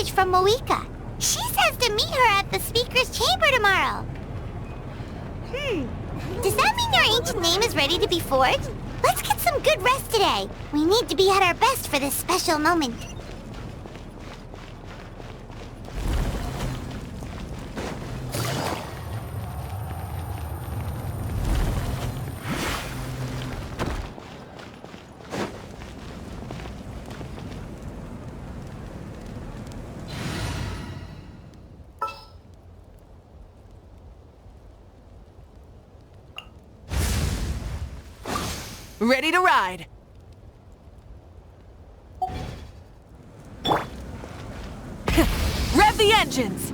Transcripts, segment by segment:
message from Mavuika. She says to meet her at the speaker's chamber tomorrow. Does that mean your ancient name is ready to be forged? Let's get some good rest today. We need to be at our best for this special moment. Ready to ride! Rev the engines!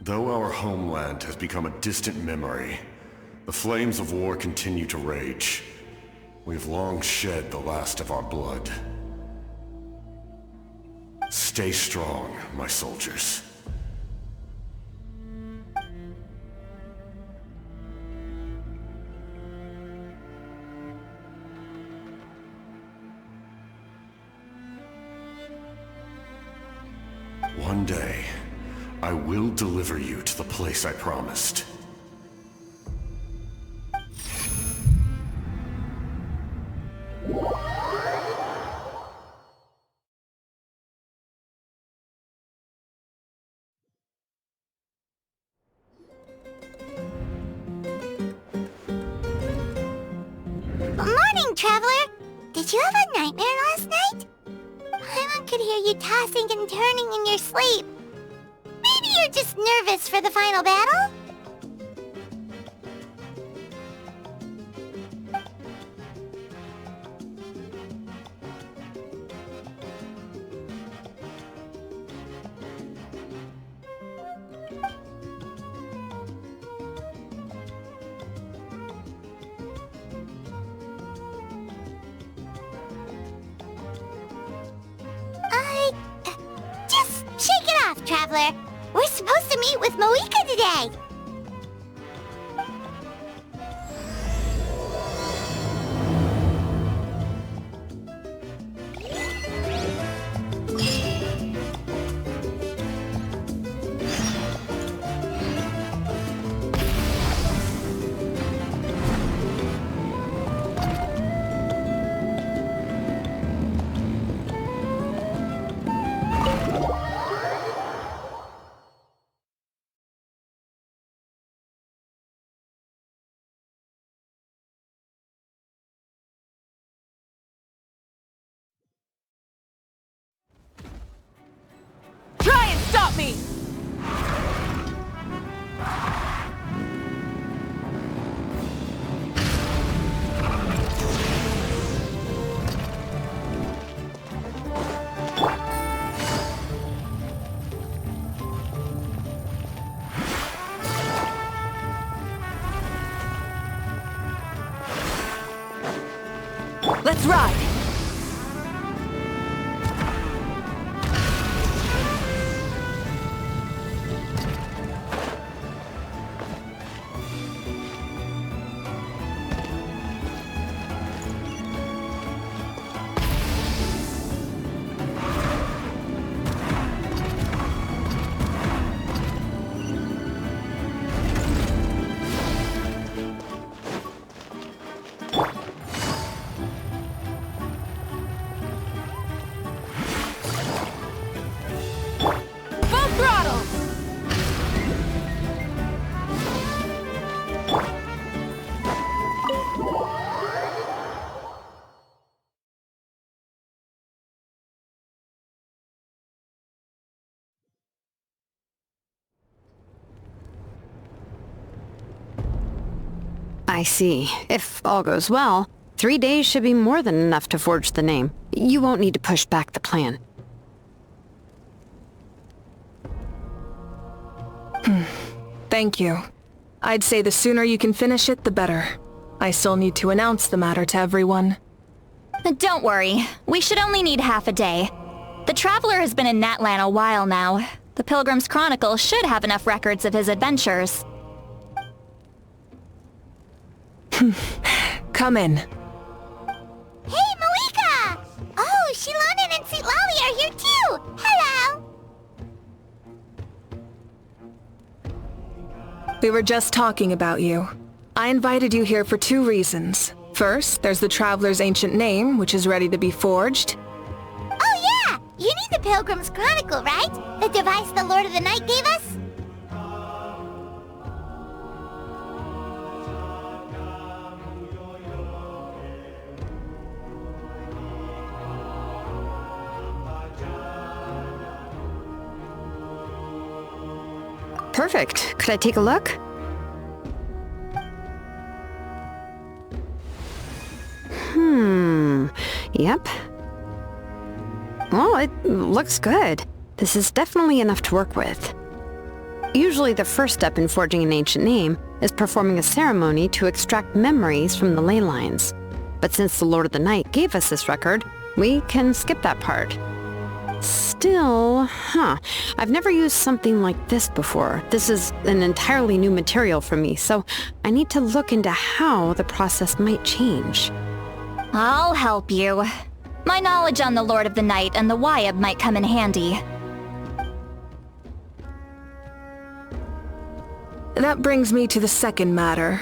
Though our homeland has become a distant memory, the flames of war continue to rage. We've long shed the last of our blood. Stay strong, my soldiers. One day, I will deliver you to the place I promised. Morning, traveler! did you have a nightmare last night? Paimon could hear you tossing and turning in your sleep. Maybe you're just nervous for the final battle? Just shake it off, Traveler. We're supposed to meet with Mavuika today. Try and stop me! Let's ride! I see. If all goes well, 3 days should be more than enough to forge the name. You won't need to push back the plan. Thank you. I'd say the sooner you can finish it, the better. I still need to announce the matter to everyone. Don't worry. We should only need half a day. The Traveler has been in Natlan a while now. The Pilgrim's Chronicle should have enough records of his adventures. Come in. Hey, Mavuika! Oh, Xilonen and Sweet Lolly are here too! Hello! We were just talking about you. I invited you here for 2 reasons. First, there's the Traveler's ancient name, which is ready to be forged. Oh yeah! You need the Pilgrim's Chronicle, right? The device the Lord of the Night gave us? Perfect. Could I take a look? Yep. Well, it looks good. This is definitely enough to work with. Usually the first step in forging an ancient name is performing a ceremony to extract memories from the ley lines. But since the Lord of the Night gave us this record, we can skip that part. Still, I've never used something like this before. This is an entirely new material for me, so I need to look into how the process might change. I'll help you. My knowledge on the Lord of the Night and the Wyab might come in handy. That brings me to the second matter.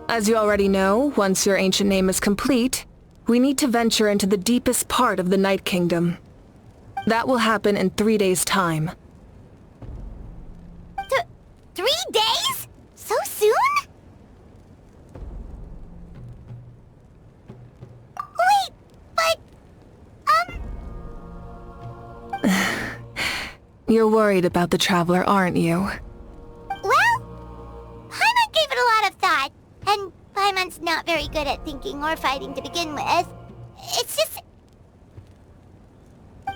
As you already know, once your ancient name is complete, we need to venture into the deepest part of the Night Kingdom. That will happen in 3 days' time. 3 days? So soon? Wait, but You're worried about the Traveler, aren't you? Well, Paimon gave it a lot of thought, and Paimon's not very good at thinking or fighting to begin with. It's just...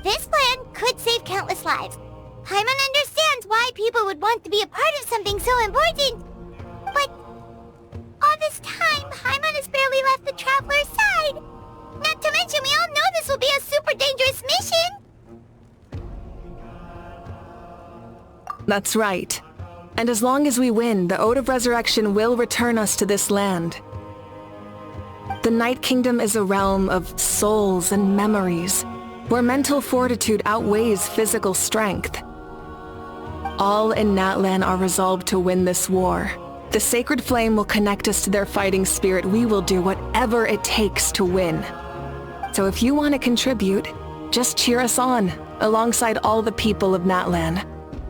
This plan could save countless lives. Paimon understands why people would want to be a part of something so important. But all this time, Paimon has barely left the Traveler's side. Not to mention, we all know this will be a super dangerous mission. That's right. And as long as we win, the Ode of Resurrection will return us to this land. The Night Kingdom is a realm of souls and memories, where mental fortitude outweighs physical strength. All in Natlan are resolved to win this war. The Sacred Flame will connect us to their fighting spirit. We will do whatever it takes to win. So if you want to contribute, just cheer us on, alongside all the people of Natlan.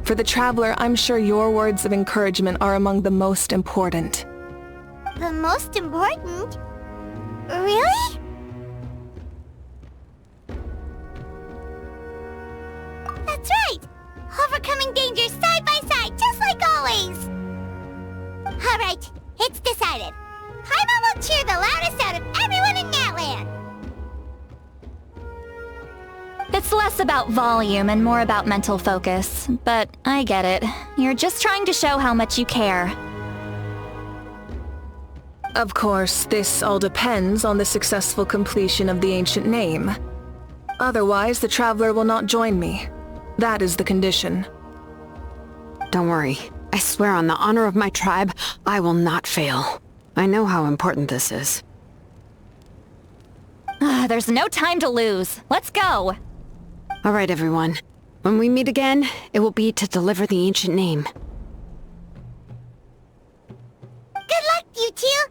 For the Traveler, I'm sure your words of encouragement are among the most important. The most important? Really? That's right! Overcoming dangers side by side, just like always! Alright, it's decided. Paimon will cheer the loudest out of everyone in Natlan! It's less about volume and more about mental focus, but I get it. You're just trying to show how much you care. Of course, this all depends on the successful completion of the ancient name. Otherwise, the Traveler will not join me. That is the condition. Don't worry. I swear on the honor of my tribe, I will not fail. I know how important this is. There's no time to lose. Let's go! All right, everyone. When we meet again, it will be to deliver the ancient name. Good luck, you two!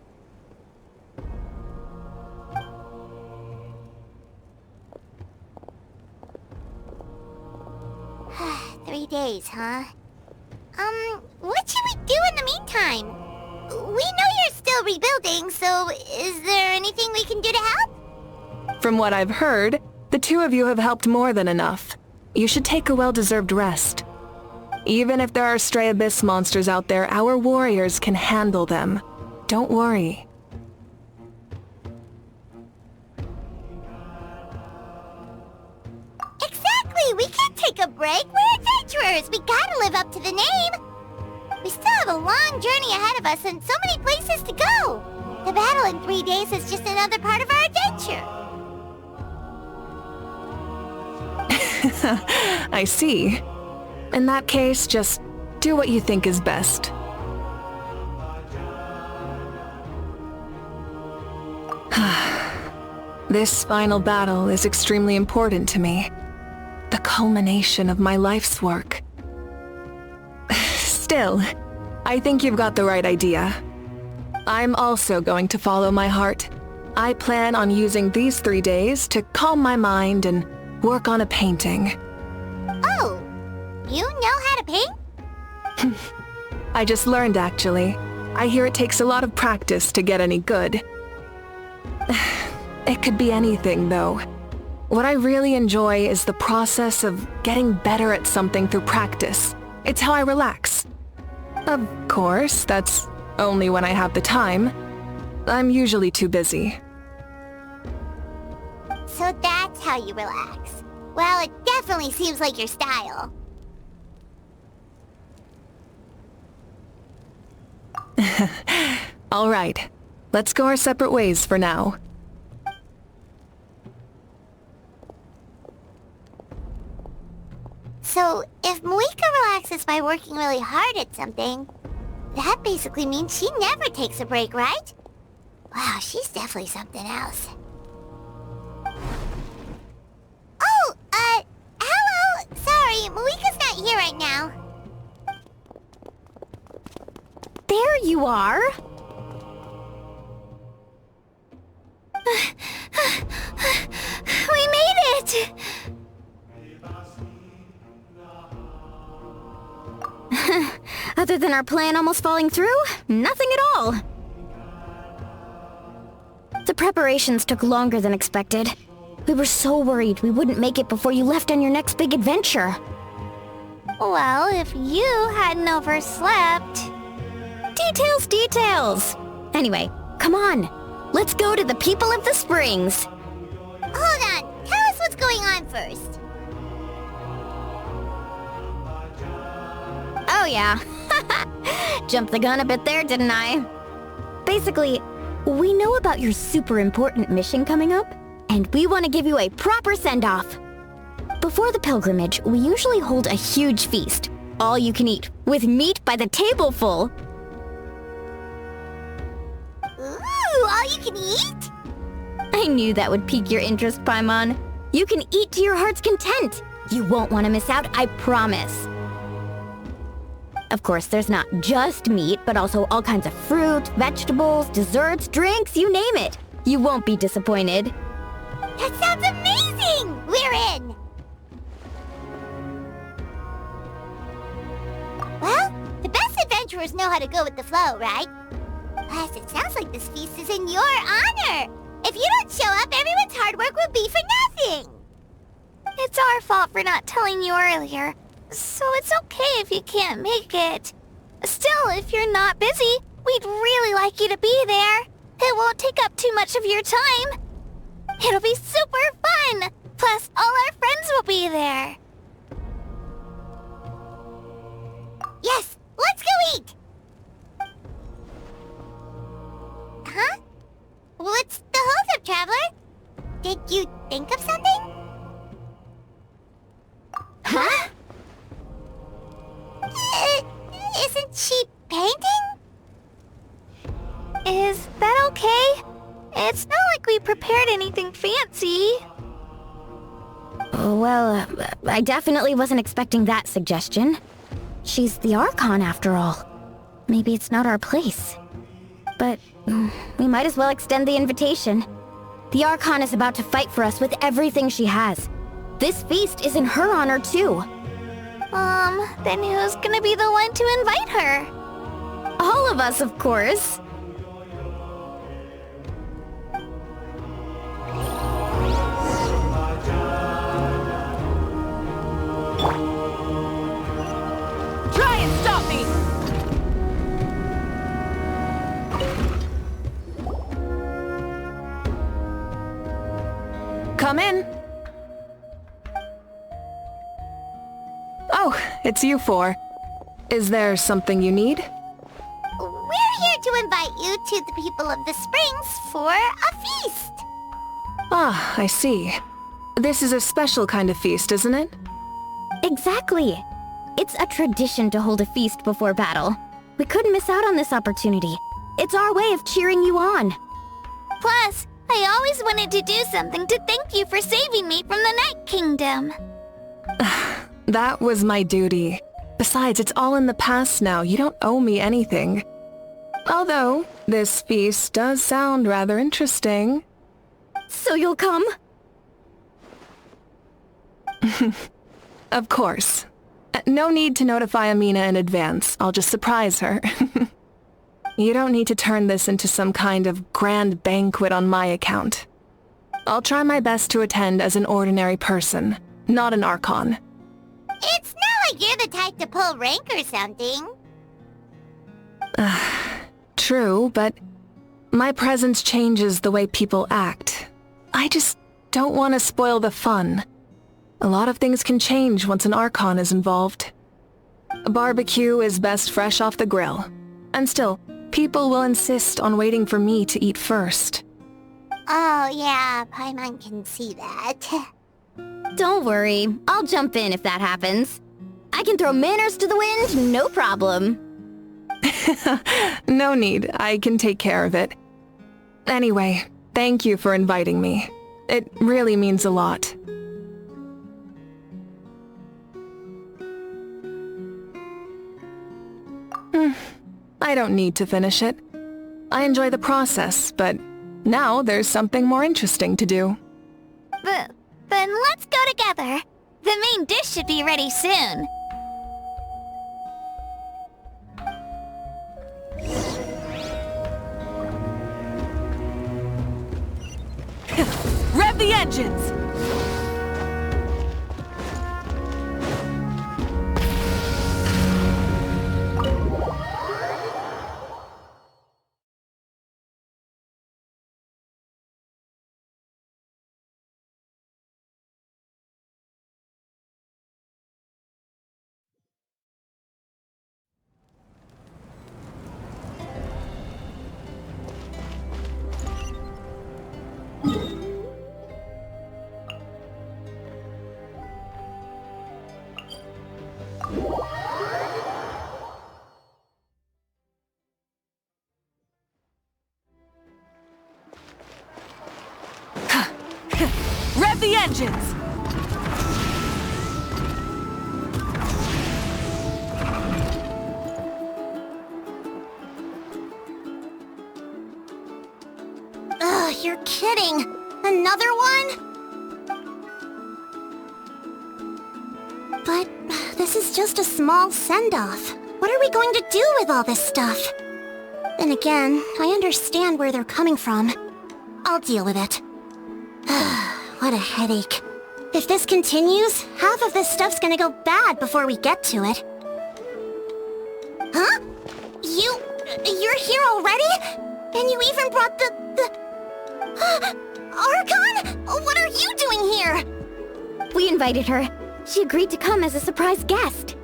3 days, huh? What should we do in the meantime? We know you're still rebuilding, so is there anything we can do to help? From what I've heard, the two of you have helped more than enough. You should take a well-deserved rest. Even if there are stray abyss monsters out there, our warriors can handle them. Don't worry. Exactly! We can't take a break! We're adventurers! We gotta live up to the name! We still have a long journey ahead of us and so many places to go! The battle in 3 days is just another part of our adventure! I see. In that case, just do what you think is best. This final battle is extremely important to me. The culmination of my life's work. Still, I think you've got the right idea. I'm also going to follow my heart. I plan on using these 3 days to calm my mind and work on a painting. Oh, you know how to paint? I just learned, actually. I hear it takes a lot of practice to get any good. It could be anything, though. What I really enjoy is the process of getting better at something through practice. It's how I relax. Of course, that's only when I have the time. I'm usually too busy. So that's how you relax. Well, it definitely seems like your style. All right. Let's go our separate ways for now. So, if Mavuika relaxes by working really hard at something, that basically means she never takes a break, right? Wow, she's definitely something else. Oh, hello! Sorry, Mavuika's not here right now. There you are! We made it! Other than our plan almost falling through, nothing at all. The preparations took longer than expected. We were so worried we wouldn't make it before you left on your next big adventure. Well, if you hadn't overslept... Details, details! Anyway, come on. Let's go to the people of the springs. Hold on. Tell us what's going on first. Oh yeah. Jumped the gun a bit there, didn't I? Basically, we know about your super important mission coming up, and we want to give you a proper send-off. Before the pilgrimage, we usually hold a huge feast, all you can eat, with meat by the tableful. Ooh, all you can eat? I knew that would pique your interest, Paimon. You can eat to your heart's content. You won't want to miss out, I promise. Of course, there's not just meat, but also all kinds of fruit, vegetables, desserts, drinks, you name it. You won't be disappointed. That sounds amazing! We're in! Well, the best adventurers know how to go with the flow, right? Plus, it sounds like this feast is in your honor! If you don't show up, everyone's hard work will be for nothing! It's our fault for not telling you earlier, so it's okay if you can't make it. Still, if you're not busy, we'd really like you to be there. It won't take up too much of your time. It'll be super fun! Plus, all our friends will be there. Yes, let's go eat! Huh? What's the hold-up, Traveler? Did you think of something? Huh? Isn't she painting? Is that okay? It's not like we prepared anything fancy. Well, I definitely wasn't expecting that suggestion. She's the Archon, after all. Maybe it's not our place. But we might as well extend the invitation. The Archon is about to fight for us with everything she has. This feast is in her honor, too. Then who's gonna be the one to invite her? All of us, of course. Try and stop me! Come in. Oh, it's you four. Is there something you need? We're here to invite you to the people of the springs for a feast. Ah, I see. This is a special kind of feast, isn't it? Exactly. It's a tradition to hold a feast before battle. We couldn't miss out on this opportunity. It's our way of cheering you on. Plus, I always wanted to do something to thank you for saving me from the Night Kingdom. That was my duty. Besides, it's all in the past now. You don't owe me anything. Although, this feast does sound rather interesting. So you'll come? Of course. No need to notify Amina in advance. I'll just surprise her. You don't need to turn this into some kind of grand banquet on my account. I'll try my best to attend as an ordinary person, not an Archon. It's not like you're the type to pull rank or something. True, but my presence changes the way people act. I just don't want to spoil the fun. A lot of things can change once an Archon is involved. A barbecue is best fresh off the grill. And still, people will insist on waiting for me to eat first. Oh yeah, Paimon can see that. Don't worry. I'll jump in if that happens. I can throw manners to the wind, no problem. No need. I can take care of it. Anyway, thank you for inviting me. It really means a lot. I don't need to finish it. I enjoy the process, but now there's something more interesting to do. Then let's go together. The main dish should be ready soon. Rev the engines! vengeance! Ugh, you're kidding! Another one? But this is just a small send-off. What are we going to do with all this stuff? Then again, I understand where they're coming from. I'll deal with it. What a headache. If this continues, half of this stuff's gonna go bad before we get to it. Huh? You're here already? And you even brought the... Archon? What are you doing here? We invited her. She agreed to come as a surprise guest.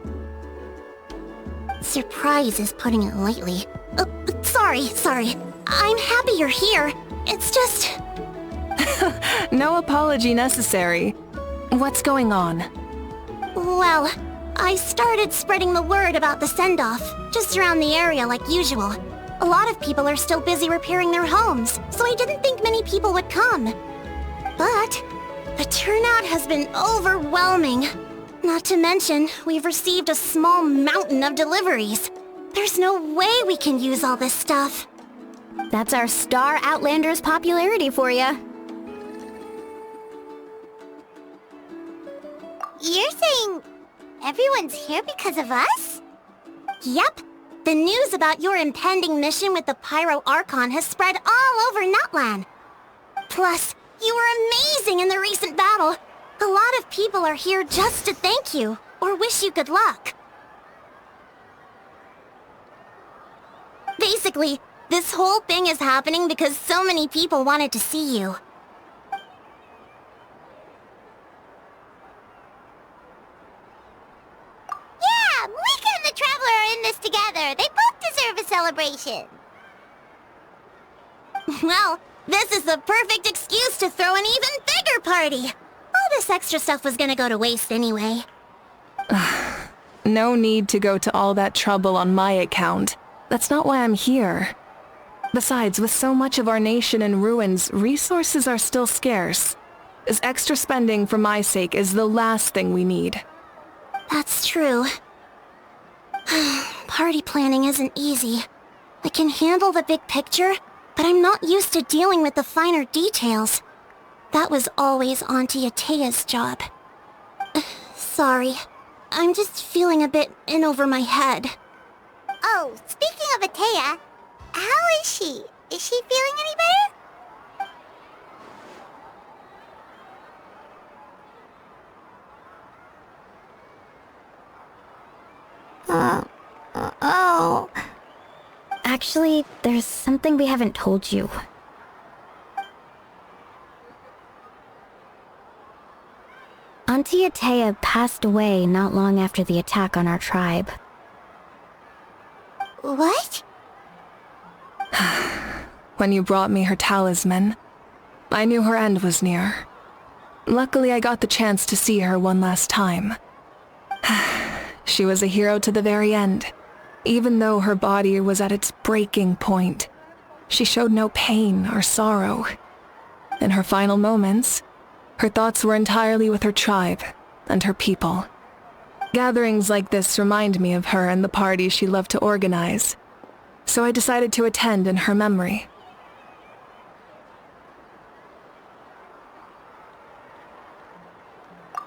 Surprise is putting it lightly. Sorry. I'm happy you're here. It's just... No apology necessary. What's going on? Well, I started spreading the word about the send-off, just around the area like usual. A lot of people are still busy repairing their homes, so I didn't think many people would come. But the turnout has been overwhelming. Not to mention, we've received a small mountain of deliveries. There's no way we can use all this stuff. That's our Star Outlander's popularity for ya. You're saying everyone's here because of us? Yep. The news about your impending mission with the Pyro Archon has spread all over Natlan. Plus, you were amazing in the recent battle. A lot of people are here just to thank you, or wish you good luck. Basically, this whole thing is happening because so many people wanted to see you. Yeah, Mavuika and the Traveler are in this together. They both deserve a celebration. Well, this is the perfect excuse to throw an even bigger party. All this extra stuff was gonna go to waste anyway. No need to go to all that trouble on my account. That's not why I'm here. Besides, with so much of our nation in ruins, resources are still scarce. This extra spending for my sake is the last thing we need. That's true. Party planning isn't easy. I can handle the big picture, but I'm not used to dealing with the finer details. That was always Auntie Atea's job. Sorry. I'm just feeling a bit in over my head. Oh, speaking of Atea, how is she? Is she feeling any better? Oh. Actually, there's something we haven't told you. Auntie Atea passed away not long after the attack on our tribe. What? When you brought me her talisman, I knew her end was near. Luckily, I got the chance to see her one last time. She was a hero to the very end. Even though her body was at its breaking point, she showed no pain or sorrow. In her final moments, her thoughts were entirely with her tribe and her people. Gatherings like this remind me of her and the parties she loved to organize, so I decided to attend in her memory.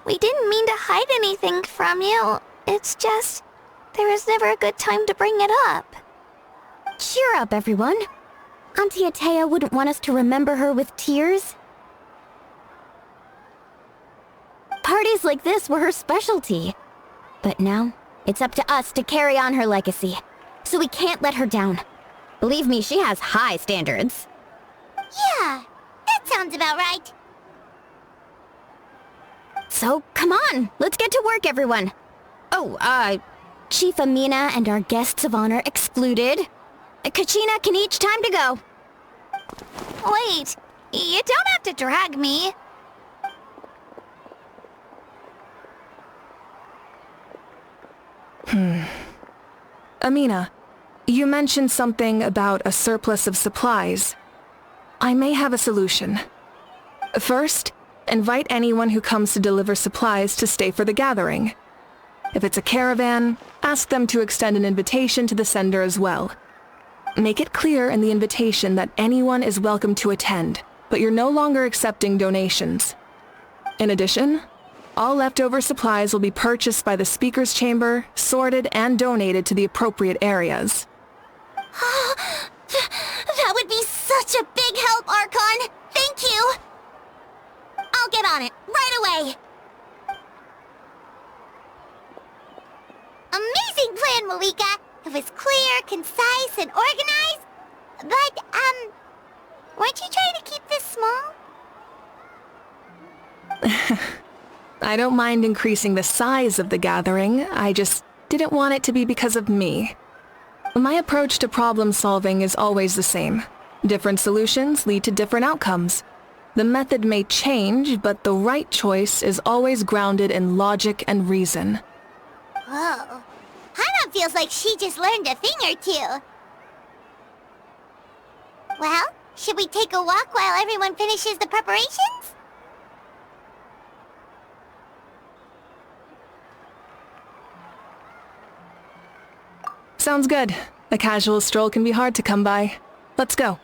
We didn't mean to hide anything from you. It's just, there was never a good time to bring it up. Cheer up, everyone. Auntie Atea wouldn't want us to remember her with tears. Parties like this were her specialty. But now, it's up to us to carry on her legacy. So we can't let her down. Believe me, she has high standards. Yeah, that sounds about right. So, come on, let's get to work, everyone. Oh, Chief Amina and our guests of honor excluded. Kachina can each time to go. Wait, you don't have to drag me. Amina, you mentioned something about a surplus of supplies. I may have a solution. First, Invite anyone who comes to deliver supplies to stay for the gathering. If it's a caravan, ask them to extend an invitation to the sender as well. Make it clear in the invitation that anyone is welcome to attend, but you're no longer accepting donations. In addition, all leftover supplies will be purchased by the speaker's chamber, sorted, and donated to the appropriate areas. That would be such a big help, Archon! Thank you! I'll get on it, right away! Amazing plan, Mavuika! It was clear, concise, and organized. But, weren't you trying to keep this small? I don't mind increasing the size of the gathering, I just didn't want it to be because of me. My approach to problem solving is always the same. Different solutions lead to different outcomes. The method may change, but the right choice is always grounded in logic and reason. Whoa. Hana feels like she just learned a thing or two. Well, should we take a walk while everyone finishes the preparations? Sounds good. A casual stroll can be hard to come by. Let's go.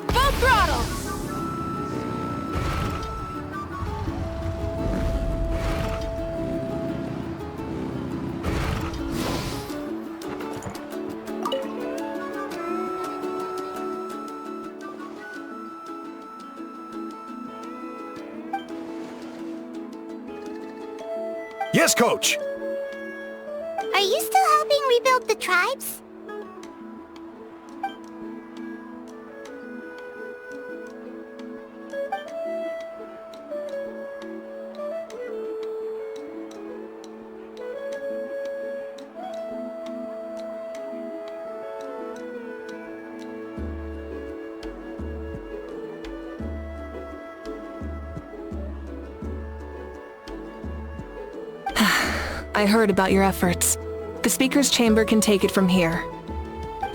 Full throttle! Yes, Coach! Are you still helping rebuild the tribes? I heard about your efforts. The speaker's chamber can take it from here.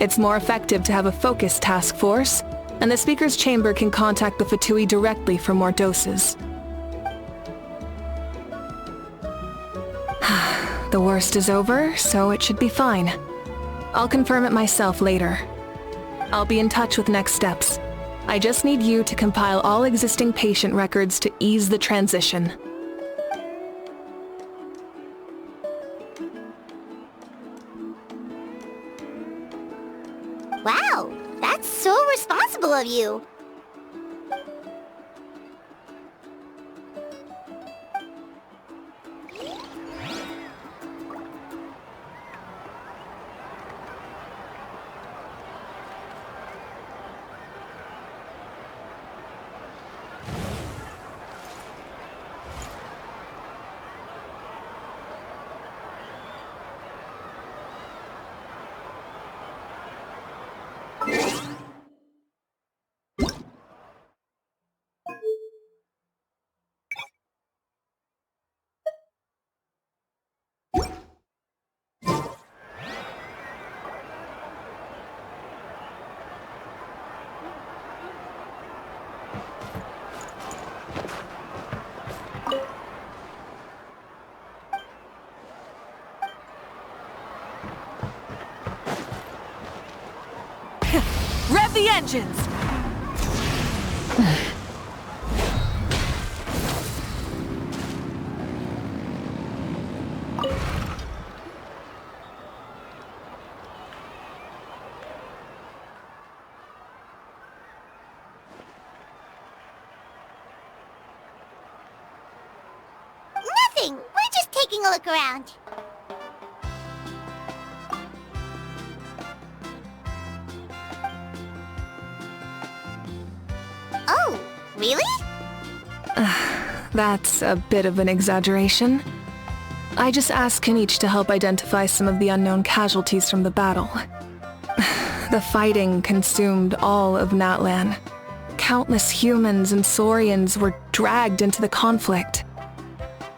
It's more effective to have a focused task force, and the speaker's chamber can contact the Fatui directly for more doses. The worst is over, so it should be fine. I'll confirm it myself later. I'll be in touch with next steps. I just need you to compile all existing patient records to ease the transition. Wow, that's so responsible of you. Rev the engines! Nothing! We're just taking a look around. Oh, really? That's a bit of an exaggeration. I just asked Kenichi to help identify some of the unknown casualties from the battle. The fighting consumed all of Natlan. Countless humans and Saurians were dragged into the conflict.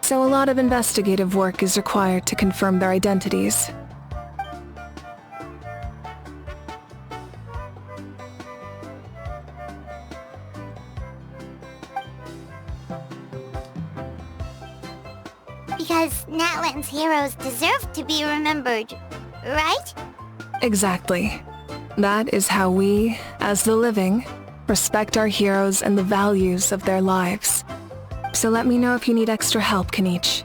So a lot of investigative work is required to confirm their identities. Because Natlan's heroes deserve to be remembered, right? Exactly. That is how we, as the living, respect our heroes and the values of their lives. So let me know if you need extra help, Kenichi.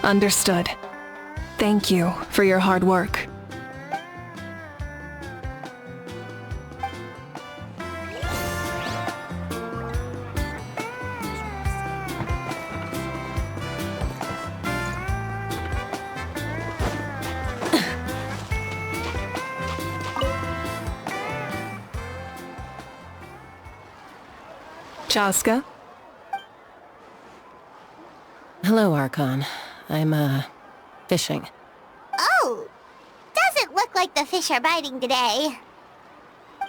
Understood. Thank you for your hard work. Chasca? Hello, Archon. I'm, fishing. Oh! Doesn't look like the fish are biting today.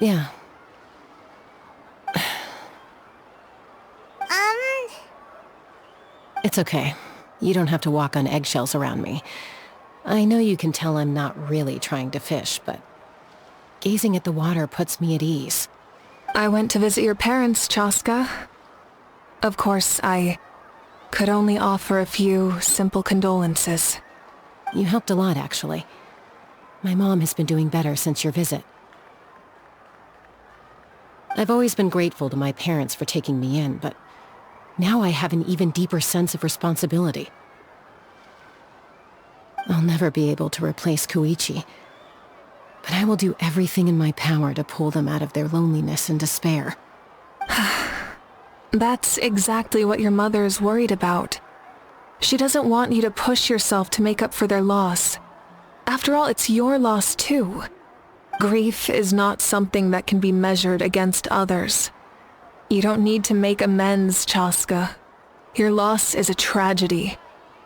Yeah. It's okay. You don't have to walk on eggshells around me. I know you can tell I'm not really trying to fish, but gazing at the water puts me at ease. I went to visit your parents, Chasca. Of course, I could only offer a few simple condolences. You helped a lot, actually. My mom has been doing better since your visit. I've always been grateful to my parents for taking me in, but now I have an even deeper sense of responsibility. I'll never be able to replace Koichi, but I will do everything in my power to pull them out of their loneliness and despair. That's exactly what your mother is worried about. She doesn't want you to push yourself to make up for their loss. After all, it's your loss too. Grief is not something that can be measured against others. You don't need to make amends, Chasca. Your loss is a tragedy,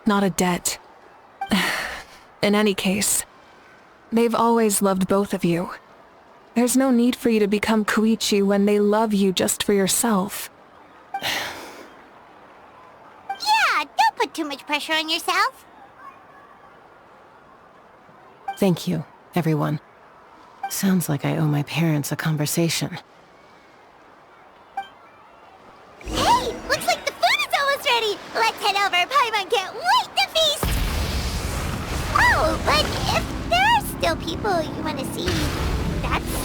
not a debt. In any case, they've always loved both of you. There's no need for you to become Koichi when they love you just for yourself. Yeah, don't put too much pressure on yourself. Thank you, everyone. Sounds like I owe my parents a conversation. Hey, looks like the food is almost ready. Let's head over. Paimon can't wait to feast. Oh, but if there are still people you want to see, that's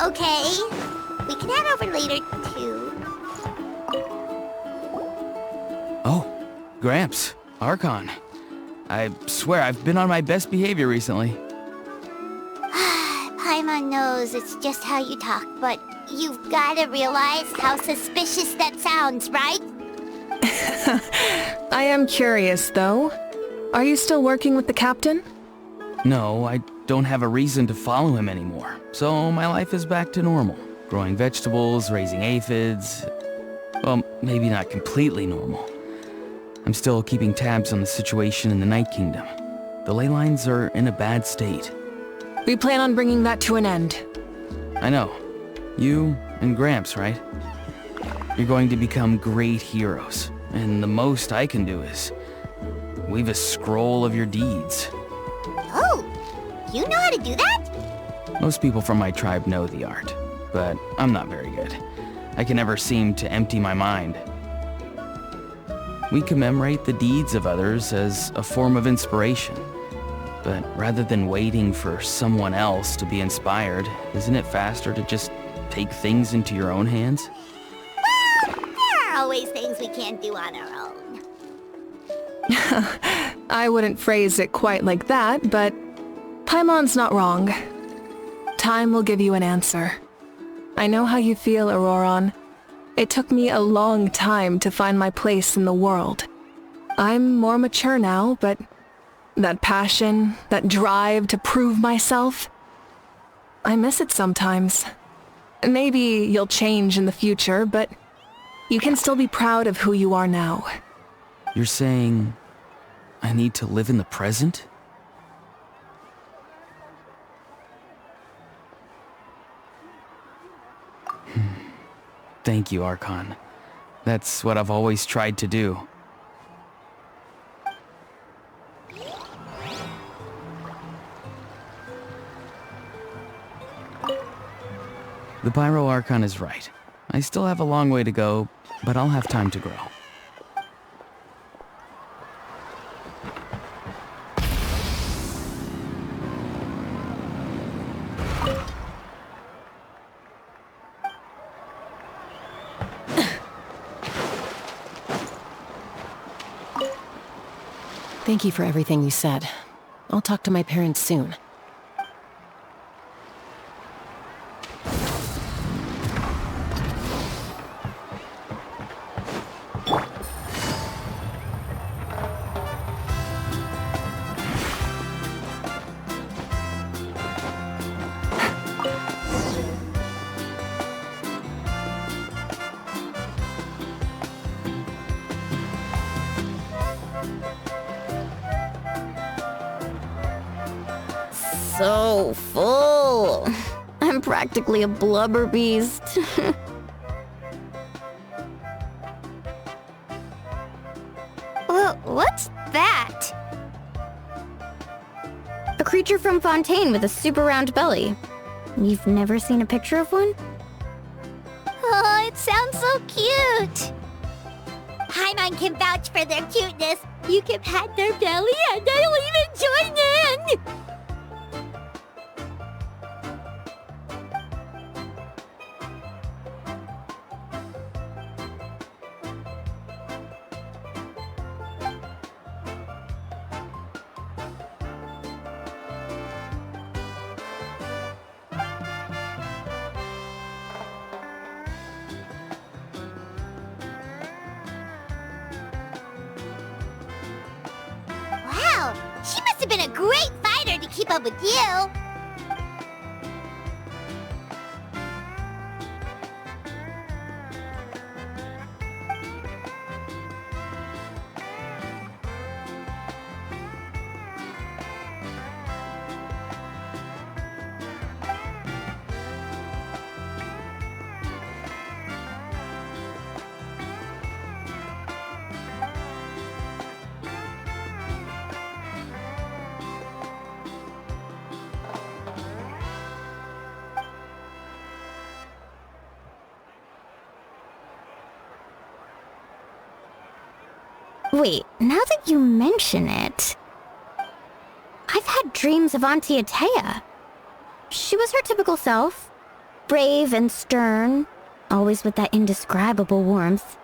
okay. We can head over later, too. Oh, Gramps, Archon. I swear I've been on my best behavior recently. Paimon knows it's just how you talk, but you've got to realize how suspicious that sounds, right? I am curious, though. Are you still working with the captain? No, I don't have a reason to follow him anymore, so my life is back to normal. Growing vegetables, raising aphids. Well, maybe not completely normal. I'm still keeping tabs on the situation in the Night Kingdom. The ley lines are in a bad state. We plan on bringing that to an end. I know. You and Gramps, right? You're going to become great heroes, and the most I can do is weave a scroll of your deeds. Oh, you know how to do that? Most people from my tribe know the art, but I'm not very good. I can never seem to empty my mind. We commemorate the deeds of others as a form of inspiration. But rather than waiting for someone else to be inspired, isn't it faster to just take things into your own hands? Well, there are always things we can't do on our own. I wouldn't phrase it quite like that, but Paimon's not wrong. Time will give you an answer. I know how you feel, Auroron. It took me a long time to find my place in the world. I'm more mature now, but that passion, that drive to prove myself, I miss it sometimes. Maybe you'll change in the future, but you can still be proud of who you are now. You're saying I need to live in the present? Thank you, Archon. That's what I've always tried to do. The Pyro Archon is right. I still have a long way to go, but I'll have time to grow. Thank you for everything you said. I'll talk to my parents soon. So full. I'm practically a blubber beast. Well, what's that? A creature from Fontaine with a super round belly. You've never seen a picture of one? Oh, it sounds so cute. Paimon can vouch for their cuteness. You can pat their belly and I'll even join in. Wow, she must have been a great fighter to keep up with you. Wait, now that you mention it, I've had dreams of Auntie Atea. She was her typical self, brave and stern, always with that indescribable warmth.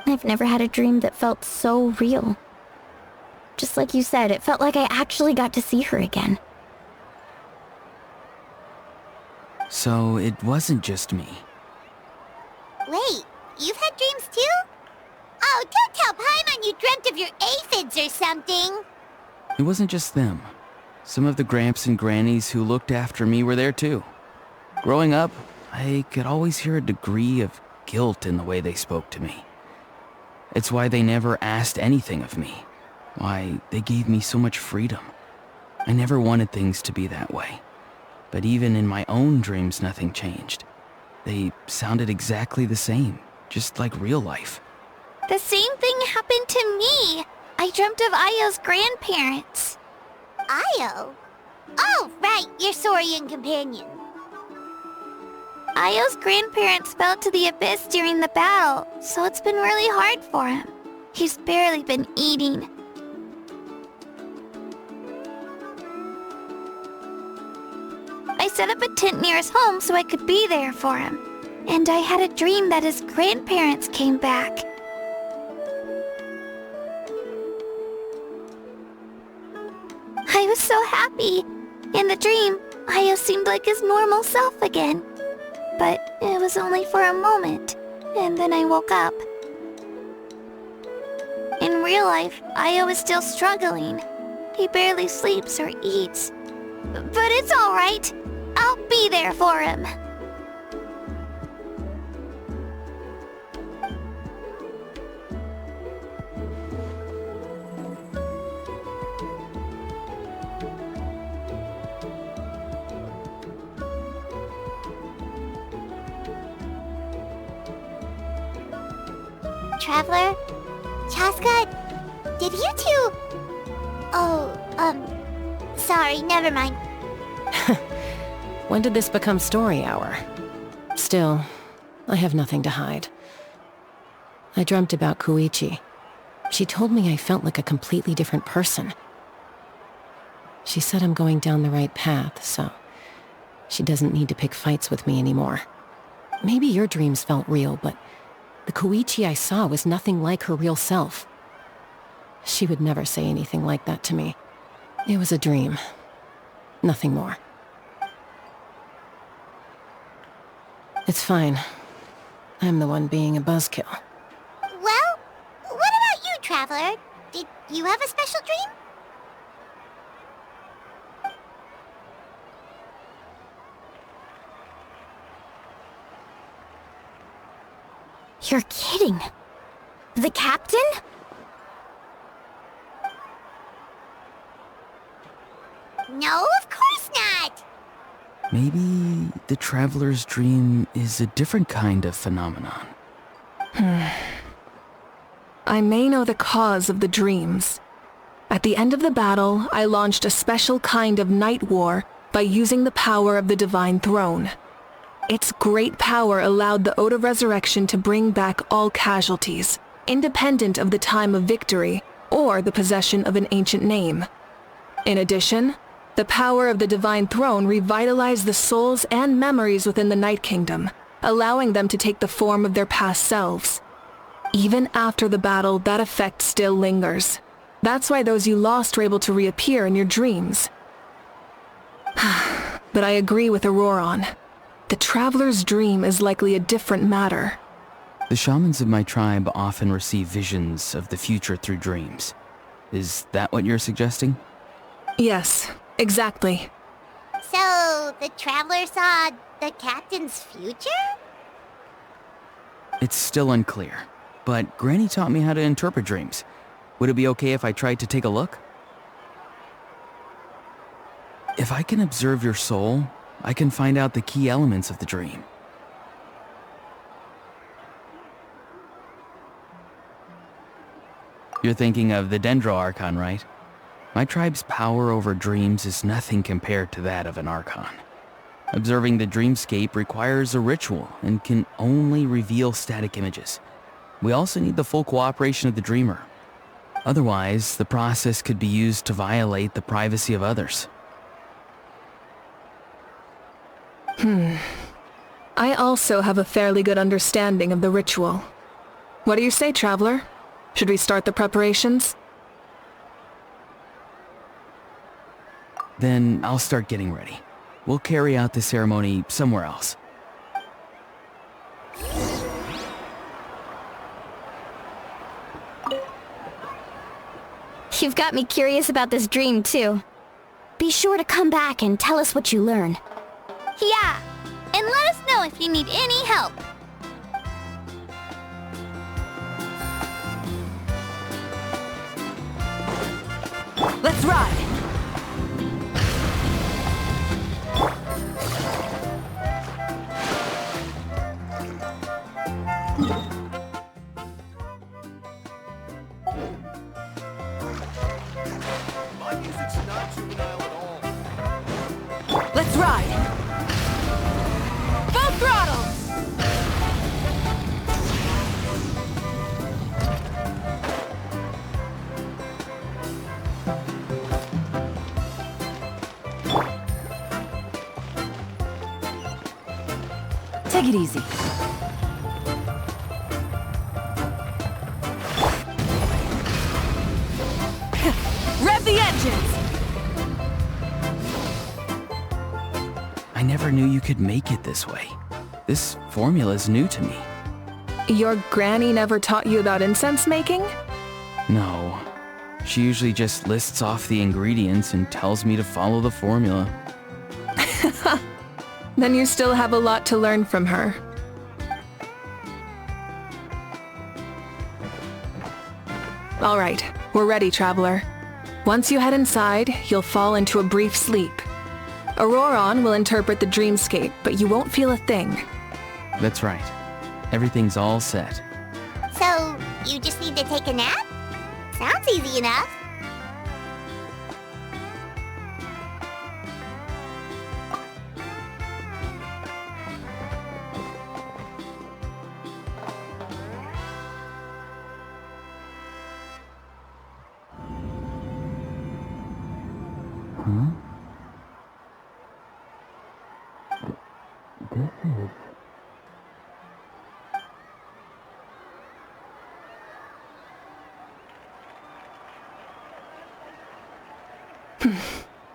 I've never had a dream that felt so real. Just like you said, it felt like I actually got to see her again. So it wasn't just me. Wait, you've had dreams too? Oh, don't tell Paimon you dreamt of your aphids or something. It wasn't just them. Some of the Gramps and Grannies who looked after me were there too. Growing up, I could always hear a degree of guilt in the way they spoke to me. It's why they never asked anything of me. Why they gave me so much freedom. I never wanted things to be that way. But even in my own dreams, nothing changed. They sounded exactly the same, just like real life. The same thing happened to me. I dreamt of Ayo's grandparents. Ayo? Oh, right, your Saurian companion. Ayo's grandparents fell to the abyss during the battle, so it's been really hard for him. He's barely been eating. I set up a tent near his home so I could be there for him. And I had a dream that his grandparents came back. I was so happy. In the dream, Ayo seemed like his normal self again. But it was only for a moment, and then I woke up. In real life, Ayo is still struggling. He barely sleeps or eats. But it's alright. I'll be there for him. Traveler. Chasca, did you two... Oh, sorry, never mind. When did this become story hour? Still, I have nothing to hide. I dreamt about Koichi. She told me I felt like a completely different person. She said I'm going down the right path, so she doesn't need to pick fights with me anymore. Maybe your dreams felt real, but the Koichi I saw was nothing like her real self. She would never say anything like that to me. It was a dream. Nothing more. It's fine. I'm the one being a buzzkill. Well, what about you, Traveler? Did you have a special dream? You're kidding. The captain? No, of course not! Maybe the Traveler's dream is a different kind of phenomenon. I may know the cause of the dreams. At the end of the battle, I launched a special kind of night war by using the power of the Divine Throne. Its great power allowed the Ode of Resurrection to bring back all casualties, independent of the time of victory or the possession of an ancient name. In addition, the power of the Divine Throne revitalized the souls and memories within the Night Kingdom, allowing them to take the form of their past selves. Even after the battle, that effect still lingers. That's why those you lost were able to reappear in your dreams. But I agree with Auroron. The Traveler's dream is likely a different matter. The shamans of my tribe often receive visions of the future through dreams. Is that what you're suggesting? Yes, exactly. So, the Traveler saw the captain's future? It's still unclear, but Granny taught me how to interpret dreams. Would it be okay if I tried to take a look? If I can observe your soul, I can find out the key elements of the dream. You're thinking of the Dendro Archon, right? My tribe's power over dreams is nothing compared to that of an Archon. Observing the dreamscape requires a ritual and can only reveal static images. We also need the full cooperation of the dreamer. Otherwise, the process could be used to violate the privacy of others. I also have a fairly good understanding of the ritual. What do you say, Traveler? Should we start the preparations? Then I'll start getting ready. We'll carry out the ceremony somewhere else. You've got me curious about this dream, too. Be sure to come back and tell us what you learn. Yeah, and let us know if you need any help. Let's ride! My music's not juvenile at all. Let's ride! Full throttle! Take it easy. Rev the engines! I never knew you could make it this way. This formula is new to me. Your granny never taught you about incense making? No. She usually just lists off the ingredients and tells me to follow the formula. Then you still have a lot to learn from her. All right, we're ready, Traveler. Once you head inside, you'll fall into a brief sleep. Auroron will interpret the dreamscape, but you won't feel a thing. That's right. Everything's all set. So, You just need to take a nap? Sounds easy enough.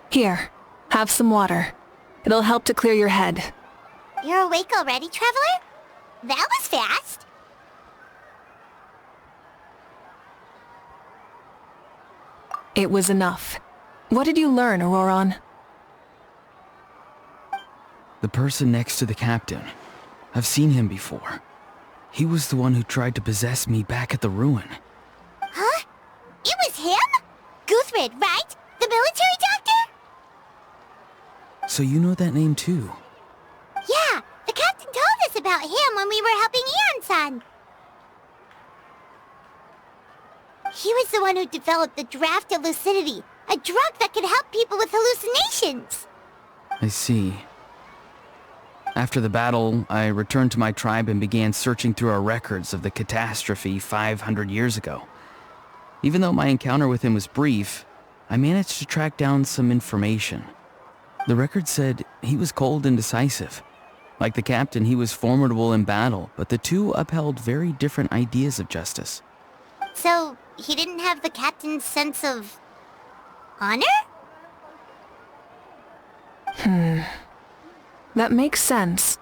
Here, have some water. It'll help to clear your head. You're awake already, Traveler? That was fast. It was enough. What did you learn, Auroron? The person next to the captain. I've seen him before. He was the one who tried to possess me back at the ruin. Huh? It was him? Guthred, right? The military doctor? So you know that name too? Yeah, the captain told us about him when we were helping Ian-san. He was the one who developed the draft of lucidity, a drug that could help people with hallucinations. I see. After the battle, I returned to my tribe and began searching through our records of the catastrophe 500 years ago. Even though my encounter with him was brief, I managed to track down some information. The record said he was cold and decisive. Like the captain, he was formidable in battle, but the two upheld very different ideas of justice. So, he didn't have the captain's sense of... honor? That makes sense.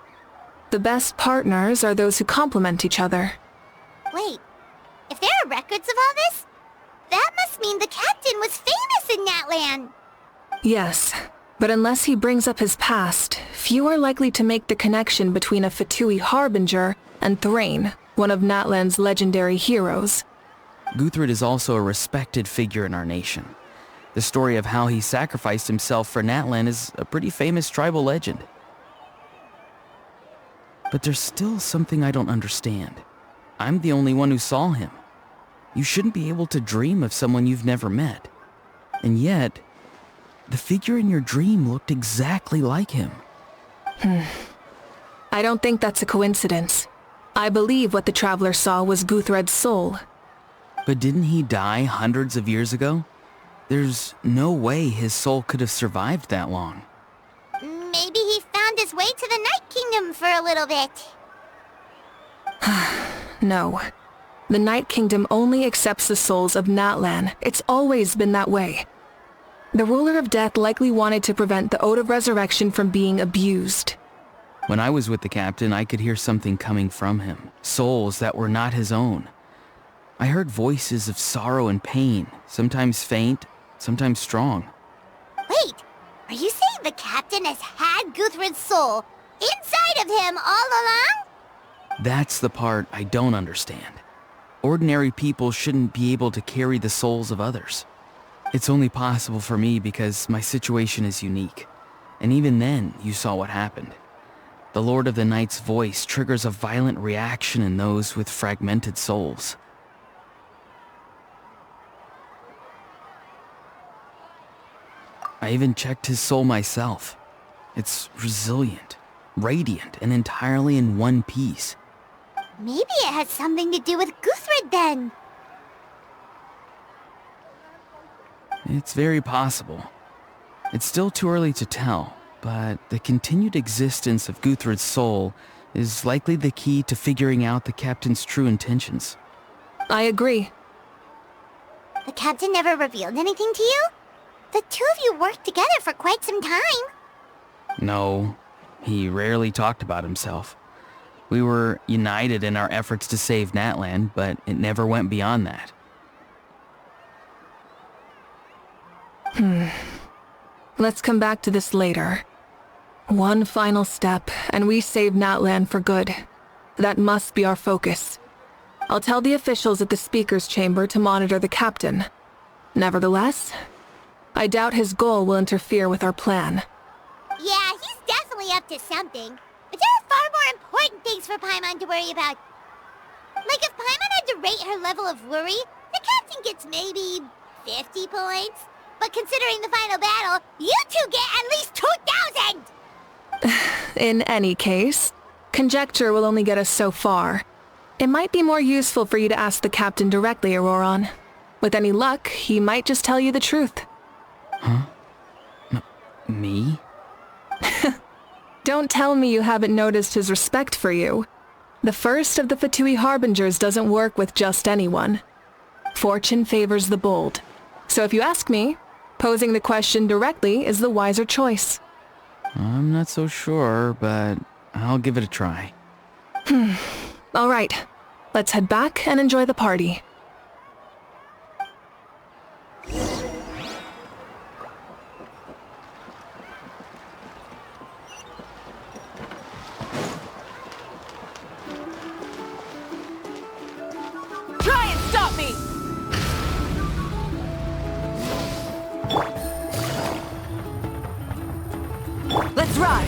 The best partners are those who complement each other. Wait, if there are records of all this, that must mean the captain was famous in Natlan. Yes, but unless he brings up his past, few are likely to make the connection between a Fatui harbinger and Thrain, one of Natlan's legendary heroes. Guthred is also a respected figure in our nation. The story of how he sacrificed himself for Natlan is a pretty famous tribal legend. But there's still something I don't understand. I'm the only one who saw him. You shouldn't be able to dream of someone you've never met. And yet, the figure in your dream looked exactly like him. I don't think that's a coincidence. I believe what the Traveler saw was Guthred's soul. But didn't he die hundreds of years ago? There's no way his soul could have survived that long. Maybe he found his way to the Night Kingdom for a little bit. No. The Night Kingdom only accepts the souls of Natlan. It's always been that way. The Ruler of Death likely wanted to prevent the Ode of Resurrection from being abused. When I was with the captain, I could hear something coming from him. Souls that were not his own. I heard voices of sorrow and pain, sometimes faint, sometimes strong. Wait, are you saying the captain has had Guthred's soul inside of him all along? That's the part I don't understand. Ordinary people shouldn't be able to carry the souls of others. It's only possible for me because my situation is unique. And even then, you saw what happened. The Lord of the Night's voice triggers a violent reaction in those with fragmented souls. I even checked his soul myself. It's resilient, radiant, and entirely in one piece. Maybe it has something to do with Guthred then. It's very possible. It's still too early to tell, but the continued existence of Guthred's soul is likely the key to figuring out the captain's true intentions. I agree. The captain never revealed anything to you? The two of you worked together for quite some time. No, he rarely talked about himself. We were united in our efforts to save Natlan, but it never went beyond that. Let's come back to this later. One final step, and we save Natlan for good. That must be our focus. I'll tell the officials at the speaker's chamber to monitor the captain. Nevertheless, I doubt his goal will interfere with our plan. Yeah, he's definitely up to something. But there are far more important things for Paimon to worry about. Like if Paimon had to rate her level of worry, the captain gets maybe 50 points. But considering the final battle, you two get at least 2,000! In any case, conjecture will only get us so far. It might be more useful for you to ask the captain directly, Auroron. With any luck, he might just tell you the truth. Huh? Me? Don't tell me you haven't noticed his respect for you. The first of the Fatui Harbingers doesn't work with just anyone. Fortune favors the bold. So if you ask me, posing the question directly is the wiser choice. I'm not so sure, but I'll give it a try. All right, let's head back and enjoy the party. Try and stop me! Let's ride!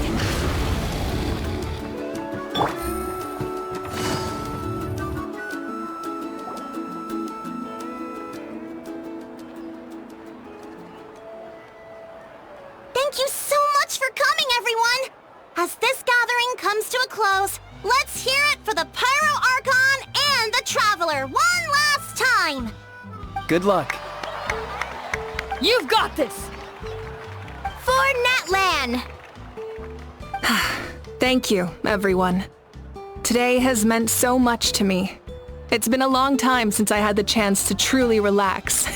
Thank you so much for coming, everyone! As this gathering comes to a close, let's hear it for the Pyro Archon and the Traveler one last time! Good luck. You've got this! For Natlan! Thank you, everyone. Today has meant so much to me. It's been a long time since I had the chance to truly relax.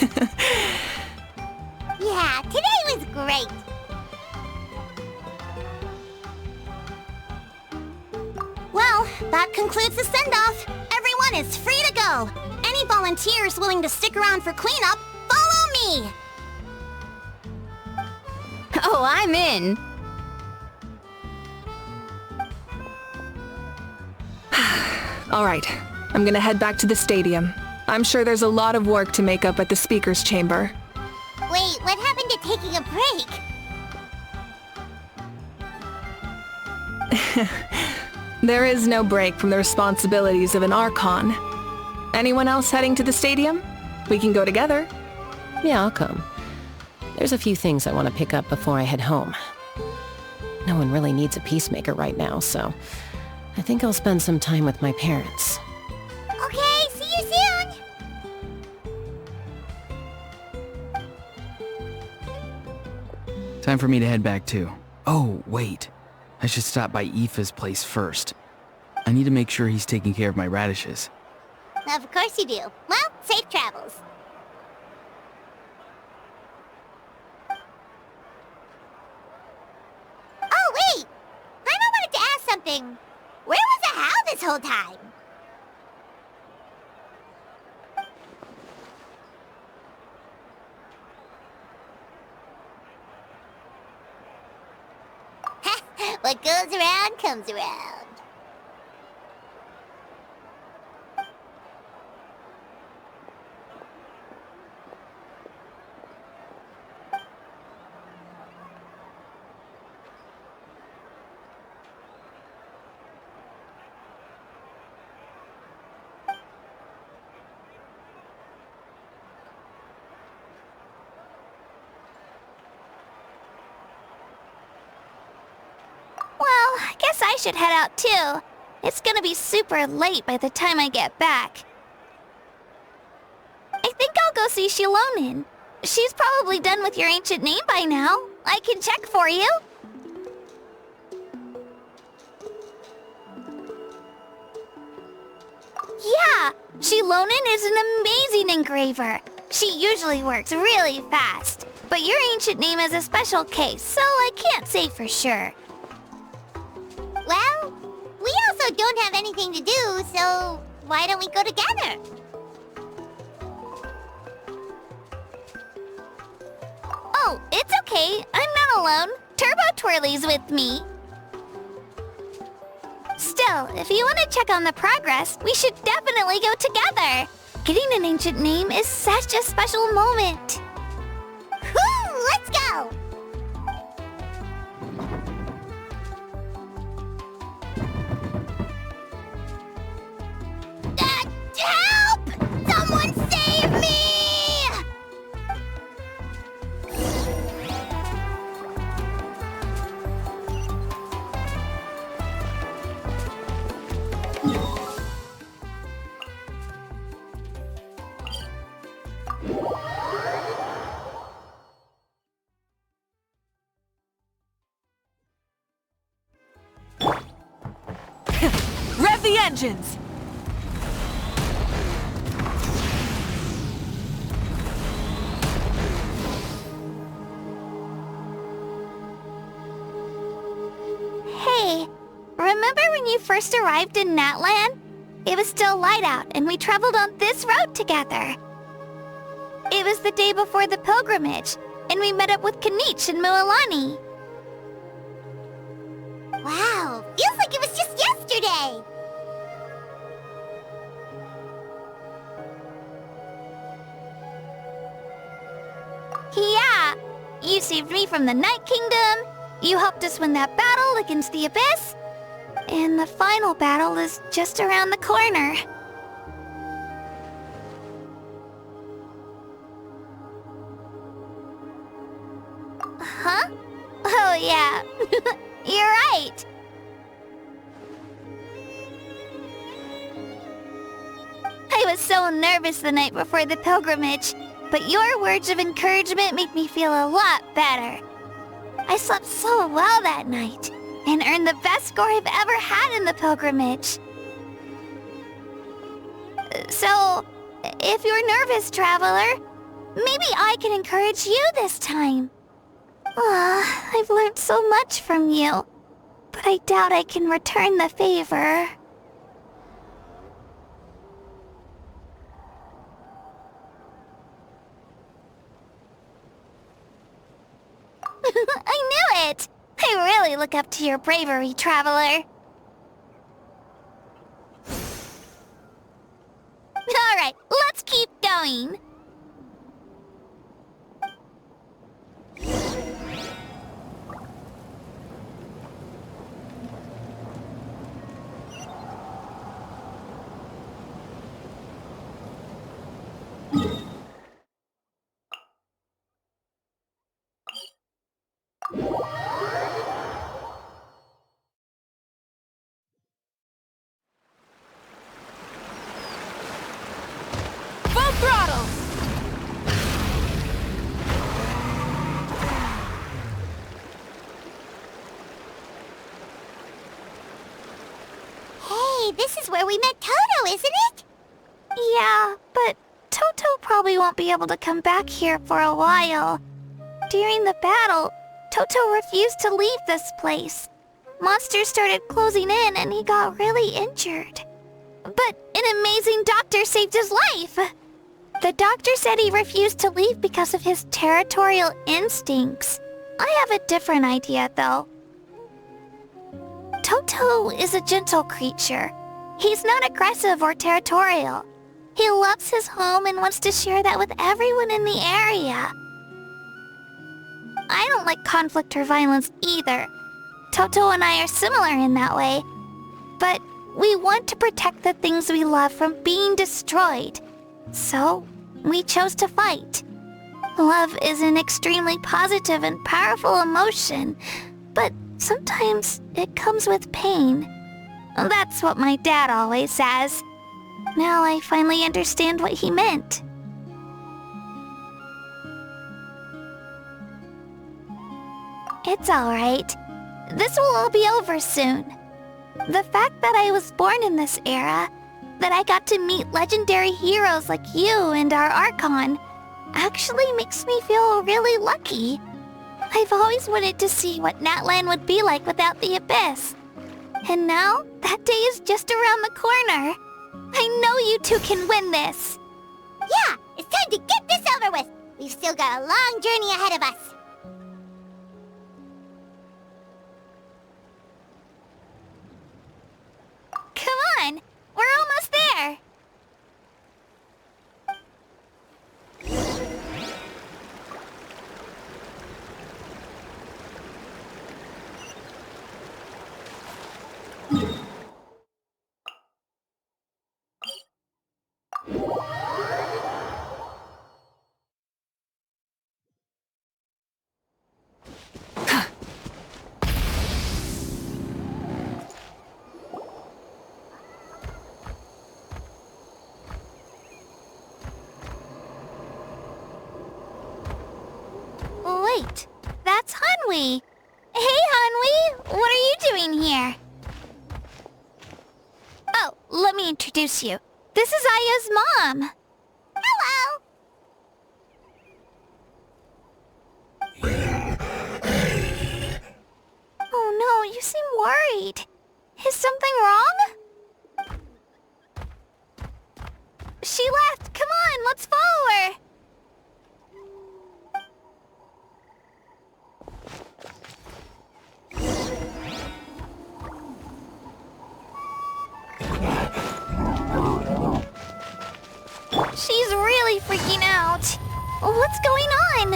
Yeah, today was great. Well, that concludes the send-off. Everyone is free to go. Any volunteers willing to stick around for cleanup, follow me! Oh, I'm in. All right, I'm gonna head back to the stadium. I'm sure there's a lot of work to make up at the speaker's chamber. Wait, what happened to taking a break? There is no break from the responsibilities of an Archon. Anyone else heading to the stadium? We can go together. Yeah, I'll come. There's a few things I want to pick up before I head home. No one really needs a peacemaker right now, so I think I'll spend some time with my parents. Okay, see you soon! Time for me to head back too. Oh, wait. I should stop by Aoife's place first. I need to make sure he's taking care of my radishes. Of course you do. Well, safe travels. Oh, wait! I wanted to ask something. Where was the How this whole time? What goes around comes around. I guess I should head out too. It's gonna be super late by the time I get back. I think I'll go see Xilonen. She's probably done with your ancient name by now. I can check for you. Yeah, Xilonen is an amazing engraver. She usually works really fast. But your ancient name is a special case, so I can't say for sure. Well, we also don't have anything to do, so why don't we go together? Oh, it's okay. I'm not alone. Turbo Twirly's with me. Still, if you want to check on the progress, we should definitely go together. Getting an ancient name is such a special moment. Woo! Let's go! the engines! Hey, remember when you first arrived in Natlan? It was still light out, and we traveled on this road together. It was the day before the pilgrimage, and we met up with Kanich and Mualani. Wow, feels like it was just yesterday. Yeah, you saved me from the Night Kingdom, you helped us win that battle against the Abyss, and the final battle is just around the corner. Huh? Oh yeah, you're right. I was so nervous the night before the pilgrimage, but your words of encouragement made me feel a lot better. I slept so well that night, and earned the best score I've ever had in the pilgrimage. So, if you're nervous, traveler, maybe I can encourage you this time. I've learned so much from you, but I doubt I can return the favor. I knew it! I really look up to your bravery, traveler. Alright, let's keep going. Full throttle! Hey, this is where we met Toto, isn't it? Yeah, but Toto probably won't be able to come back here for a while. During the battle, Toto refused to leave this place. Monsters started closing in and he got really injured. But an amazing doctor saved his life! The doctor said he refused to leave because of his territorial instincts. I have a different idea, though. Toto is a gentle creature. He's not aggressive or territorial. He loves his home and wants to share that with everyone in the area. I don't like conflict or violence either. Toto and I are similar in that way. But we want to protect the things we love from being destroyed. So, we chose to fight. Love is an extremely positive and powerful emotion, but sometimes it comes with pain. That's what my dad always says. Now I finally understand what he meant. It's alright. This will all be over soon. The fact that I was born in this era, that I got to meet legendary heroes like you and our Archon, actually makes me feel really lucky. I've always wanted to see what Natlan would be like without the Abyss. And now, that day is just around the corner. I know you two can win this. Yeah, it's time to get this over with. We've still got a long journey ahead of us. Come on, we're almost there. introduce you. This is Ayo's mom. Hello! Oh no, you seem worried. Is something wrong? She left. Come on, let's follow her. She's really freaking out. What's going on?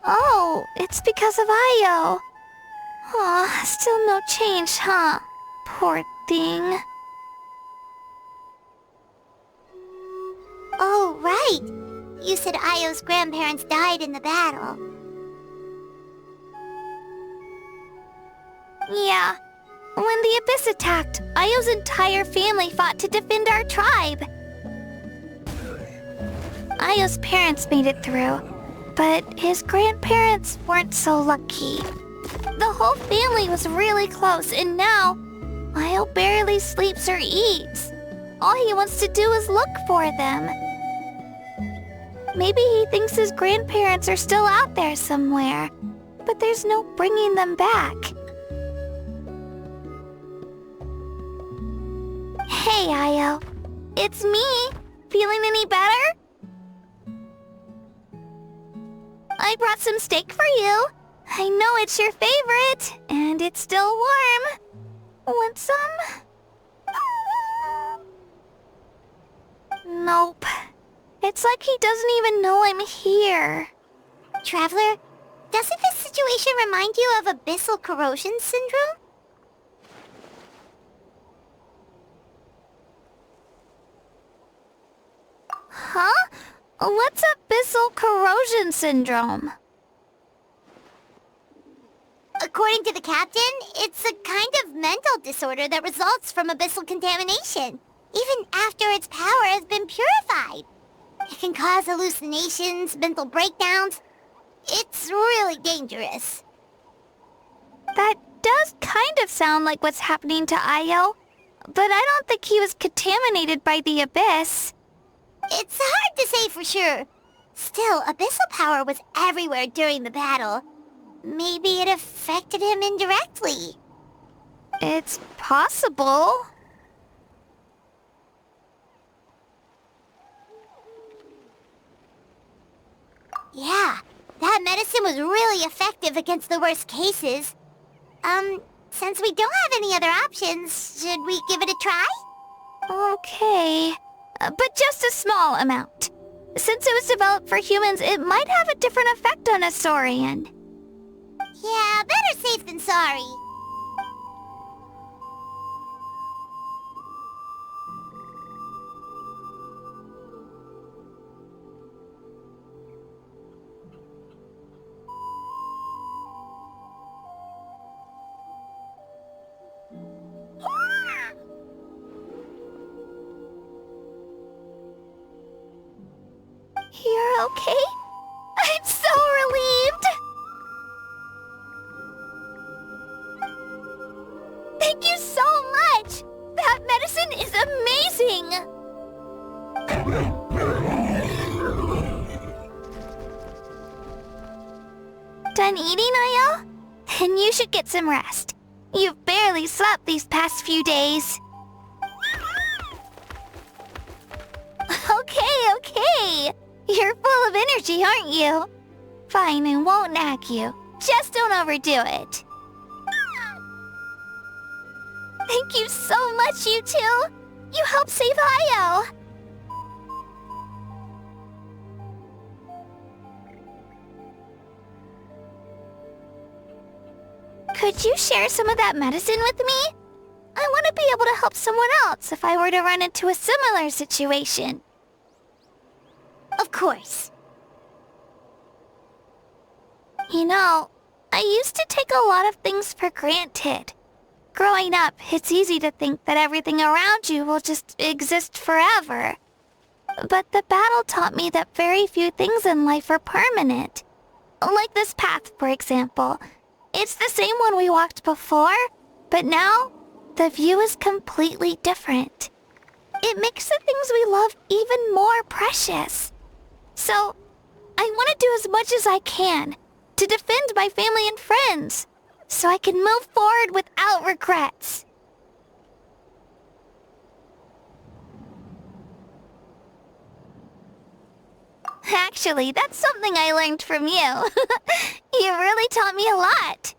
Oh, it's because of Ayo. Aw, still no change, huh? Poor thing. Oh, right. You said Ayo's grandparents died in the battle. Yeah. When the Abyss attacked, Ayo's entire family fought to defend our tribe. Ayo's parents made it through, but his grandparents weren't so lucky. The whole family was really close, and now Ayo barely sleeps or eats. All he wants to do is look for them. Maybe he thinks his grandparents are still out there somewhere, but there's no bringing them back. Hey, Ayo. It's me. Feeling any better? I brought some steak for you. I know it's your favorite, and it's still warm. Want some? Nope. It's like he doesn't even know I'm here. Traveler, doesn't this situation remind you of abyssal corrosion syndrome? Huh? What's abyssal corrosion syndrome? According to the captain, it's a kind of mental disorder that results from abyssal contamination, even after its power has been purified. It can cause hallucinations, mental breakdowns. It's really dangerous. That does kind of sound like what's happening to Ayo, but I don't think he was contaminated by the Abyss. It's hard to say for sure. Still, abyssal power was everywhere during the battle. Maybe it affected him indirectly. It's possible. Yeah, that medicine was really effective against the worst cases. Since we don't have any other options, should we give it a try? Okay. But just a small amount. Since it was developed for humans, it might have a different effect on a Saurian. Yeah, better safe than sorry. You're okay? I'm so relieved! Thank you so much! That medicine is amazing! Done eating, Ayo? Then you should get some rest. You've barely slept these past few days. Okay. You're full of energy, aren't you? Fine, I won't nag you. Just don't overdo it. Thank you so much, you two. You helped save Ayo. Could you share some of that medicine with me? I want to be able to help someone else if I were to run into a similar situation. Of course. You know, I used to take a lot of things for granted. Growing up, it's easy to think that everything around you will just exist forever. But the battle taught me that very few things in life are permanent. Like this path, for example. It's the same one we walked before, but now the view is completely different. It makes the things we love even more precious. So, I want to do as much as I can to defend my family and friends, so I can move forward without regrets. Actually, that's something I learned from you. You really taught me a lot.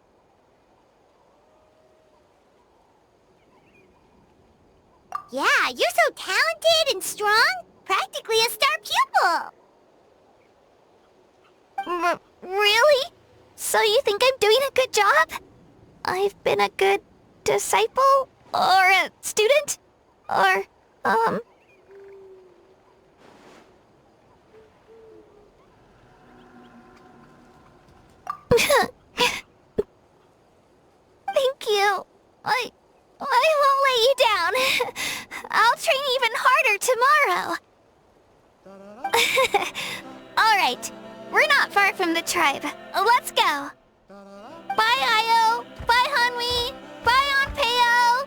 Yeah, you're so talented and strong. Practically a star pupil. Really? So you think I'm doing a good job? I've been a good disciple? Or a student? Or, Thank you. I won't let you down. I'll train even harder tomorrow. Alright, we're not far from the tribe. Let's go. Bye, Ayo. Bye, Hanwi. Bye, Onpeo.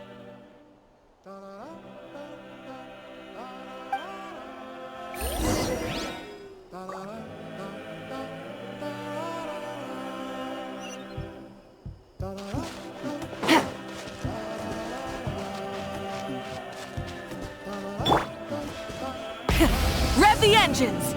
Rev the engines!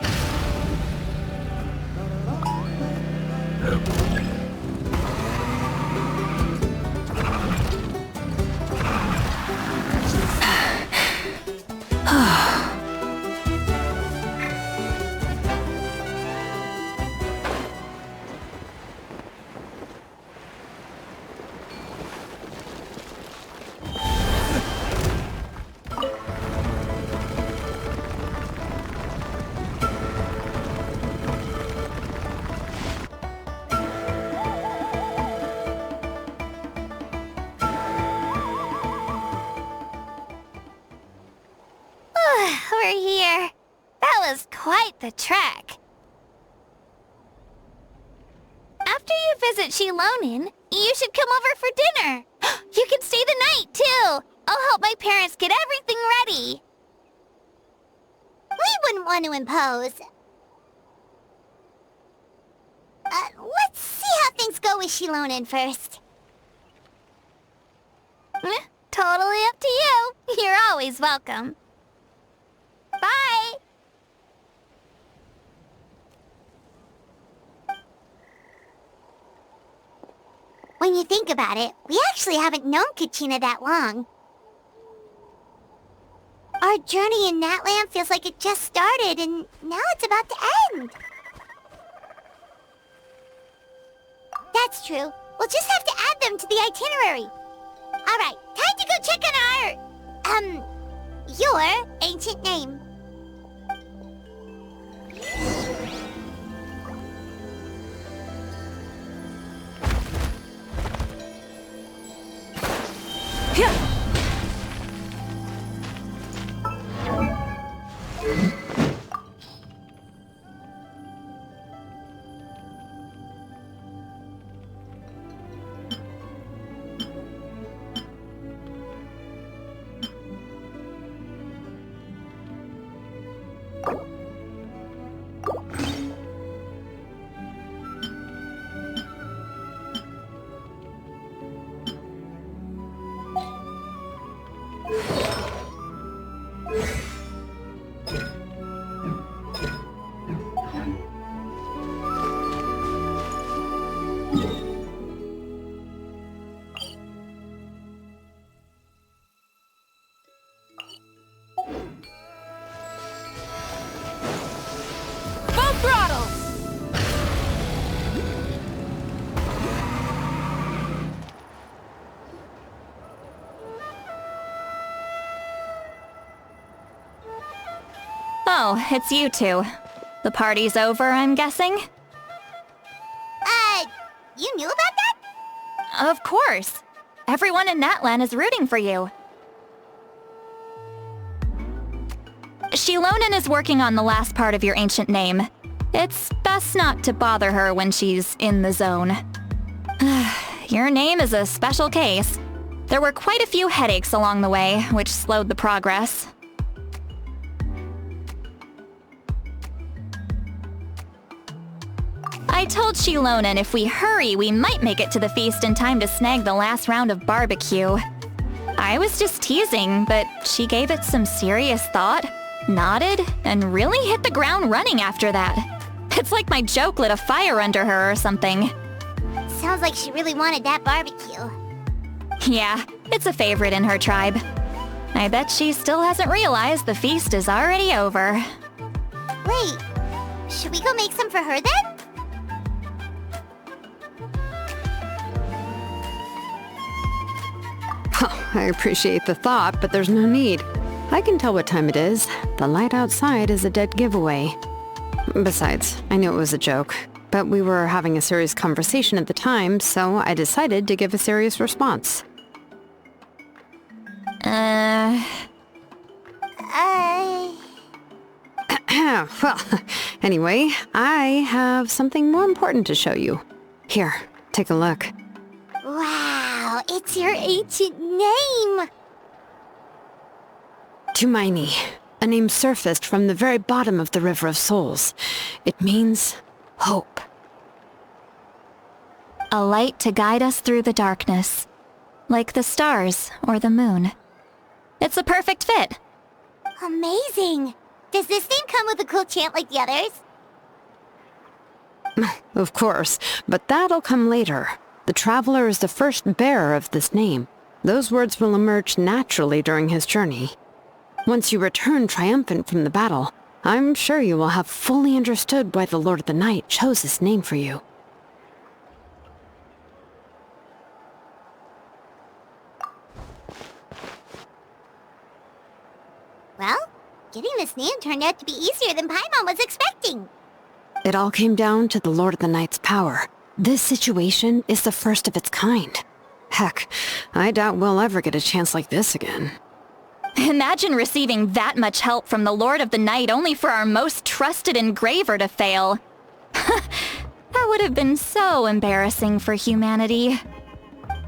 We're here. That was quite the trek. After you visit Xilonen, you should come over for dinner. You can stay the night, too. I'll help my parents get everything ready. We wouldn't want to impose. Let's see how things go with Xilonen first. Totally up to you. You're always welcome. Bye! When you think about it, we actually haven't known Kachina that long. Our journey in Natlan feels like it just started, and now it's about to end. That's true. We'll just have to add them to the itinerary. Alright, time to go check on your ancient name. Full throttle! Oh, it's you two. The party's over, I'm guessing? You knew about that? Of course. Everyone in Natlan is rooting for you. Xilonen is working on the last part of your ancient name. It's best not to bother her when she's in the zone. Your name is a special case. There were quite a few headaches along the way, which slowed the progress. I told Xilonen if we hurry, we might make it to the feast in time to snag the last round of barbecue. I was just teasing, but she gave it some serious thought, nodded, and really hit the ground running after that. It's like my joke lit a fire under her or something. Sounds like she really wanted that barbecue. Yeah, it's a favorite in her tribe. I bet she still hasn't realized the feast is already over. Wait, should we go make some for her then? I appreciate the thought, but there's no need. I can tell what time it is. The light outside is a dead giveaway. Besides, I knew it was a joke, but we were having a serious conversation at the time, so I decided to give a serious response. Well, anyway, I have something more important to show you. Here, take a look. Wow, it's your ancient name! Tumaini, a name surfaced from the very bottom of the River of Souls. It means hope. A light to guide us through the darkness, like the stars or the moon. It's a perfect fit. Amazing! Does this name come with a cool chant like the others? Of course, but that'll come later. The Traveler is the first bearer of this name. Those words will emerge naturally during his journey. Once you return triumphant from the battle, I'm sure you will have fully understood why the Lord of the Night chose this name for you. Well, getting this name turned out to be easier than Paimon was expecting. It all came down to the Lord of the Night's power. This situation is the first of its kind. Heck, I doubt we'll ever get a chance like this again. Imagine receiving that much help from the Lord of the Night only for our most trusted engraver to fail. That would have been so embarrassing for humanity.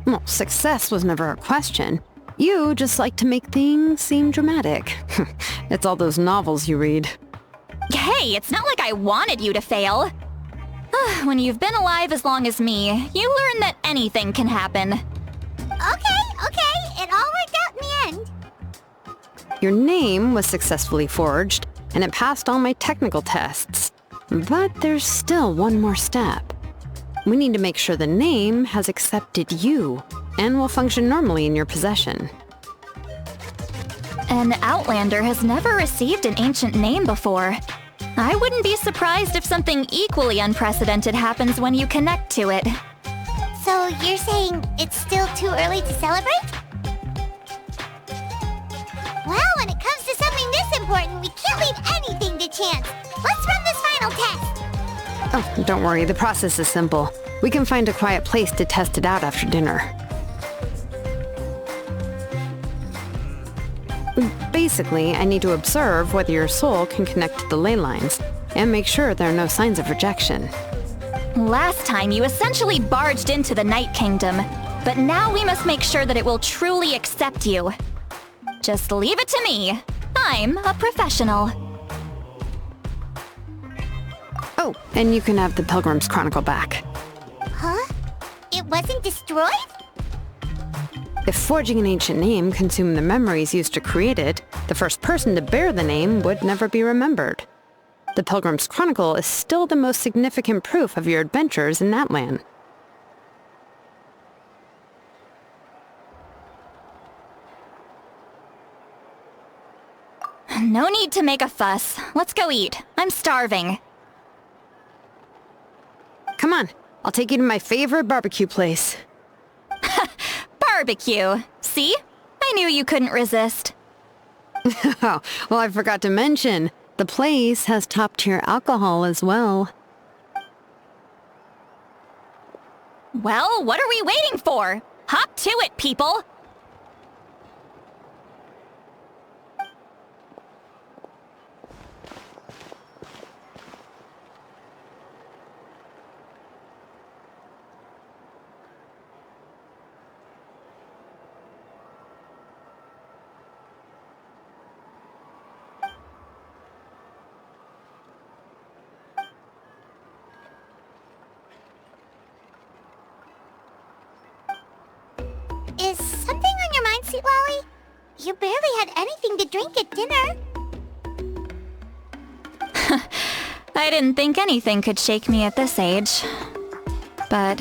Well, success was never a question. You just like to make things seem dramatic. It's all those novels you read. Hey, it's not like I wanted you to fail. When you've been alive as long as me, you learn that anything can happen. Okay, it all worked out in the end. Your name was successfully forged, and it passed all my technical tests. But there's still one more step. We need to make sure the name has accepted you, and will function normally in your possession. An Outlander has never received an ancient name before. I wouldn't be surprised if something equally unprecedented happens when you connect to it. So you're saying it's still too early to celebrate? Well, when it comes to something this important, we can't leave anything to chance. Let's run this final test. Oh, don't worry, the process is simple. We can find a quiet place to test it out after dinner. Basically, I need to observe whether your soul can connect to the ley lines, and make sure there are no signs of rejection. Last time you essentially barged into the Night Kingdom, but now we must make sure that it will truly accept you. Just leave it to me. I'm a professional. Oh, and you can have the Pilgrim's Chronicle back. Huh? It wasn't destroyed? If forging an ancient name consumed the memories used to create it, the first person to bear the name would never be remembered. The Pilgrim's Chronicle is still the most significant proof of your adventures in Natlan. No need to make a fuss. Let's go eat. I'm starving. Come on, I'll take you to my favorite barbecue place. Barbecue. See? I knew you couldn't resist. Oh, well, I forgot to mention, the place has top-tier alcohol as well. Well, what are we waiting for? Hop to it, people! Is something on your mind, Sweet Lolly? You barely had anything to drink at dinner. I didn't think anything could shake me at this age. But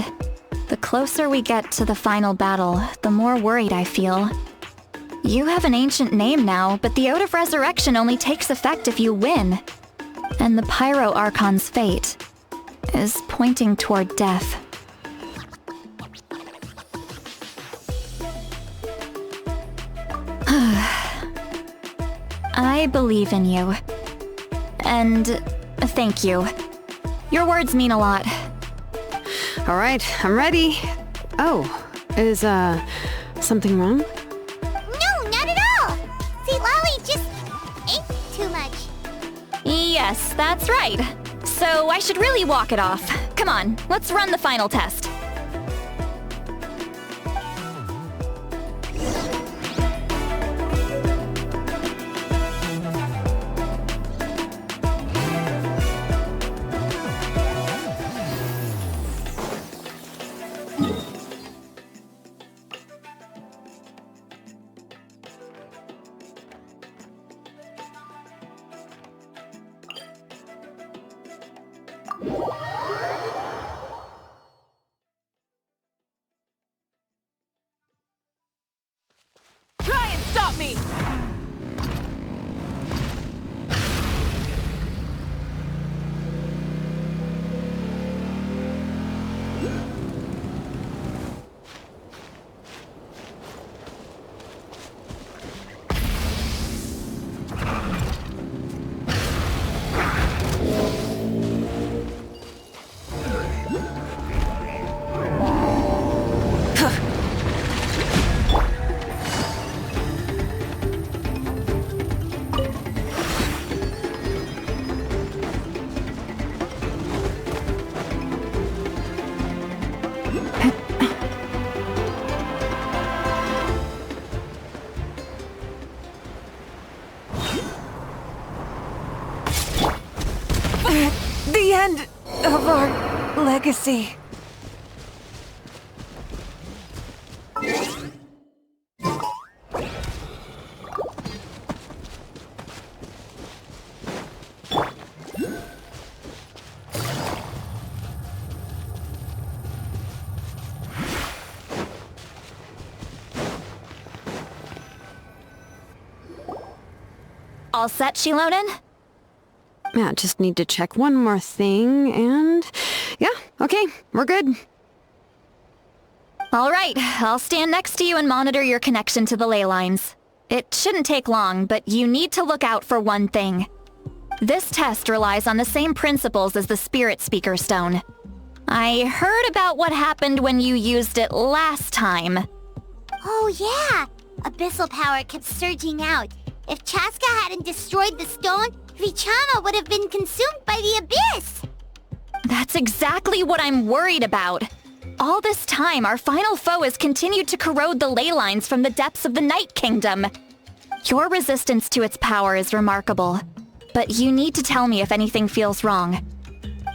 the closer we get to the final battle, the more worried I feel. You have an ancient name now, but the Oath of Resurrection only takes effect if you win. And the Pyro Archon's fate is pointing toward death. I believe in you. And thank you. Your words mean a lot. All right, I'm ready. Oh, is, something wrong? No, not at all! Sweet Lolly just ate too much. Yes, that's right. So I should really walk it off. Come on, let's run the final test. Try and stop me! The end of our legacy. All set, Xilonen? Yeah, just need to check one more thing, and... yeah, okay, we're good. All right, I'll stand next to you and monitor your connection to the ley lines. It shouldn't take long, but you need to look out for one thing. This test relies on the same principles as the Spirit Speaker Stone. I heard about what happened when you used it last time. Oh yeah! Abyssal power kept surging out. If Chasca hadn't destroyed the stone, Vichama would have been consumed by the abyss! That's exactly what I'm worried about. All this time, our final foe has continued to corrode the ley lines from the depths of the Night Kingdom. Your resistance to its power is remarkable, but you need to tell me if anything feels wrong.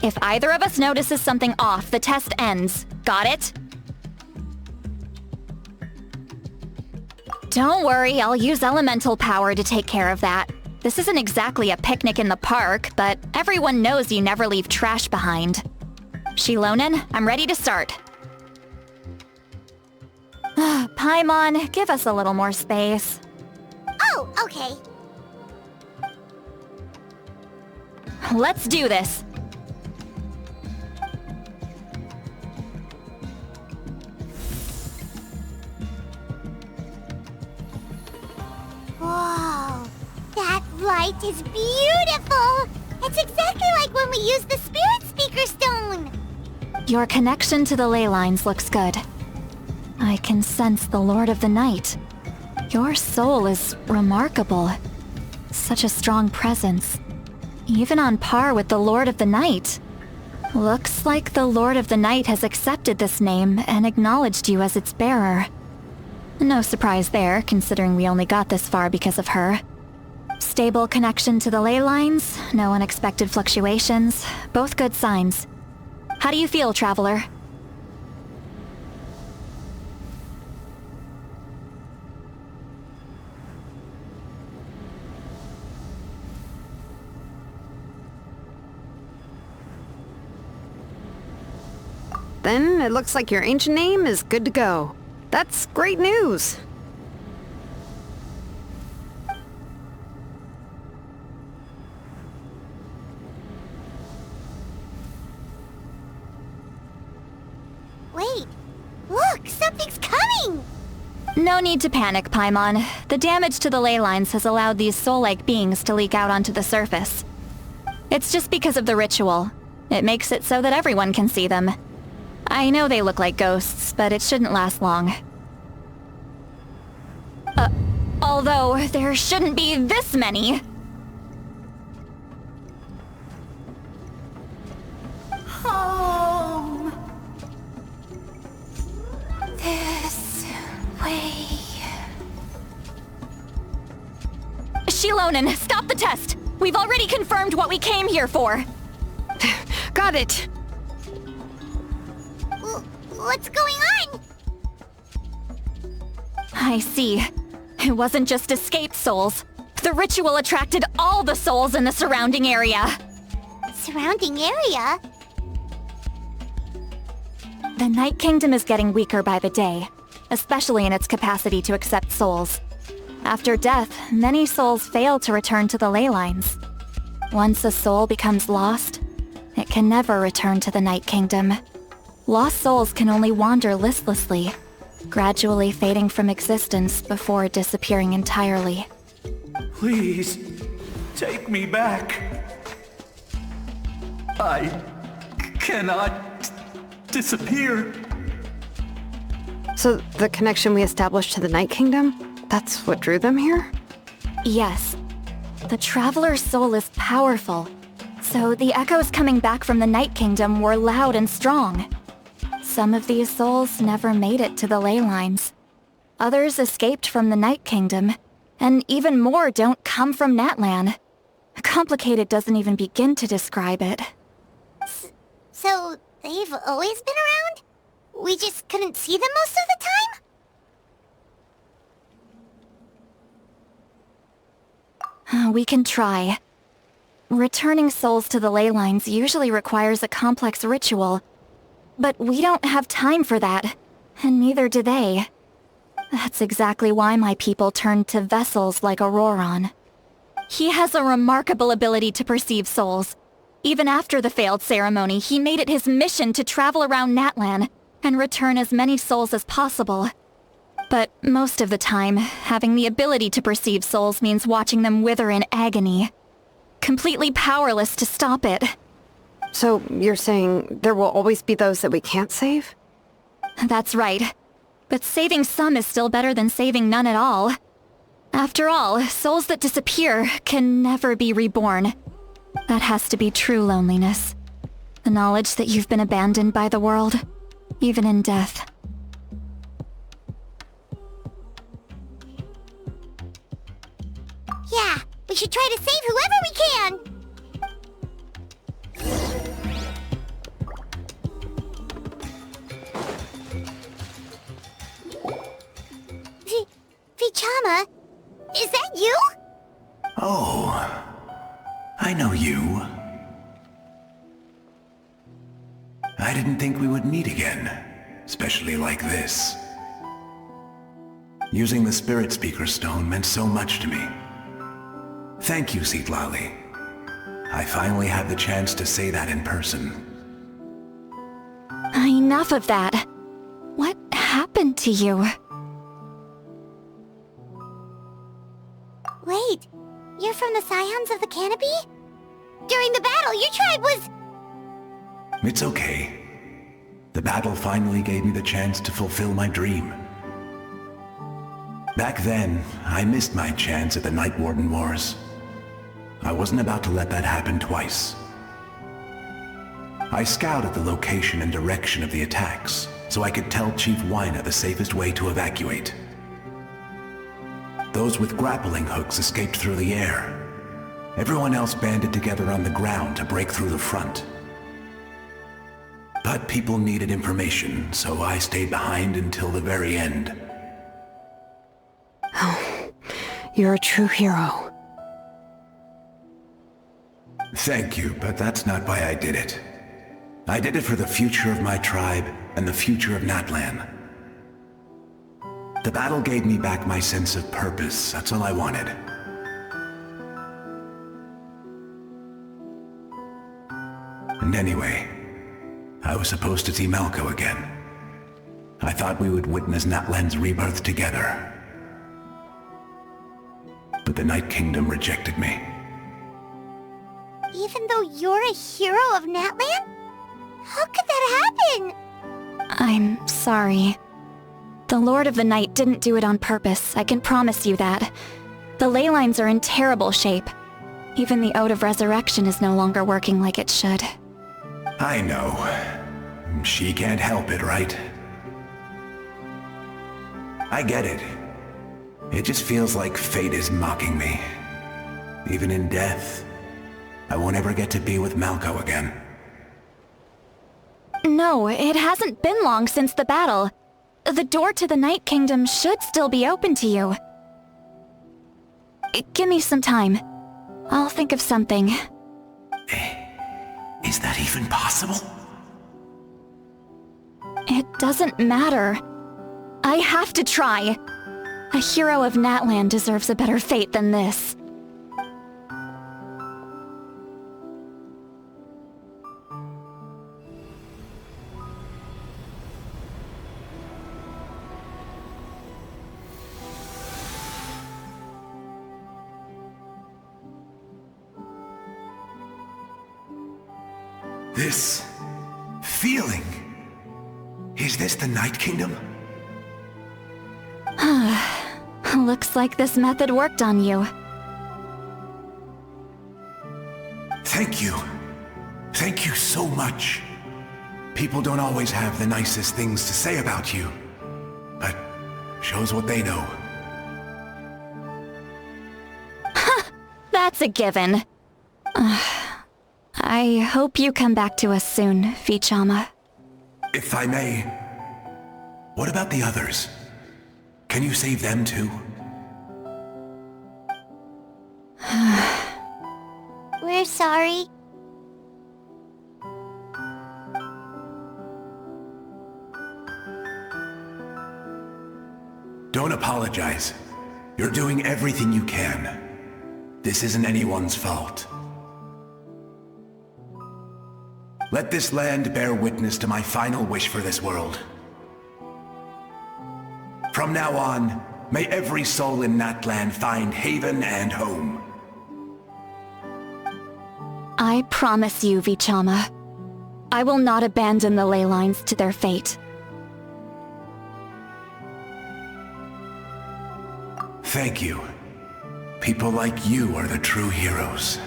If either of us notices something off, the test ends. Got it? Don't worry, I'll use elemental power to take care of that. This isn't exactly a picnic in the park, but everyone knows you never leave trash behind. Xilonen, I'm ready to start. Paimon, give us a little more space. Oh, okay. Let's do this. Whoa, that light is beautiful! It's exactly like when we used the Spirit Speaker Stone! Your connection to the ley lines looks good. I can sense the Lord of the Night. Your soul is remarkable. Such a strong presence. Even on par with the Lord of the Night. Looks like the Lord of the Night has accepted this name and acknowledged you as its bearer. No surprise there, considering we only got this far because of her. Stable connection to the ley lines, no unexpected fluctuations, both good signs. How do you feel, Traveler? Then it looks like your ancient name is good to go. That's great news. Wait, look, something's coming! No need to panic, Paimon. The damage to the ley lines has allowed these soul-like beings to leak out onto the surface. It's just because of the ritual. It makes it so that everyone can see them. I know they look like ghosts, but it shouldn't last long. Although, there shouldn't be this many. Home. This way. Xilonen, stop the test! We've already confirmed what we came here for! Got it! What's going on? I see. It wasn't just escaped souls. The ritual attracted all the souls in the surrounding area. Surrounding area? The Night Kingdom is getting weaker by the day, especially in its capacity to accept souls. After death, many souls fail to return to the ley lines. Once a soul becomes lost, it can never return to the Night Kingdom. Lost souls can only wander listlessly, gradually fading from existence before disappearing entirely. Please, take me back. I cannot disappear. So the connection we established to the Night Kingdom, that's what drew them here? Yes. The Traveler's soul is powerful, so the echoes coming back from the Night Kingdom were loud and strong. Some of these souls never made it to the ley lines. Others escaped from the Night Kingdom, and even more don't come from Natlan. Complicated doesn't even begin to describe it. So, they've always been around? We just couldn't see them most of the time? We can try. Returning souls to the ley lines usually requires a complex ritual, but we don't have time for that, and neither do they. That's exactly why my people turned to vessels like Auroron. He has a remarkable ability to perceive souls. Even after the failed ceremony, he made it his mission to travel around Natlan and return as many souls as possible. But most of the time, having the ability to perceive souls means watching them wither in agony. Completely powerless to stop it. So you're saying there will always be those that we can't save? That's right. But saving some is still better than saving none at all. After all, souls that disappear can never be reborn. That has to be true loneliness. The knowledge that you've been abandoned by the world, even in death. Yeah, we should try to save whoever we can! Vichama, is that you? Oh, I know you. I didn't think we would meet again, especially like this. Using the Spirit Speaker Stone meant so much to me. Thank you, Citlali. I finally had the chance to say that in person. Enough of that. What happened to you? Wait, you're from the Scions of the Canopy? During the battle, your tribe was... It's okay. The battle finally gave me the chance to fulfill my dream. Back then, I missed my chance at the Night Warden Wars. I wasn't about to let that happen twice. I scouted the location and direction of the attacks, so I could tell Chief Wyna the safest way to evacuate. Those with grappling hooks escaped through the air. Everyone else banded together on the ground to break through the front. But people needed information, so I stayed behind until the very end. Oh, you're a true hero. Thank you, but that's not why I did it. I did it for the future of my tribe and the future of Natlan. The battle gave me back my sense of purpose. That's all I wanted. And anyway, I was supposed to see Malco again. I thought we would witness Natlan's rebirth together. But the Night Kingdom rejected me. Even though you're a hero of Natlan? How could that happen? I'm sorry. The Lord of the Night didn't do it on purpose, I can promise you that. The ley lines are in terrible shape. Even the Ode of Resurrection is no longer working like it should. I know. She can't help it, right? I get it. It just feels like fate is mocking me. Even in death, I won't ever get to be with Malco again. No, it hasn't been long since the battle. The door to the Night Kingdom should still be open to you. Give me some time. I'll think of something. Is that even possible? It doesn't matter. I have to try. A hero of Natlan deserves a better fate than this. This feeling. Is this the Night Kingdom? Looks like this method worked on you. Thank you. Thank you so much. People don't always have the nicest things to say about you, but shows what they know. That's a given. I hope you come back to us soon, Vichama. If I may, what about the others? Can you save them too? We're sorry. Don't apologize. You're doing everything you can. This isn't anyone's fault. Let this land bear witness to my final wish for this world. From now on, may every soul in Natlan find haven and home. I promise you, Vichama. I will not abandon the ley lines to their fate. Thank you. People like you are the true heroes.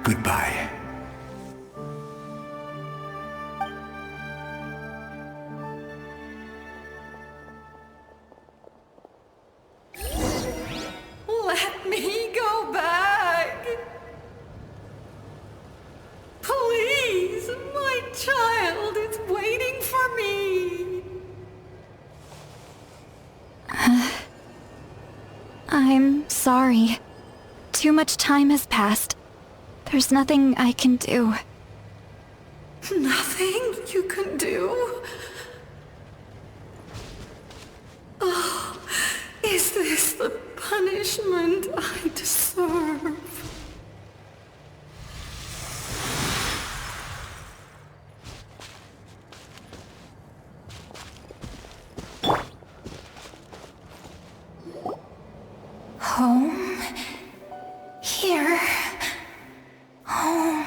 Goodbye. Let me go back. Please, my child is waiting for me. I'm sorry. Too much time has passed. There's nothing I can do. Nothing you can do? Oh, is this the punishment I deserve? Home? Here? Home?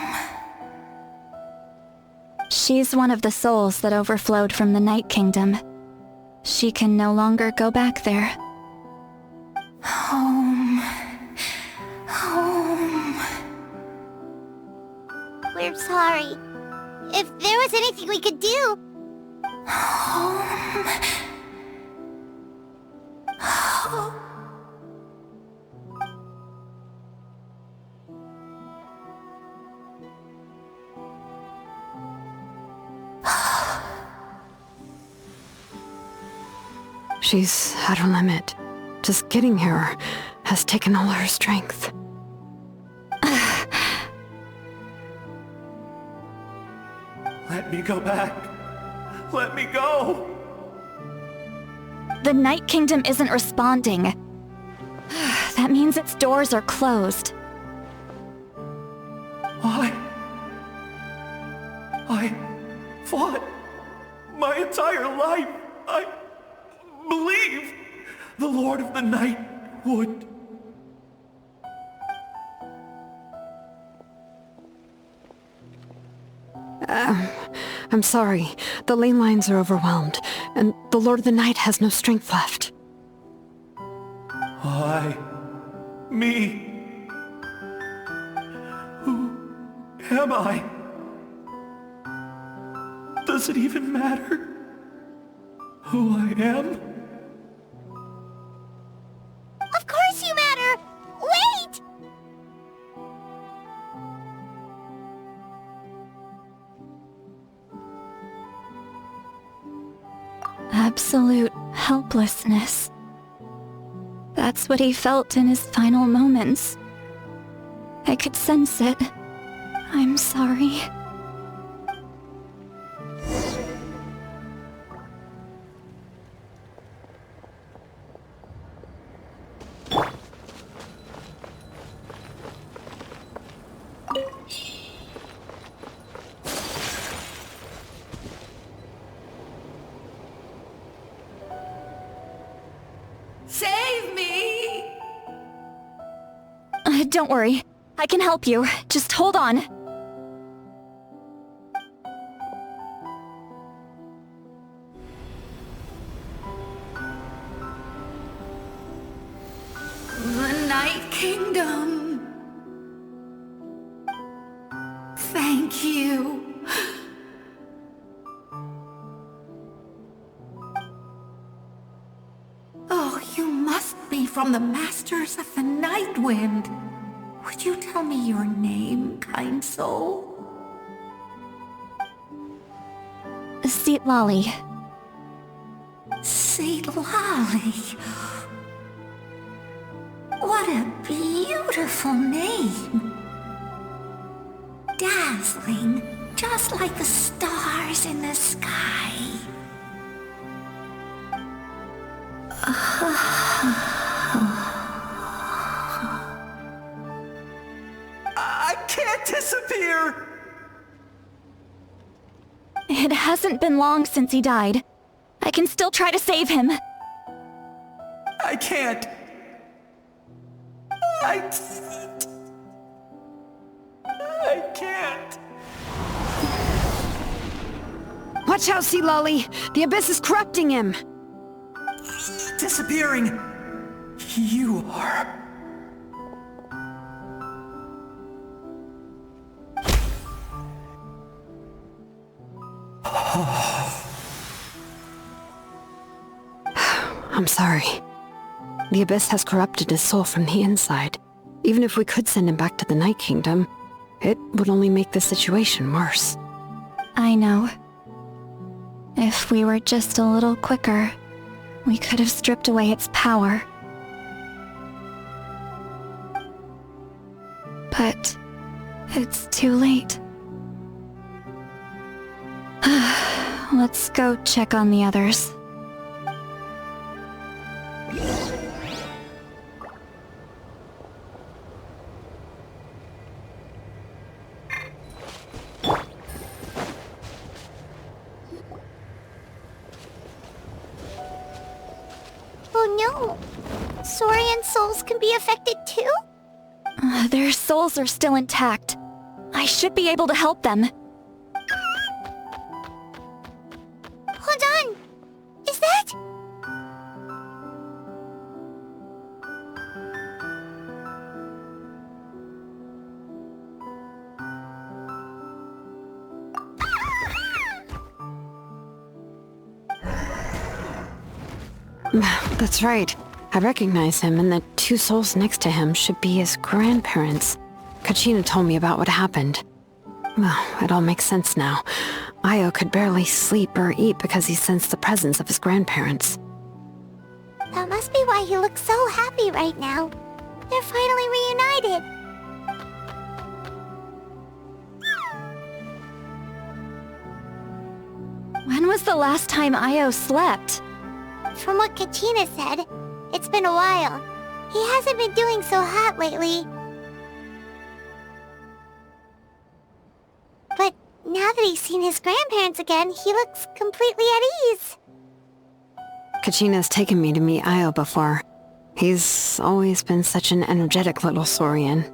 She's one of the souls that overflowed from the Night Kingdom. She can no longer go back there. Home. Home. We're sorry. If there was anything we could do... Home. Home. She's at her limit. Just getting here has taken all her strength. Let me go back. Let me go. The Night Kingdom isn't responding. That means its doors are closed. I fought my entire life. I believed the Lord of the Night would. I'm sorry. The lane lines are overwhelmed, and the Lord of the Night has no strength left. Me. Who am I? Does it even matter who I am? Of course you matter! Wait! Absolute helplessness. That's what he felt in his final moments. I could sense it. I'm sorry. Save me! Don't worry. I can help you. Just hold on. The Night Kingdom. Thank you. Oh, you must be from the Masters of the Night Wind. Would you tell me your name, kind soul? Xilonen. Xilonen. What a beautiful name. Dazzling, just like the stars in the sky. I can't disappear! It hasn't been long since he died. I can still try to save him. I can't. I can't. Watch out, Xilonen! The Abyss is corrupting him! Disappearing. You are. I'm sorry. The Abyss has corrupted his soul from the inside. Even if we could send him back to the Night Kingdom, it would only make the situation worse. I know. If we were just a little quicker, we could have stripped away its power. But it's too late. Let's go check on the others. Oh no! Saurian souls can be affected too? Their souls are still intact. I should be able to help them. Hold on! Is that... That's right. I recognize him, and the two souls next to him should be his grandparents. Kachina told me about what happened. Well, it all makes sense now. Ayo could barely sleep or eat because he sensed the presence of his grandparents. That must be why he looks so happy right now. They're finally reunited. When was the last time Ayo slept? From what Kachina said, it's been a while. He hasn't been doing so hot lately. But now that he's seen his grandparents again, he looks completely at ease. Kachina's taken me to meet Ayo before. He's always been such an energetic little Saurian.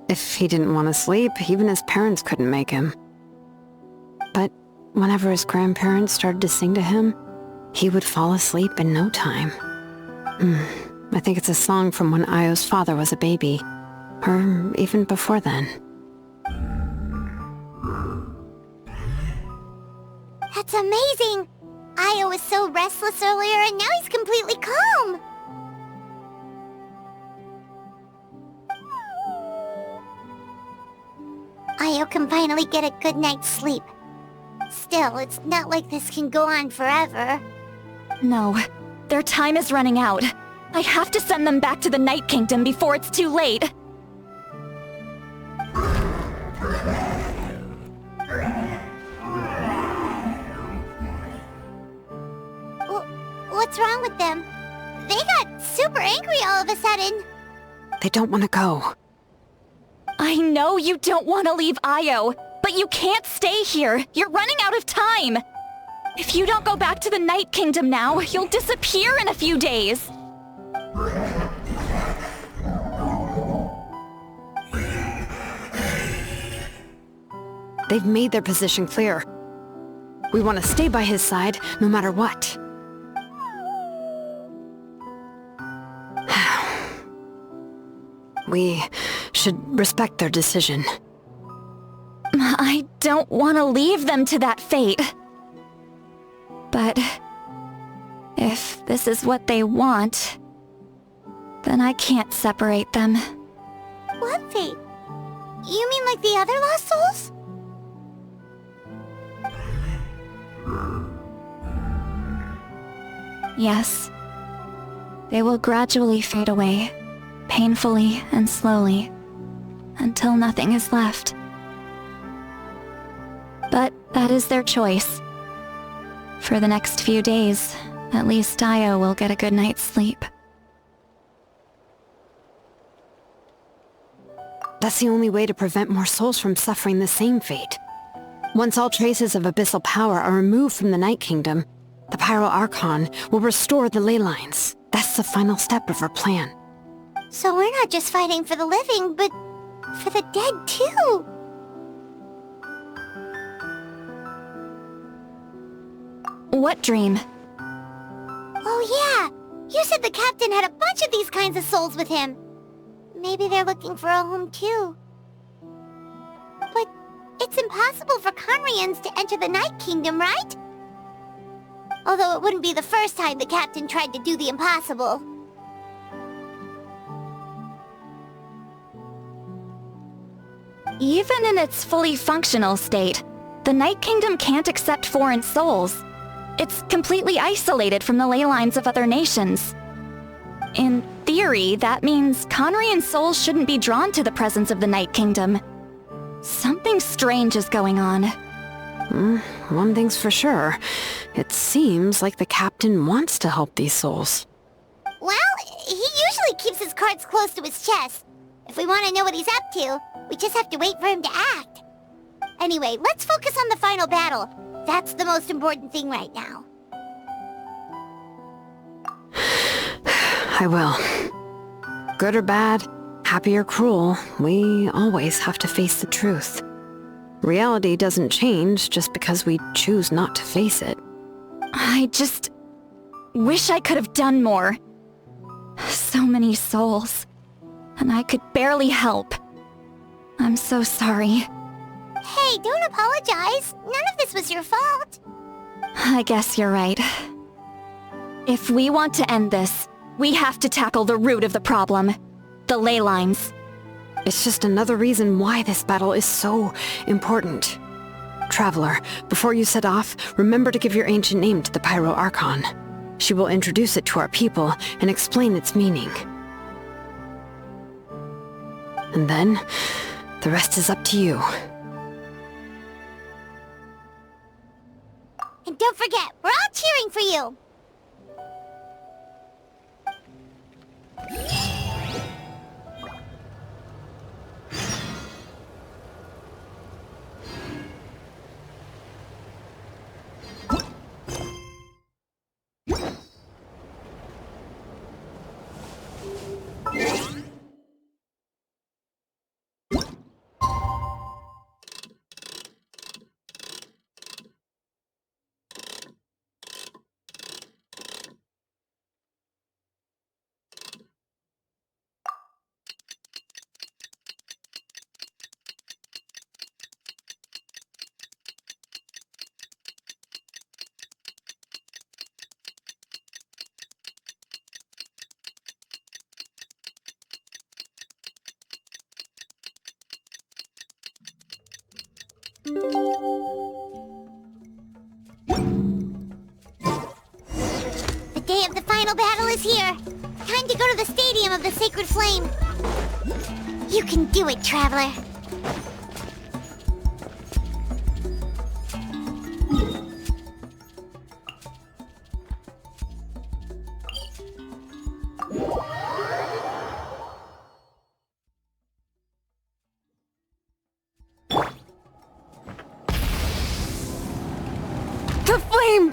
If he didn't want to sleep, even his parents couldn't make him. But whenever his grandparents started to sing to him, he would fall asleep in no time. I think it's a song from when Ayo's father was a baby, or even before then. That's amazing! Ayo was so restless earlier and now he's completely calm! Ayo can finally get a good night's sleep. Still, it's not like this can go on forever. No, their time is running out. I have to send them back to the Night Kingdom before it's too late. What's wrong with them? They got super angry all of a sudden. They don't want to go. I know you don't want to leave Ayo, but you can't stay here. You're running out of time. If you don't go back to the Night Kingdom now, you'll disappear in a few days. They've made their position clear. We want to stay by his side, no matter what. We should respect their decision. I don't want to leave them to that fate. But if this is what they want, then I can't separate them. What fate? You mean like the other lost souls? Yes. They will gradually fade away, painfully and slowly, until nothing is left. But that is their choice. For the next few days, at least Ayo will get a good night's sleep. That's the only way to prevent more souls from suffering the same fate. Once all traces of abyssal power are removed from the Night Kingdom, the Pyro Archon will restore the ley lines. That's the final step of our plan. So we're not just fighting for the living, but for the dead too. What dream? Oh yeah, you said the captain had a bunch of these kinds of souls with him. Maybe they're looking for a home too. But it's impossible for Conrians to enter the Night Kingdom, right? Although it wouldn't be the first time the captain tried to do the impossible. Even in its fully functional state, the Night Kingdom can't accept foreign souls. It's completely isolated from the ley lines of other nations. In theory, that means Conrian souls shouldn't be drawn to the presence of the Night Kingdom. Something strange is going on. One thing's for sure. It seems like the captain wants to help these souls. Well, he usually keeps his cards close to his chest. If we want to know what he's up to, we just have to wait for him to act. Anyway, let's focus on the final battle. That's the most important thing right now. I will. Good or bad, happy or cruel, we always have to face the truth. Reality doesn't change just because we choose not to face it. I just wish I could have done more. So many souls, and I could barely help. I'm so sorry. Hey, don't apologize. None of this was your fault. I guess you're right. If we want to end this, we have to tackle the root of the problem. The ley lines. It's just another reason why this battle is so important. Traveler, before you set off, remember to give your ancient name to the Pyro Archon. She will introduce it to our people and explain its meaning. And then, the rest is up to you. And don't don't forget, we're all cheering for you! The day of the final battle is here. Time to go to the Stadium of the Sacred Flame. You can do it, Traveler. The flame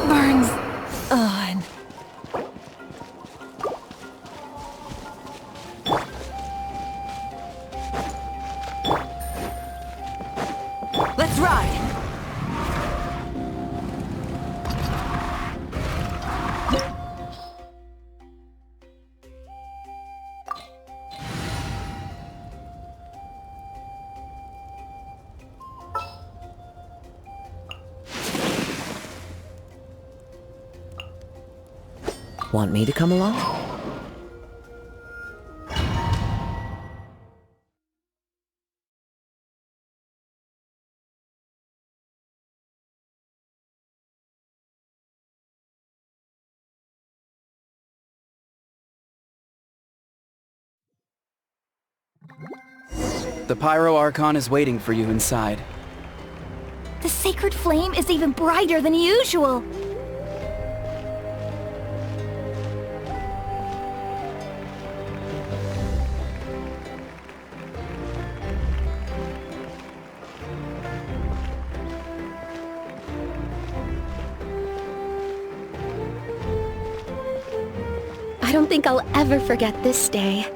burns on. Let's ride! Want me to come along? The Pyro Archon is waiting for you inside. The sacred flame is even brighter than usual. I don't think I'll ever forget this day.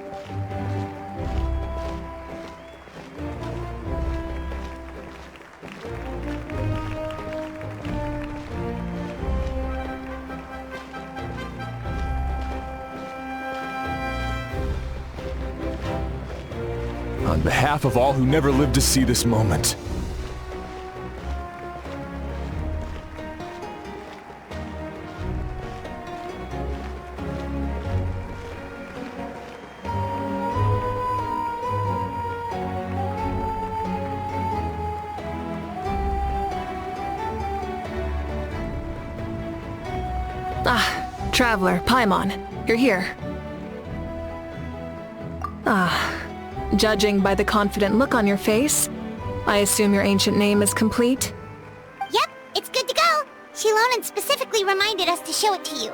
On behalf of all who never lived to see this moment. Ah, Traveler, Paimon, you're here. Judging by the confident look on your face, I assume your ancient name is complete? Yep, it's good to go. Xilonen specifically reminded us to show it to you.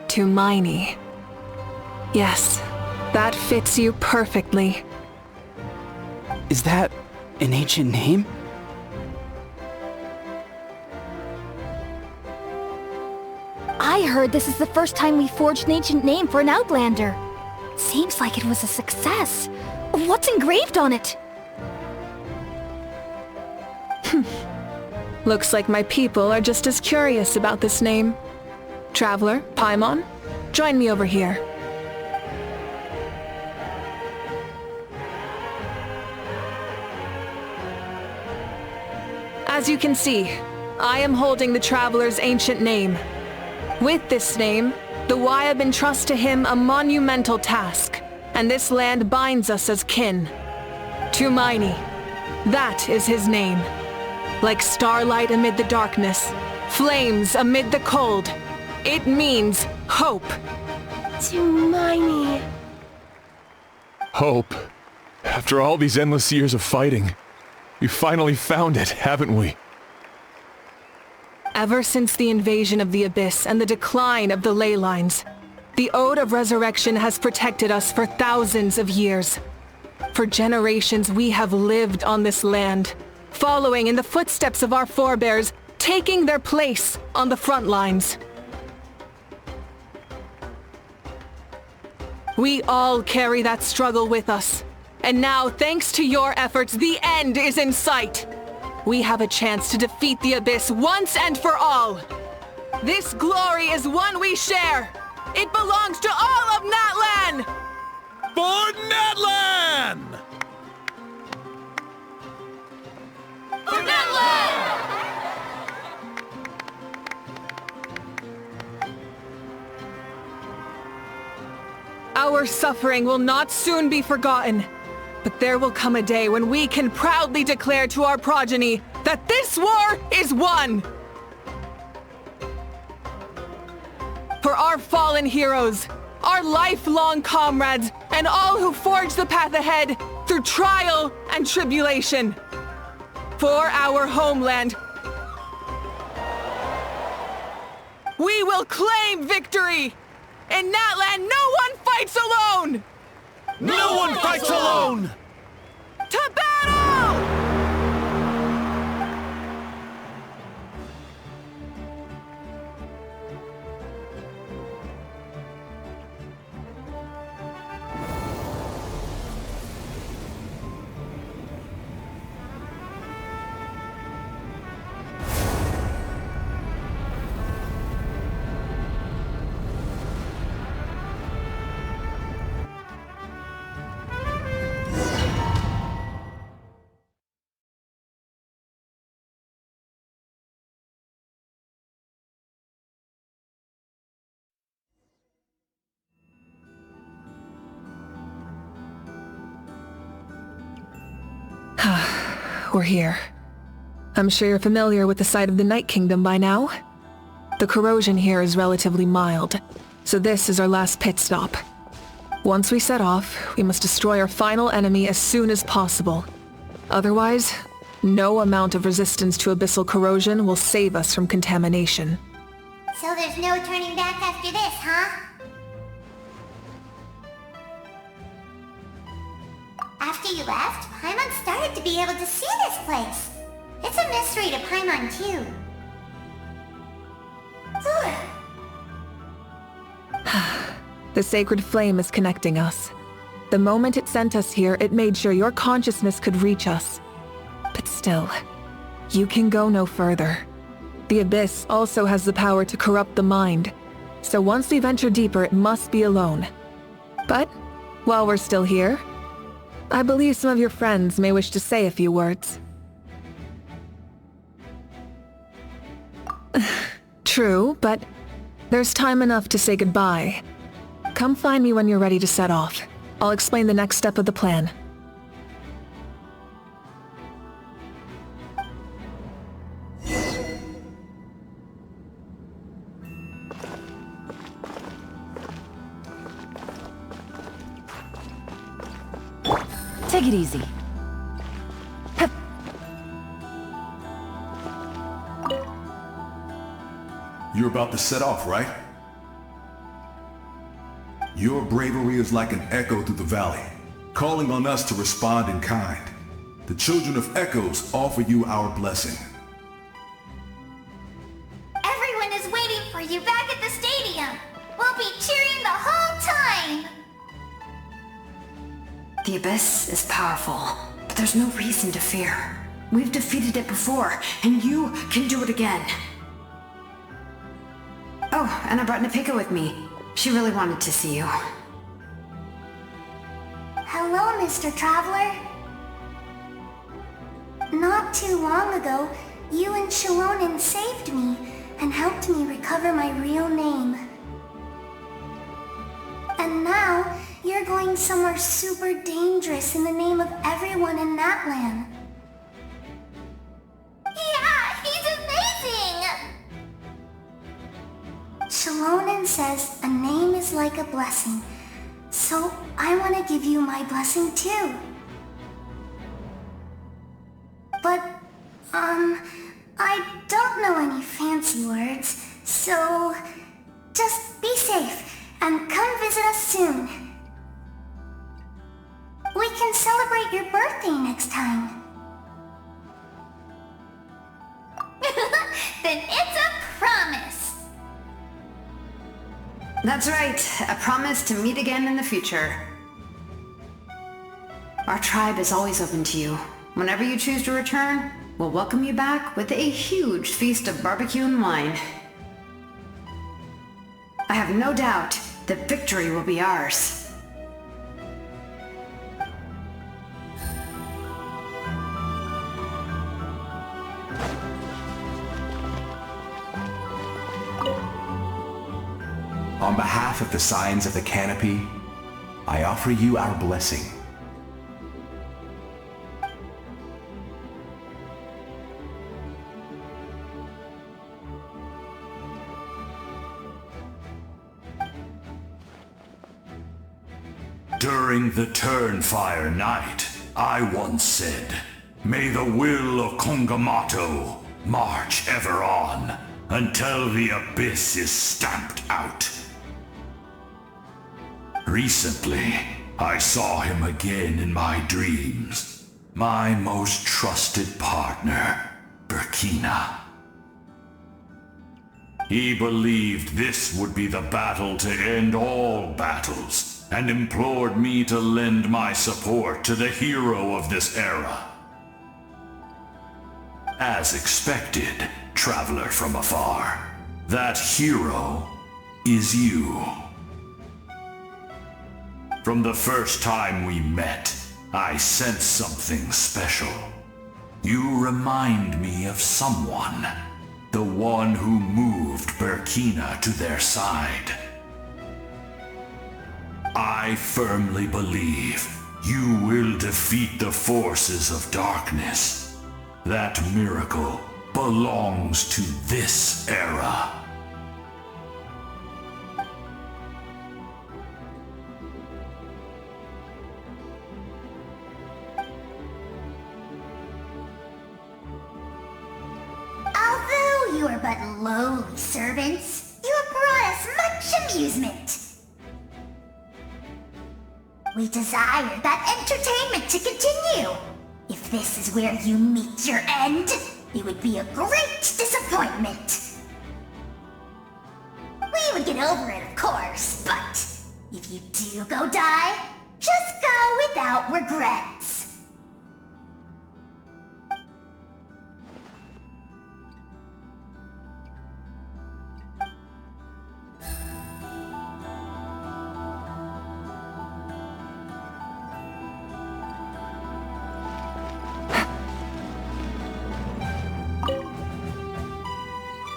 Tumaini. Yes, that fits you perfectly. Is that an ancient name? I heard this is the first time we forged an ancient name for an Outlander. Seems like it was a success. What's engraved on it? Looks like my people are just as curious about this name. Traveler, Paimon, join me over here. As you can see, I am holding the Traveler's ancient name. With this name, the Wayab entrust to him a monumental task, and this land binds us as kin. Tumaini, that is his name. Like starlight amid the darkness, flames amid the cold, it means hope. Tumaini. Hope After all these endless years of fighting, we finally found it, haven't we? Ever since the invasion of the Abyss and the decline of the ley lines, the Ode of Resurrection has protected us for thousands of years. For generations we have lived on this land, following in the footsteps of our forebears, taking their place on the front lines. We all carry that struggle with us. And now, thanks to your efforts, the end is in sight. We have a chance to defeat the Abyss once and for all. This glory is one we share. It belongs to all of Natlan! For Natlan! For Natlan! Our suffering will not soon be forgotten. But there will come a day when we can proudly declare to our progeny that this war is won! For our fallen heroes, our lifelong comrades, and all who forge the path ahead through trial and tribulation. For our homeland, we will claim victory! In Natlan, no one fights alone! No one fights alone! To battle! We're here. I'm sure you're familiar with the site of the Night Kingdom by now. The corrosion here is relatively mild, so this is our last pit stop. Once we set off, we must destroy our final enemy as soon as possible. Otherwise, no amount of resistance to abyssal corrosion will save us from contamination. So there's no turning back after this, huh? After you left, Paimon started to be able to see this place. It's a mystery to Paimon, too. The sacred flame is connecting us. The moment it sent us here, it made sure your consciousness could reach us. But still, you can go no further. The Abyss also has the power to corrupt the mind, so once we venture deeper, it must be alone. But, while we're still here, I believe some of your friends may wish to say a few words. True, but there's time enough to say goodbye. Come find me when you're ready to set off. I'll explain the next step of the plan. Take it easy. You're about to set off, right? Your bravery is like an echo through the valley, calling on us to respond in kind. The Children of Echoes offer you our blessing. Everyone is waiting for you back at the stadium. We'll be cheering the whole time. The Abyss is powerful, but there's no reason to fear. We've defeated it before, and you can do it again. Oh, and I brought Napika with me. She really wanted to see you. Hello, Mr. Traveler. Not too long ago, you and Xilonen saved me and helped me recover my real name. And now, you're going somewhere super dangerous in the name of everyone in Natlan. Yeah, he's amazing! Xilonen says a name is like a blessing, so I want to give you my blessing too. but, I don't know any fancy words, so just be safe and come visit us soon. We can celebrate your birthday next time. Then it's a promise! That's right, a promise to meet again in the future. Our tribe is always open to you. Whenever you choose to return, we'll welcome you back with a huge feast of barbecue and wine. I have no doubt that victory will be ours. On behalf of the Signs of the Canopy, I offer you our blessing. During the Turnfire Night, I once said, "May the will of Kongamato march ever on until the abyss is stamped out." Recently, I saw him again in my dreams. My most trusted partner, Burkina. He believed this would be the battle to end all battles, and implored me to lend my support to the hero of this era. As expected, traveler from afar, that hero is you. From the first time we met, I sensed something special. You remind me of someone, the one who moved Burkina to their side. I firmly believe you will defeat the forces of darkness. That miracle belongs to this era. Although you are but lowly servants, you have brought us much amusement. We desire that entertainment to continue. If this is where you meet your end, it would be a great disappointment. We would get over it, of course, but if you do go die, just go without regrets.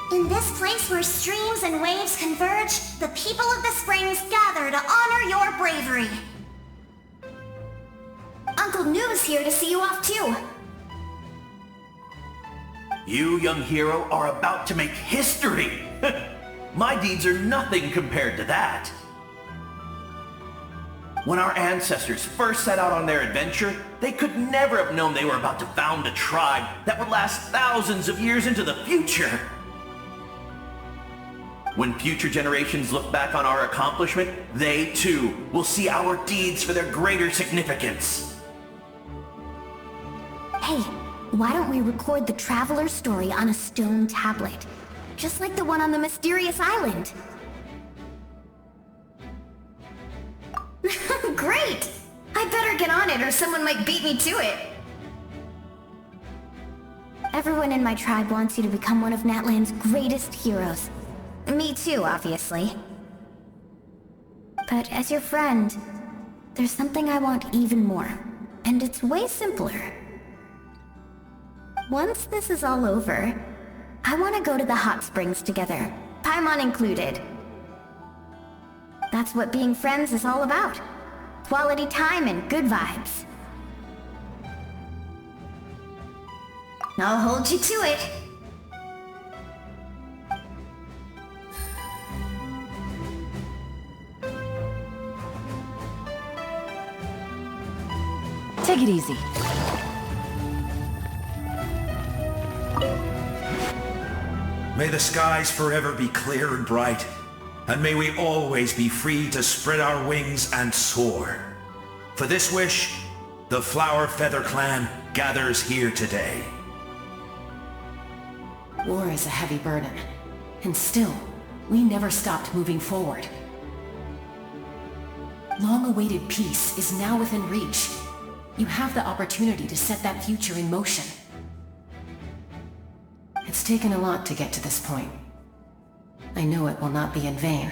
In this place where streams and waves converge, the people of the springs gather to honor your bravery. Uncle Noo's here to see you off too. You, young hero, are about to make history! My deeds are nothing compared to that. When our ancestors first set out on their adventure, they could never have known they were about to found a tribe that would last thousands of years into the future. When future generations look back on our accomplishment, they too will see our deeds for their greater significance. Hey, why don't we record the traveler's story on a stone tablet? Just like the one on the mysterious island. Great! I better get on it or someone might beat me to it. Everyone in my tribe wants you to become one of Natlan's greatest heroes. Me too, obviously. But as your friend, there's something I want even more. And it's way simpler. Once this is all over, I want to go to the hot springs together, Paimon included. That's what being friends is all about. Quality time and good vibes. I'll hold you to it. Take it easy. May the skies forever be clear and bright, and may we always be free to spread our wings and soar. For this wish, the Flower Feather Clan gathers here today. War is a heavy burden, and still, we never stopped moving forward. Long-awaited peace is now within reach. You have the opportunity to set that future in motion. It's taken a lot to get to this point. I know it will not be in vain.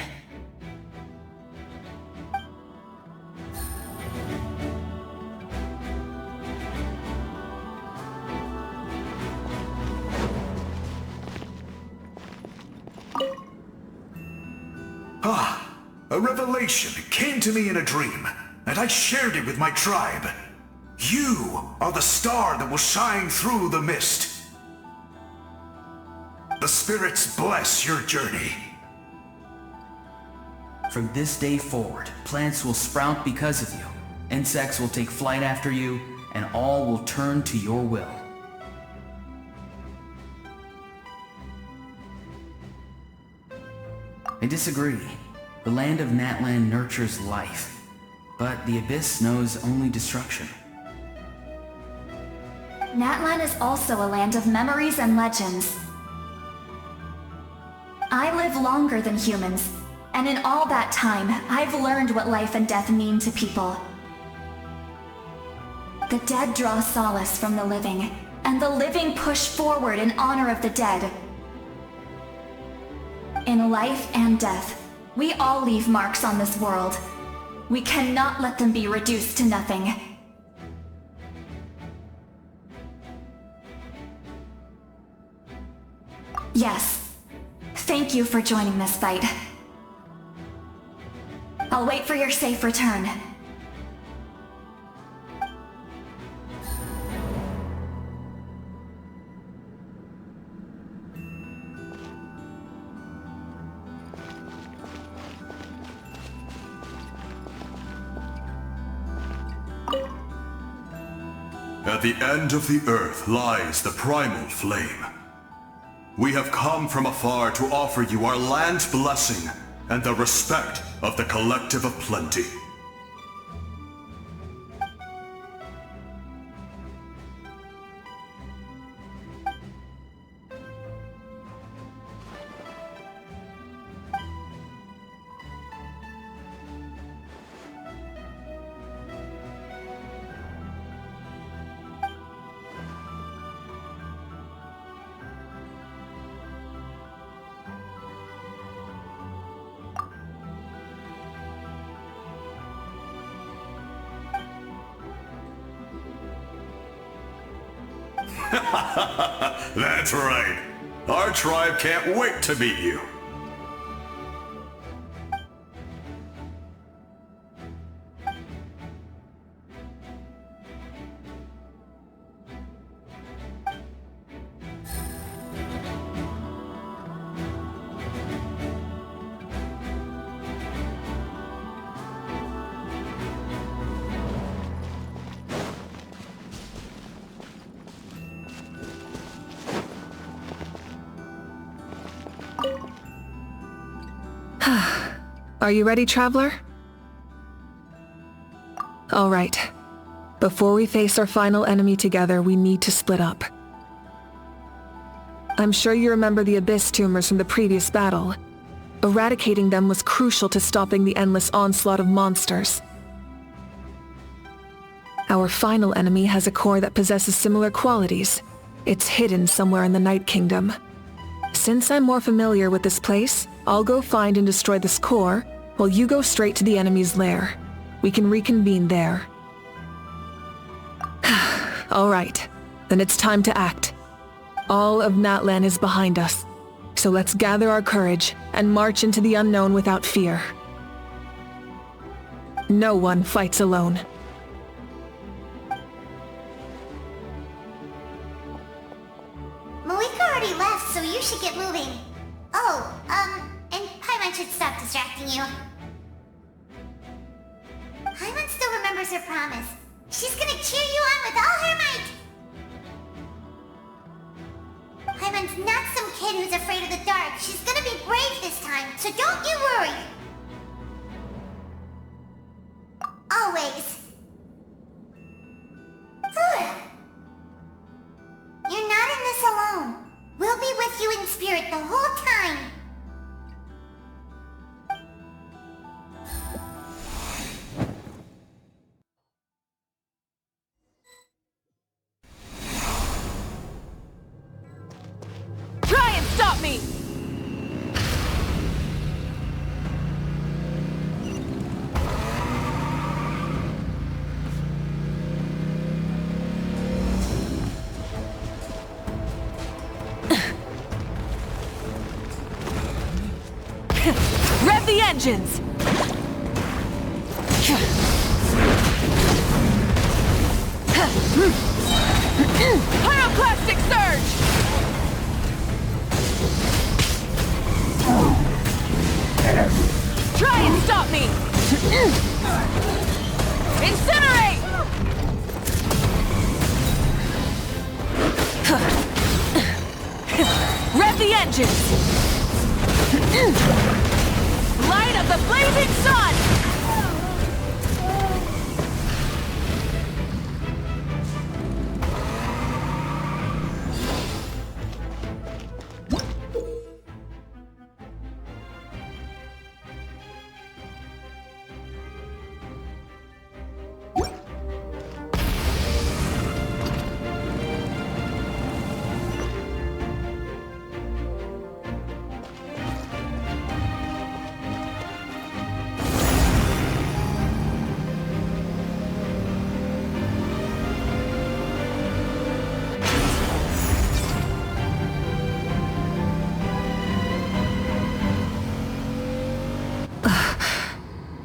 A revelation came to me in a dream, and I shared it with my tribe. You are the star that will shine through the mist. The spirits bless your journey. From this day forward, plants will sprout because of you, insects will take flight after you, and all will turn to your will. I disagree. The land of Natlan nurtures life, but the Abyss knows only destruction. Natlan is also a land of memories and legends. I live longer than humans, and in all that time, I've learned what life and death mean to people. The dead draw solace from the living, and the living push forward in honor of the dead. In life and death, we all leave marks on this world. We cannot let them be reduced to nothing. Yes. Thank you for joining this fight. I'll wait for your safe return. At the end of the earth lies the primal flame. We have come from afar to offer you our land's blessing and the respect of the Collective of Plenty. That's right. Our tribe can't wait to meet you. Are you ready, Traveler? All right. Before we face our final enemy together, we need to split up. I'm sure you remember the Abyss tumors from the previous battle. Eradicating them was crucial to stopping the endless onslaught of monsters. Our final enemy has a core that possesses similar qualities. It's hidden somewhere in the Night Kingdom. Since I'm more familiar with this place, I'll go find and destroy this core, while you go straight to the enemy's lair. We can reconvene there. All right, then it's time to act. All of Natlan is behind us, so let's gather our courage and march into the unknown without fear. No one fights alone. Mavuika already left, so you should get moving. Oh, and Paimon should stop distracting you. Paimon still remembers her promise. She's gonna cheer you on with all her might. Paimon's not some kid who's afraid of the dark. She's gonna be brave this time, so don't you worry. Always. You're not in this alone. We'll be with you in spirit the whole time. Try and stop me! Rev the engines! Pyroclastic surge! Try and stop me! Incinerate! Rev the engines! Light of the blazing sun!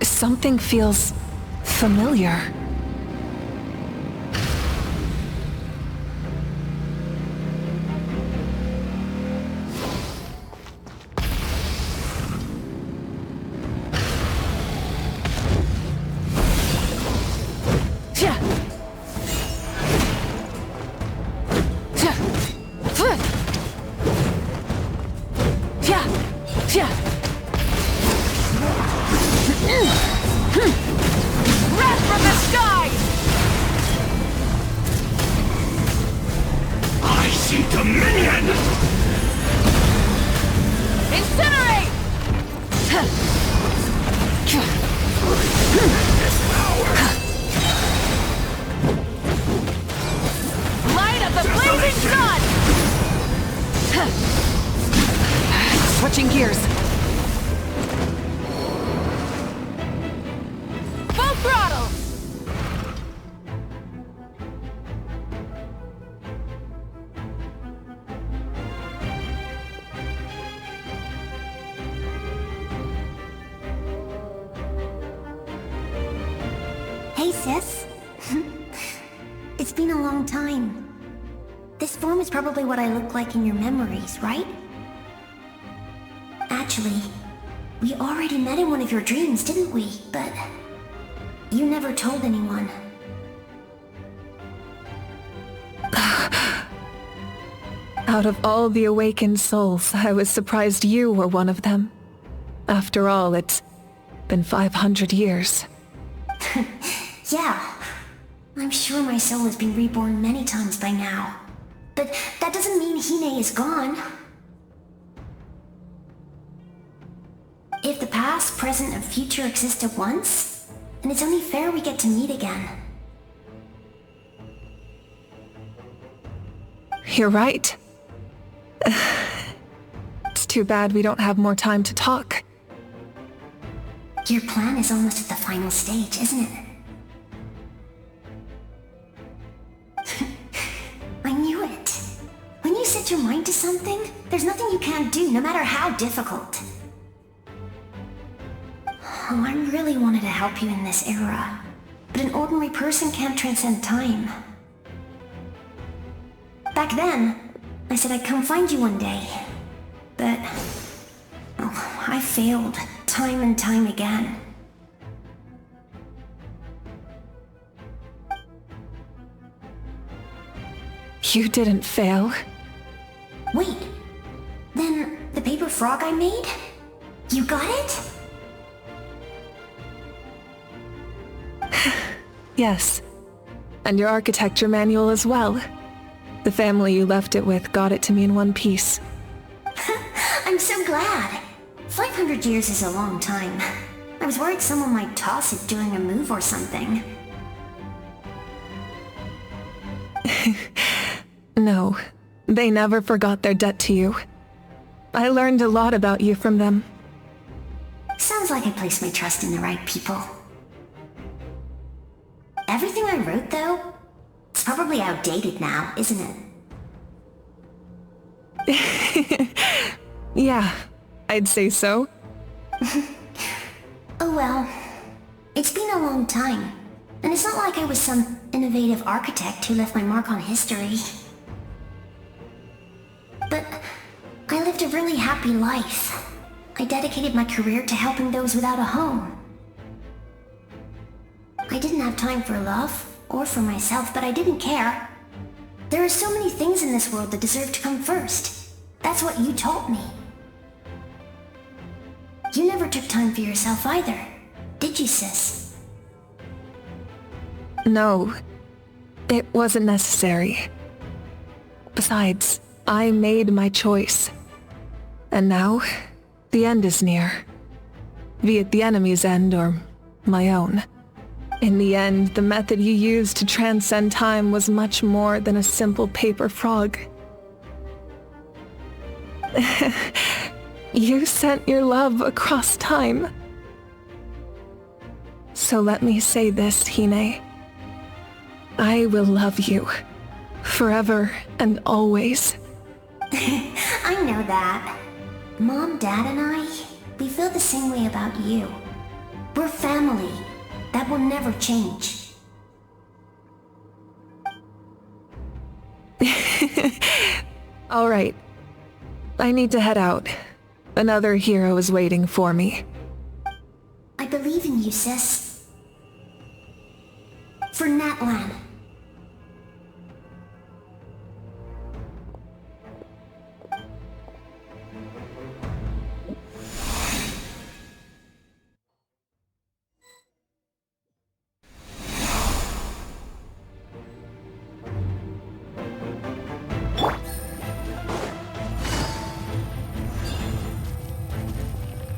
Something feels familiar. Switching gears. Full throttle! Hey, sis. It's been a long time. This form is probably what I look like in your memories, right? Actually, we already met in one of your dreams, didn't we? But you never told anyone. Out of all the awakened souls, I was surprised you were one of them. After all, it's been 500 years. Yeah. I'm sure my soul has been reborn many times by now. But that doesn't mean Hine is gone. If the past, present, and future exist at once, then it's only fair we get to meet again. You're right. It's too bad we don't have more time to talk. Your plan is almost at the final stage, isn't it? I knew it. When you set your mind to something, there's nothing you can't do, no matter how difficult. Oh, I really wanted to help you in this era, but an ordinary person can't transcend time. Back then, I said I'd come find you one day, but I failed time and time again. You didn't fail. Wait, frog I made? You got it? Yes. And your architecture manual as well. The family you left it with got it to me in one piece. I'm so glad. 500 years is a long time. I was worried someone might toss it during a move or something. No, they never forgot their debt to you. I learned a lot about you from them. Sounds like I placed my trust in the right people. Everything I wrote, though, it's probably outdated now, isn't it? Yeah, I'd say so. Oh well. It's been a long time. And it's not like I was some innovative architect who left my mark on history. But I lived a really happy life. I dedicated my career to helping those without a home. I didn't have time for love, or for myself, but I didn't care. There are so many things in this world that deserve to come first. That's what you taught me. You never took time for yourself either, did you, sis? No, it wasn't necessary. Besides, I made my choice. And now, the end is near. Be it the enemy's end or my own. In the end, the method you used to transcend time was much more than a simple paper frog. You sent your love across time. So let me say this, Hine. I will love you. Forever and always. I know that. Mom, Dad, and I, we feel the same way about you. We're family. That will never change. All right. I need to head out. Another hero is waiting for me. I believe in you, sis. For Natlan.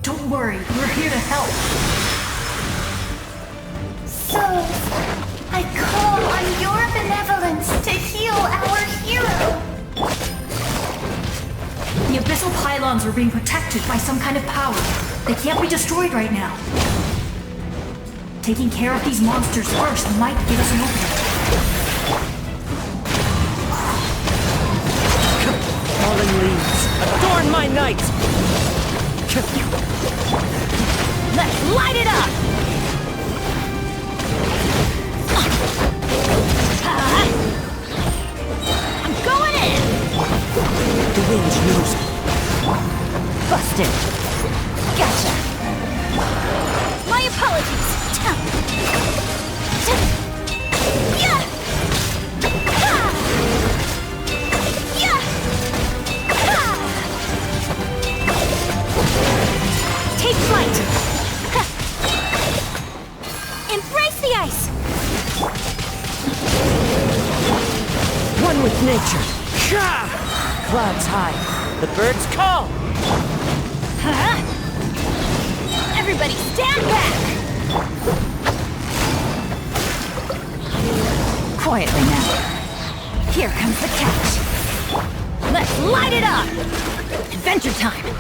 Don't worry, we're here to help. So, I call on your benevolence to heal our hero. The abyssal pylons are being protected by some kind of power. They can't be destroyed right now. Taking care of these monsters first might give us an opening. Fallen leaves, adorn my night! Let's light it up! I'm going in! The wind knows me. Busted. Gotcha. My apologies. Yeah! Take flight! Embrace the ice! One with nature. Clouds high, the birds call! Everybody stand back! Quietly now. Here comes the catch. Let's light it up! Adventure time!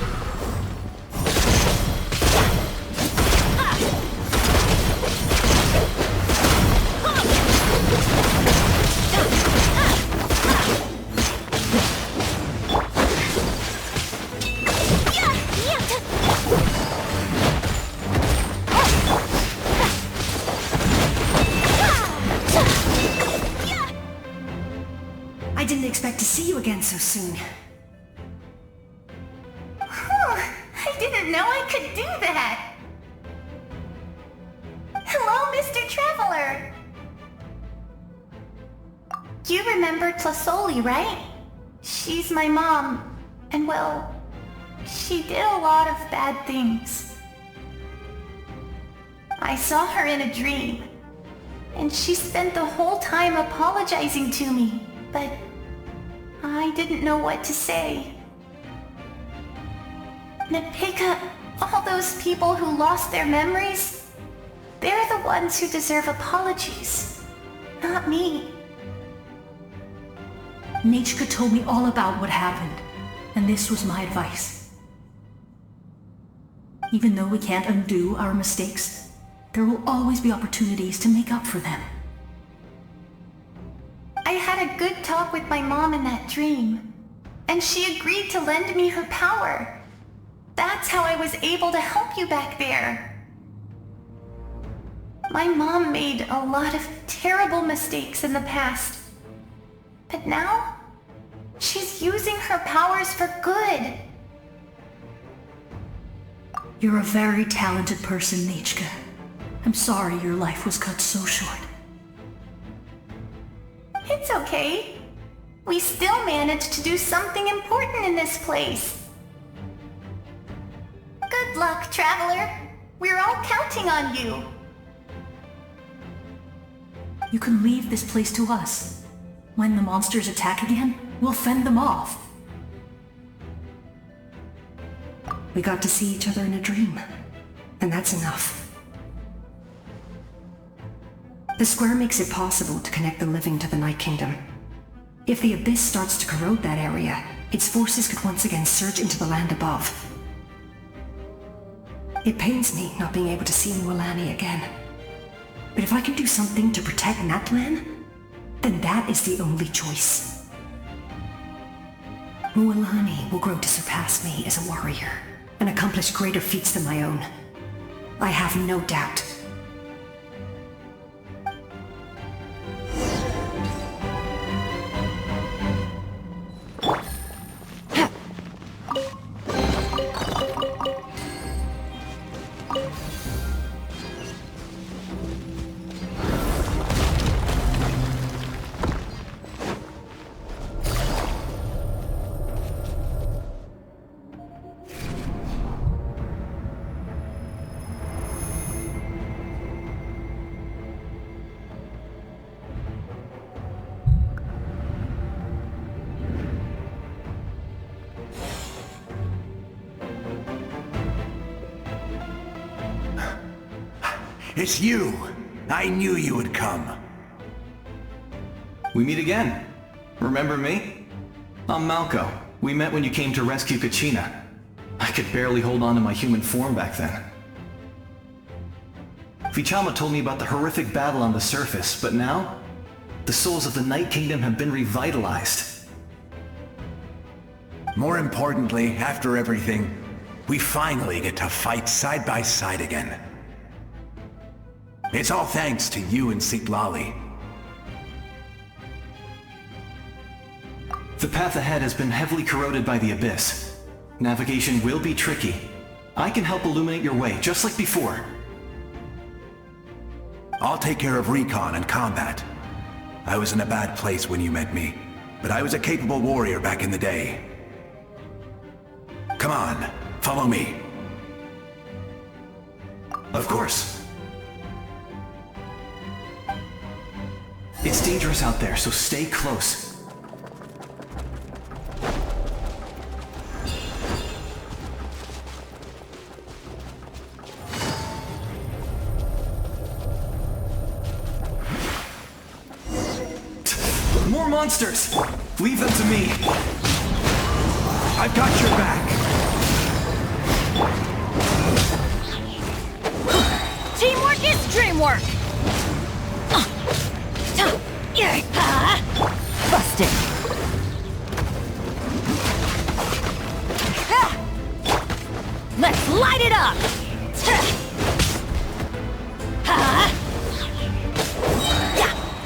I didn't expect to see you again so soon. I didn't know I could do that. Hello, Mr. Traveler. You remember Tlasoli, right? She's my mom. And well, She did a lot of bad things. I saw her in a dream, and she spent the whole time apologizing to me, but I didn't know what to say. Napika, all those people who lost their memories, they're the ones who deserve apologies, not me. Nachka told me all about what happened, and this was my advice. Even though we can't undo our mistakes, there will always be opportunities to make up for them. I had a good talk with my mom in that dream, and she agreed to lend me her power. That's how I was able to help you back there. My mom made a lot of terrible mistakes in the past, but now she's using her powers for good. You're a very talented person, Nachka. I'm sorry your life was cut so short. It's okay. We still managed to do something important in this place. Good luck, Traveler. We're all counting on you. You can leave this place to us. When the monsters attack again, we'll fend them off. We got to see each other in a dream, and that's enough. The square makes it possible to connect the living to the Night Kingdom. If the Abyss starts to corrode that area, its forces could once again surge into the land above. It pains me not being able to see Mualani again. But if I can do something to protect Natlan, then that is the only choice. Mualani will grow to surpass me as a warrior, and accomplish greater feats than my own. I have no doubt. It's you! I knew you would come. We meet again. Remember me? I'm Malco. We met when you came to rescue Kachina. I could barely hold on to my human form back then. Vichama told me about the horrific battle on the surface, but now, the souls of the Night Kingdom have been revitalized. More importantly, after everything, we finally get to fight side by side again. It's all thanks to you and Sitlali. The path ahead has been heavily corroded by the Abyss. Navigation will be tricky. I can help illuminate your way, just like before. I'll take care of recon and combat. I was in a bad place when you met me, but I was a capable warrior back in the day. Come on, follow me. Of course. It's dangerous out there, so stay close. More monsters! Leave them to me. I've got your back. Teamwork is dreamwork! Busted! Let's light it up!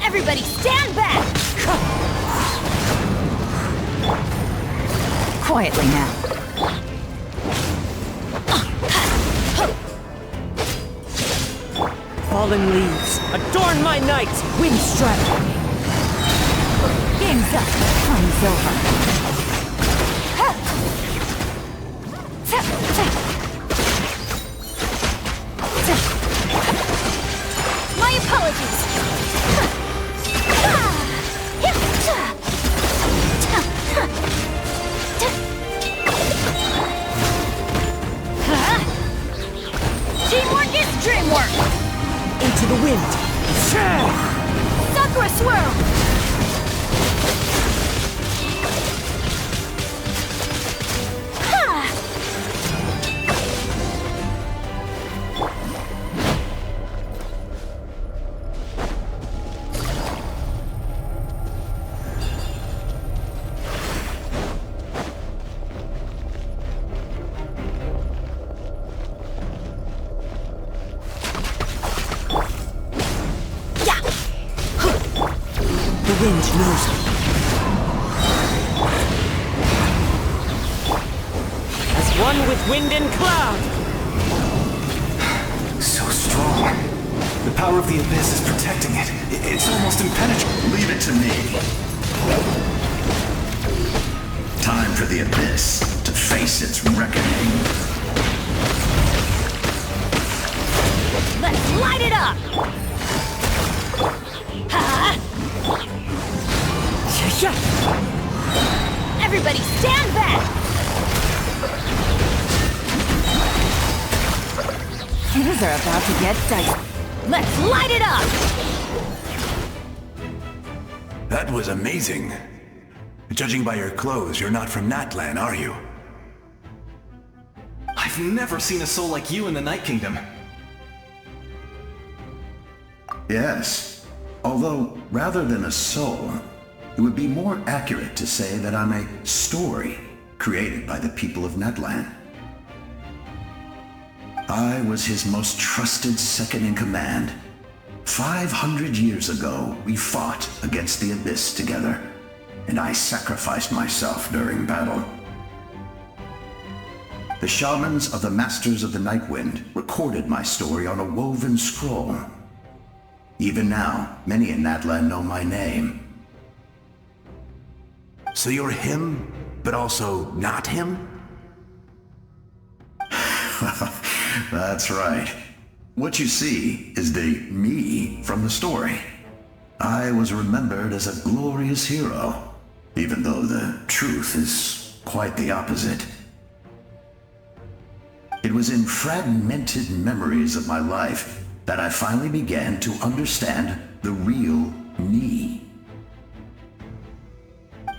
Everybody stand back! Quietly now. Fallen leaves, adorn my night! Wind strike! Game's up. Time's over. My apologies! Teamwork is dreamwork! Into the wind! Sakura swirl! The wind knows me. As one with wind and cloud! So strong. The power of the Abyss is protecting it. It's almost impenetrable. Leave it to me. Time for the Abyss to face its reckoning. Let's light it up! Everybody stand back! Things are about to get dicey. Let's light it up! That was amazing. Judging by your clothes, you're not from Natlan, are you? I've never seen a soul like you in the Night Kingdom. Yes. Although, rather than a soul, it would be more accurate to say that I'm a story created by the people of Natlan. I was his most trusted second-in-command. 500 years ago, we fought against the Abyss together, and I sacrificed myself during battle. The shamans of the Masters of the Nightwind recorded my story on a woven scroll. Even now, many in Natlan know my name. So you're him, but also not him? That's right. What you see is the me from the story. I was remembered as a glorious hero, even though the truth is quite the opposite. It was in fragmented memories of my life that I finally began to understand the real me.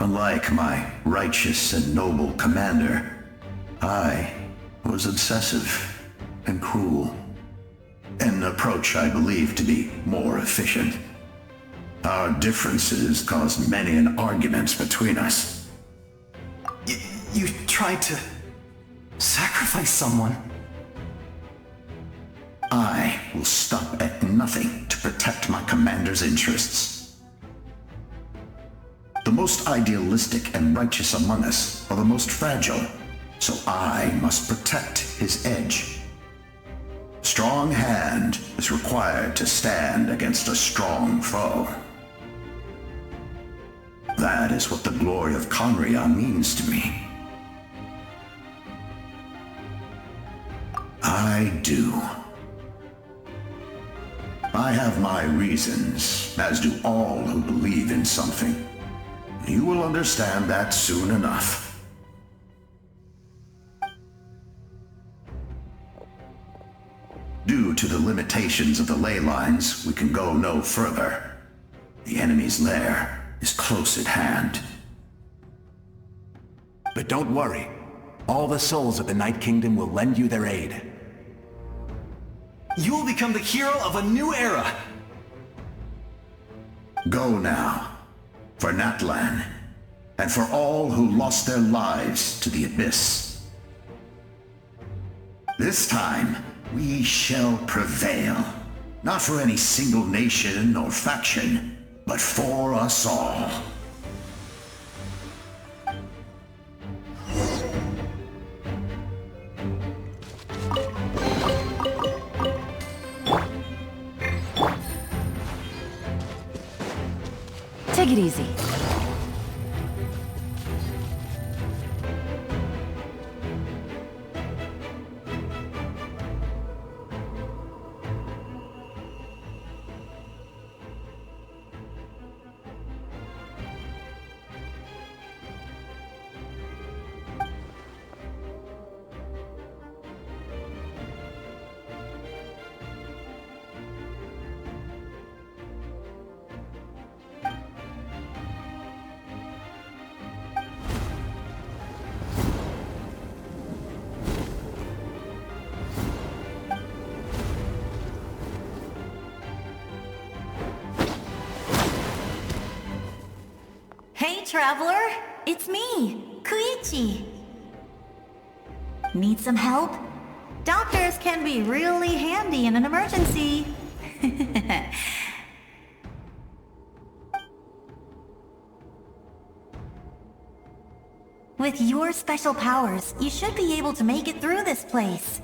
Unlike my righteous and noble commander, I was obsessive and cruel, an approach I believe to be more efficient. Our differences caused many an arguments between us. You tried to sacrifice someone. I will stop at nothing to protect my commander's interests. The most idealistic and righteous among us are the most fragile, so I must protect his edge. Strong hand is required to stand against a strong foe. That is what the glory of Conria means to me. I do. I have my reasons, as do all who believe in something. You will understand that soon enough. Due to the limitations of the ley lines, we can go no further. The enemy's lair is close at hand. But don't worry. All the souls of the Night Kingdom will lend you their aid. You will become the hero of a new era! Go now, for Natlan, and for all who lost their lives to the Abyss. This time, we shall prevail, not for any single nation or faction, but for us all. Take it easy. Hey, traveler! It's me, Koichi. Need some help? Doctors can be really handy in an emergency. With your special powers, you should be able to make it through this place.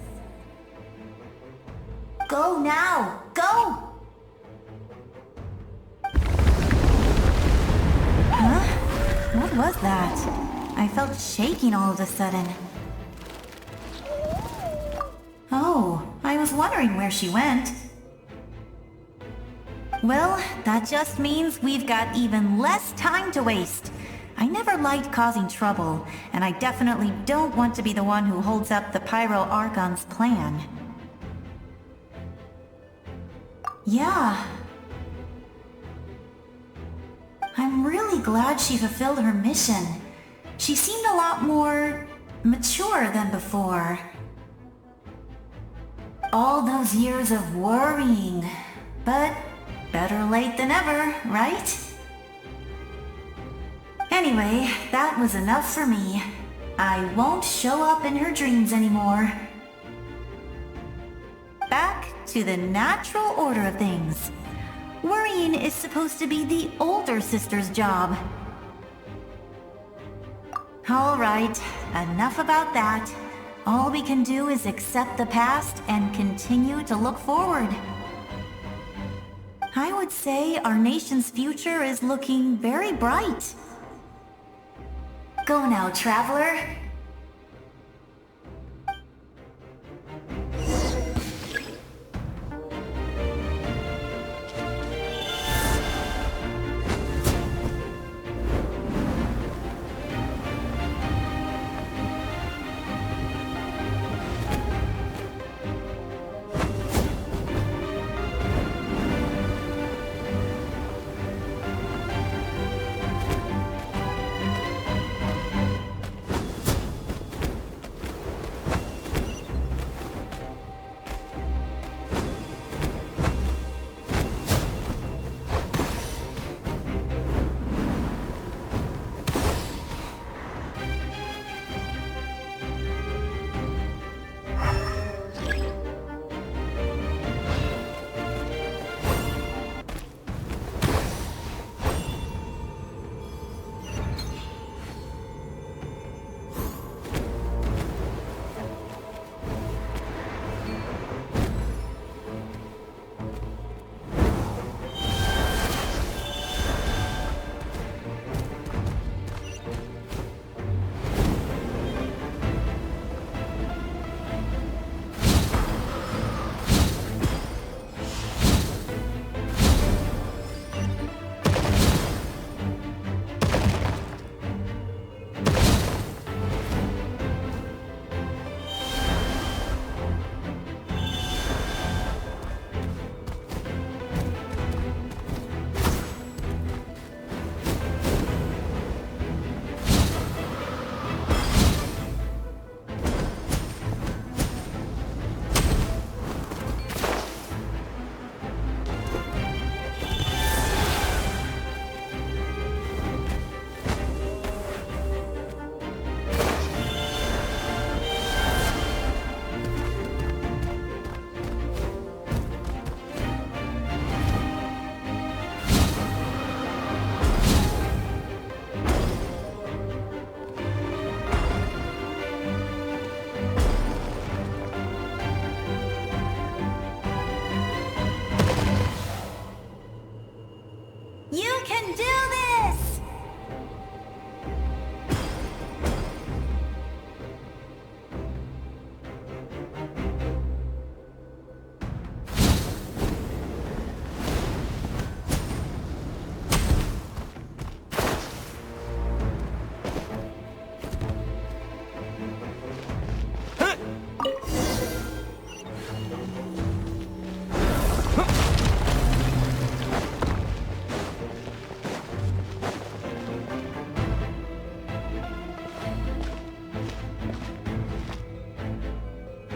Go now! Go! Huh? What was that? I felt shaking all of a sudden. Oh, I was wondering where she went. Well, that just means we've got even less time to waste. I never liked causing trouble, and I definitely don't want to be the one who holds up the Pyro Archon's plan. Yeah. I'm really glad she fulfilled her mission. She seemed a lot more mature than before. All those years of worrying, but better late than ever, right? Anyway, that was enough for me. I won't show up in her dreams anymore. Back to the natural order of things. Worrying is supposed to be the older sister's job. Alright, enough about that. All we can do is accept the past and continue to look forward. I would say our nation's future is looking very bright. Go now, traveler.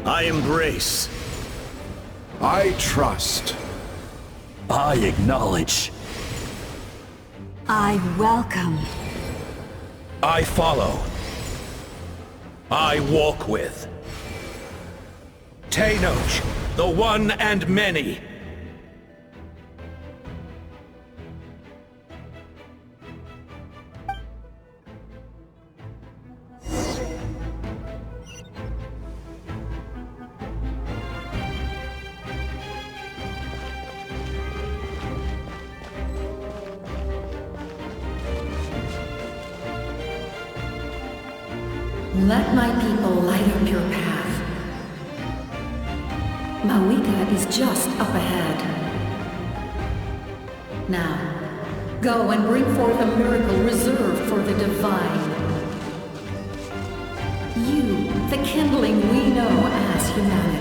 I embrace. I trust. I acknowledge. I welcome. I follow. I walk with. Tenoch, the one and many. Let my people light up your path. Mavuika is just up ahead. Now, go and bring forth a miracle reserved for the divine. You, the kindling we know as humanity.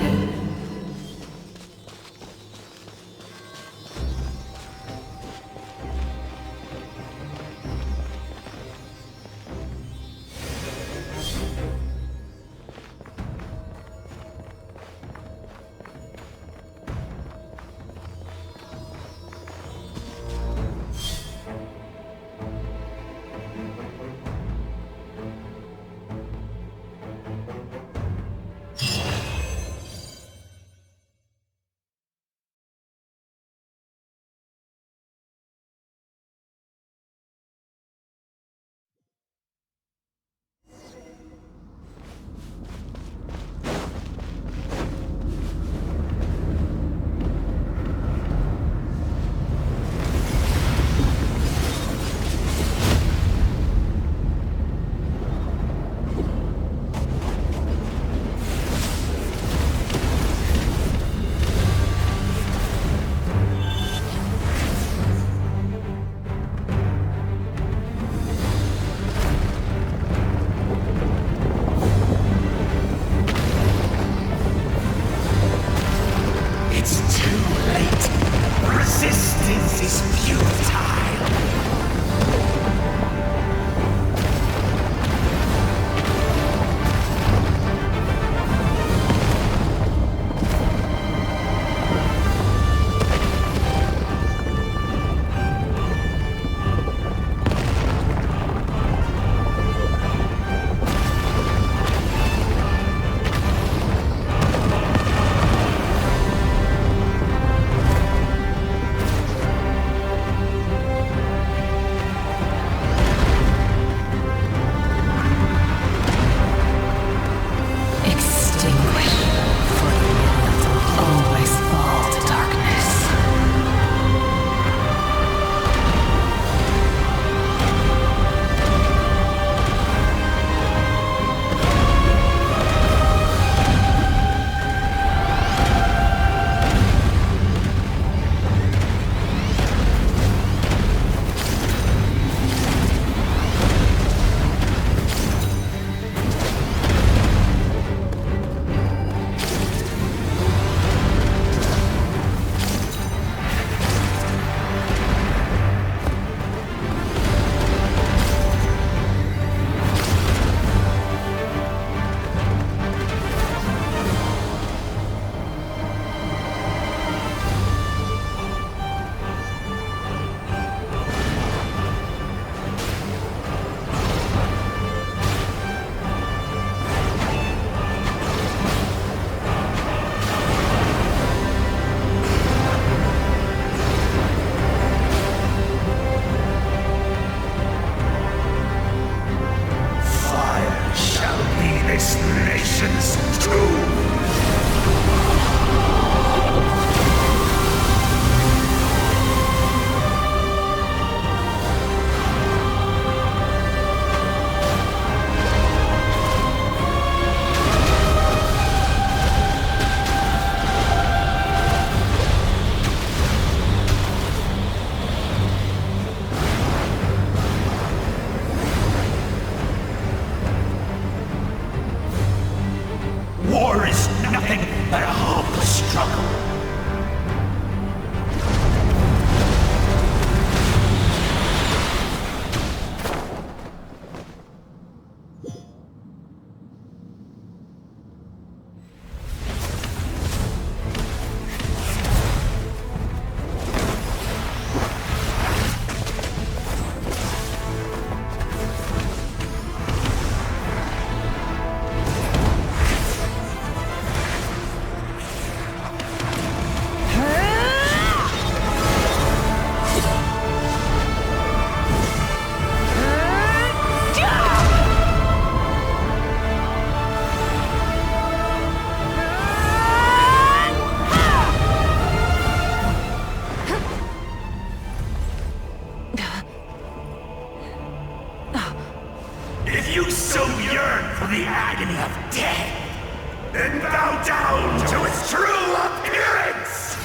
agony of death, then bow down to its true appearance!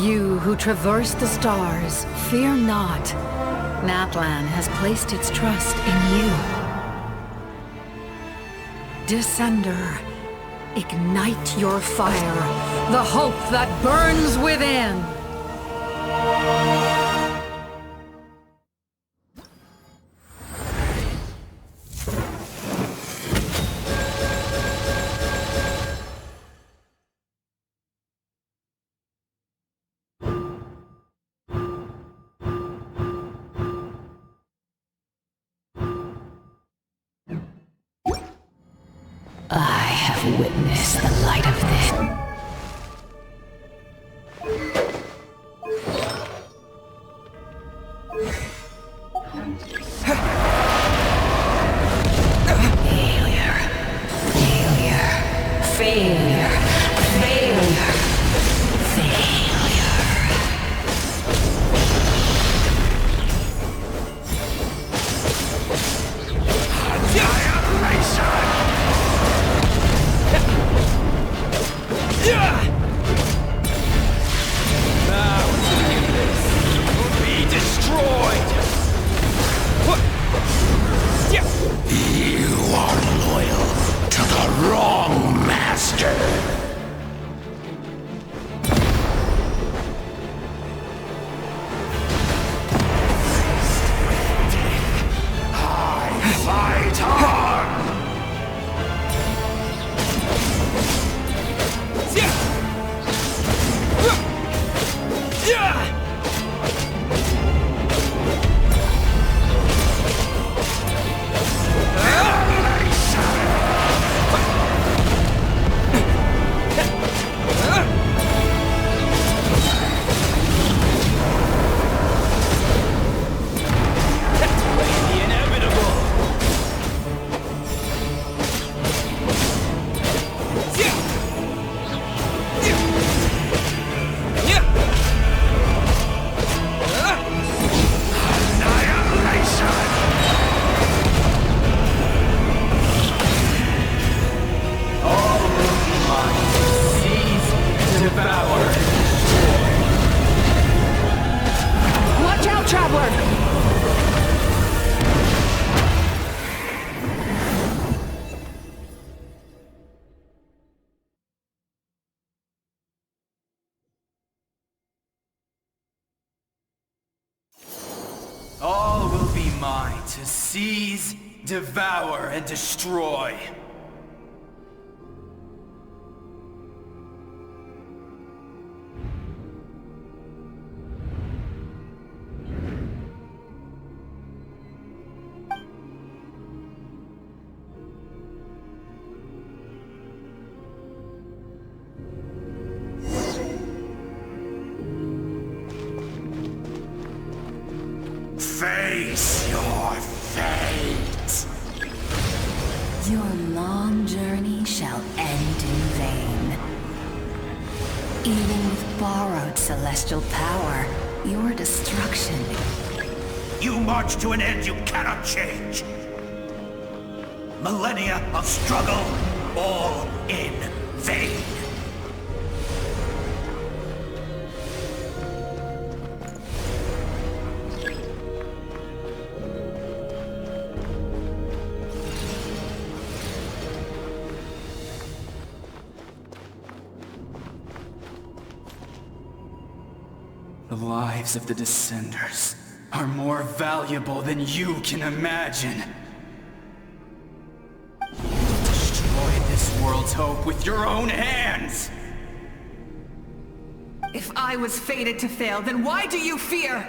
You who traverse the stars, fear not. Natlan has placed its trust in you. Descender, ignite your fire, the hope that burns within! I have witnessed the light of this. Failure. Failure. Failure. Failure. You are loyal to the wrong master. I fight on! Watch out, Traveler! All will be mine to seize, devour, and destroy. Face your fate! Your long journey shall end in vain. Even with borrowed celestial power, your destruction... You march to an end you cannot change! Millennia of struggle, all in vain! The lives of the Descenders are more valuable than you can imagine. You destroyed this world's hope with your own hands! If I was fated to fail, then why do you fear?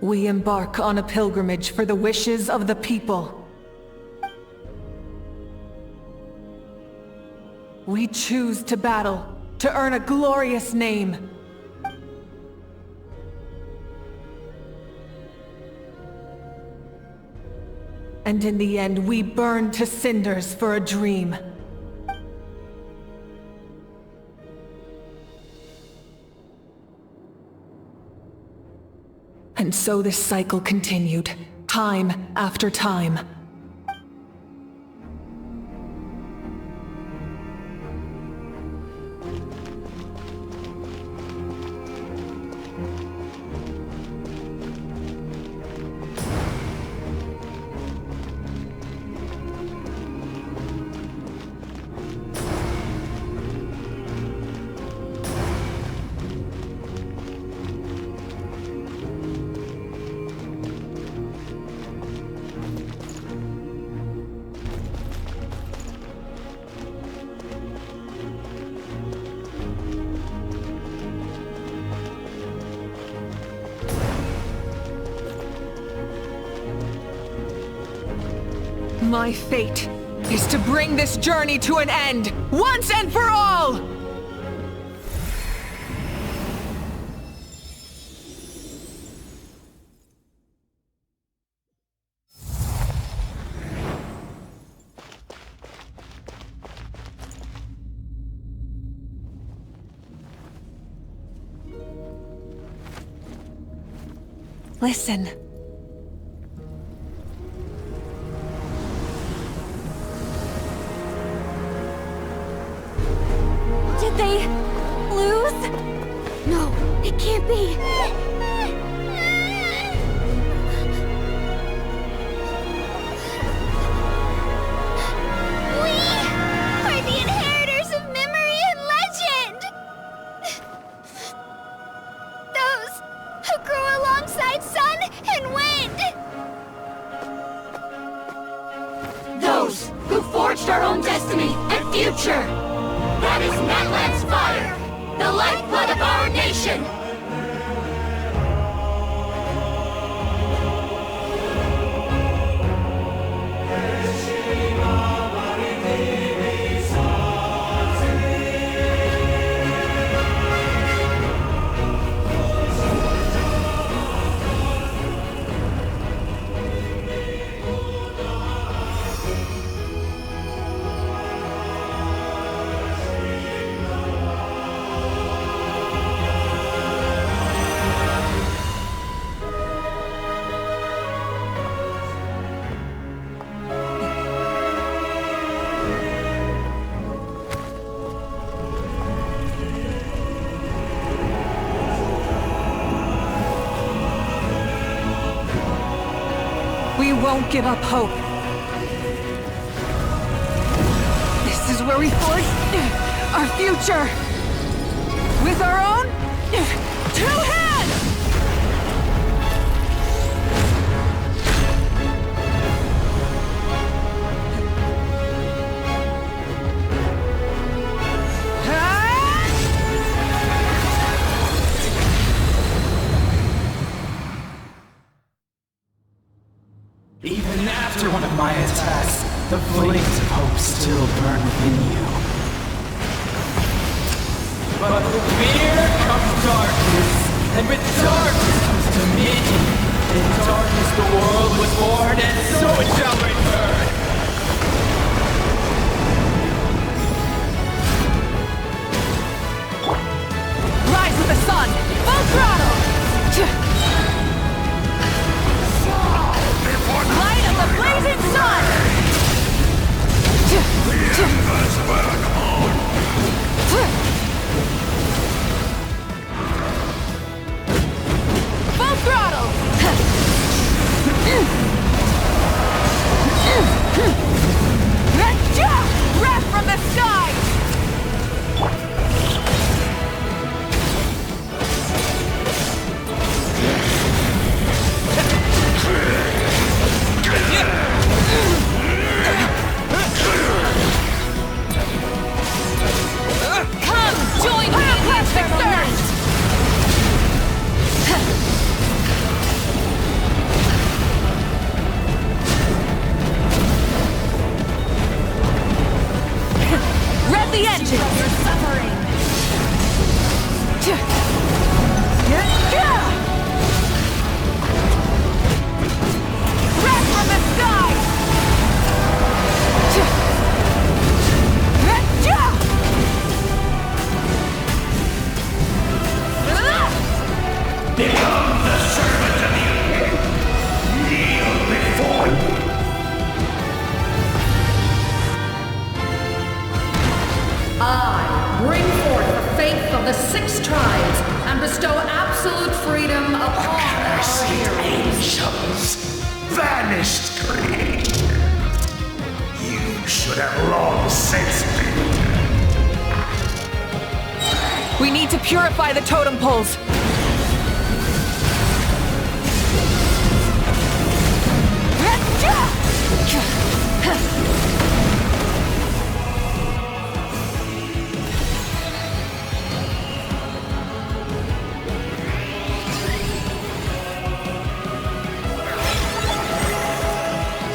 We embark on a pilgrimage for the wishes of the people. We choose to battle, to earn a glorious name. And in the end, we burn to cinders for a dream. And so this cycle continued, time after time. My fate is to bring this journey to an end, once and for all! Listen. Did they lose? No, it can't be. We are the inheritors of memory and legend! Those who grew alongside sun and wind! Those who forged our own destiny and future! That is Natlan's fire, the lifeblood of our nation! We won't give up hope. This is where we forge our future. With our own 2 hands! Even after one of my attacks, the flames of hope still burn within you. But with fear comes darkness, and with darkness comes dominion. In darkness the world was born, and so it shall return. Rise with the sun! Full throttle! Light of the blazing sun! The embers burn on! Full throttle! the engine! You're suffering! Wreck from the sky! Become the servant of the earth. Kneel before me. I bring forth the faith of the 6 tribes and bestow absolute freedom upon our heroes. Angels, vanished creature. You should have long since been dead. We need to purify the totem poles.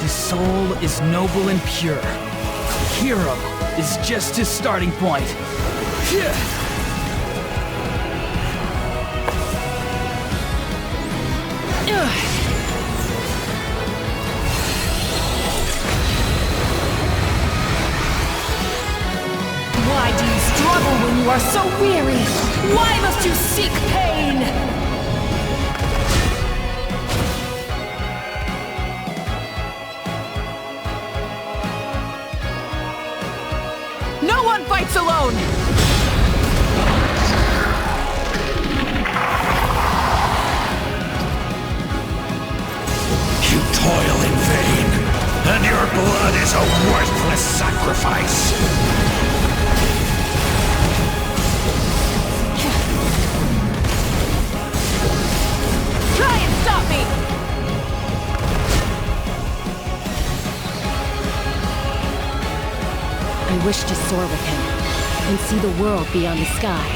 His soul is noble and pure. Hero is just his starting point. Why do you struggle when you are so weary? Why must you seek pain? No one fights alone! You toil in vain, and your blood is a worthless sacrifice. Try and stop me! I wish to soar with him and see the world beyond the sky.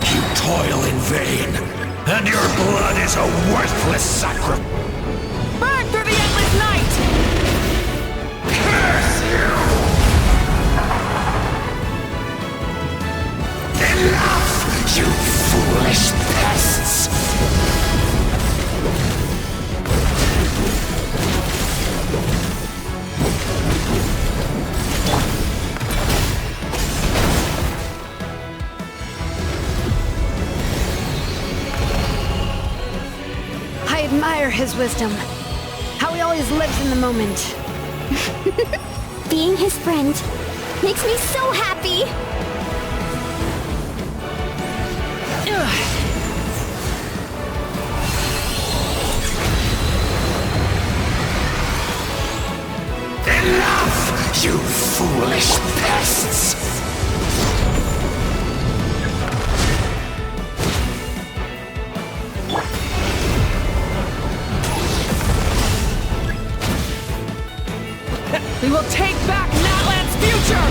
You toil in vain, and your blood is a worthless sacrifice. Burn through the endless night! Curse you! Enough, you foolish pests! I admire his wisdom. How he always lives in the moment. Being his friend makes me so happy! Enough, you foolish pests! We will take back Natlan's future!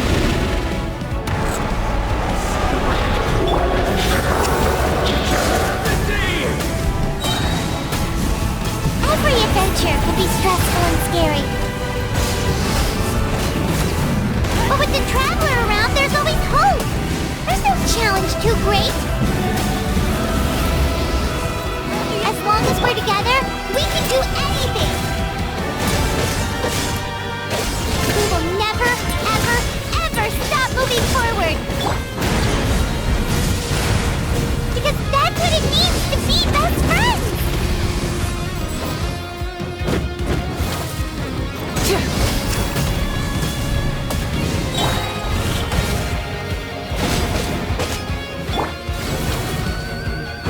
Every adventure can be stressful and scary. But with the Traveler around, there's always hope! There's no challenge too great! As long as we're together, we can do anything! We will never, ever, ever stop moving forward! Because that's what it means to be best friends!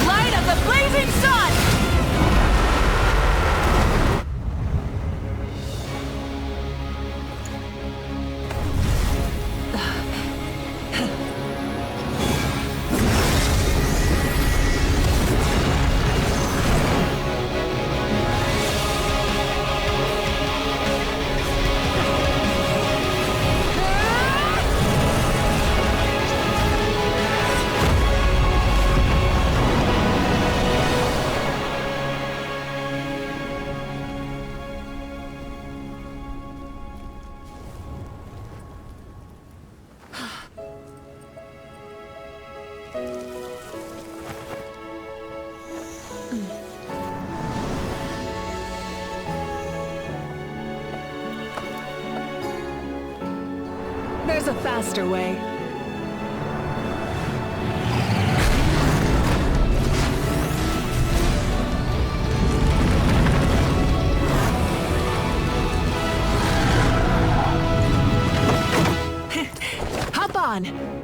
Light of the blazing sun! There's a faster way. Hop on!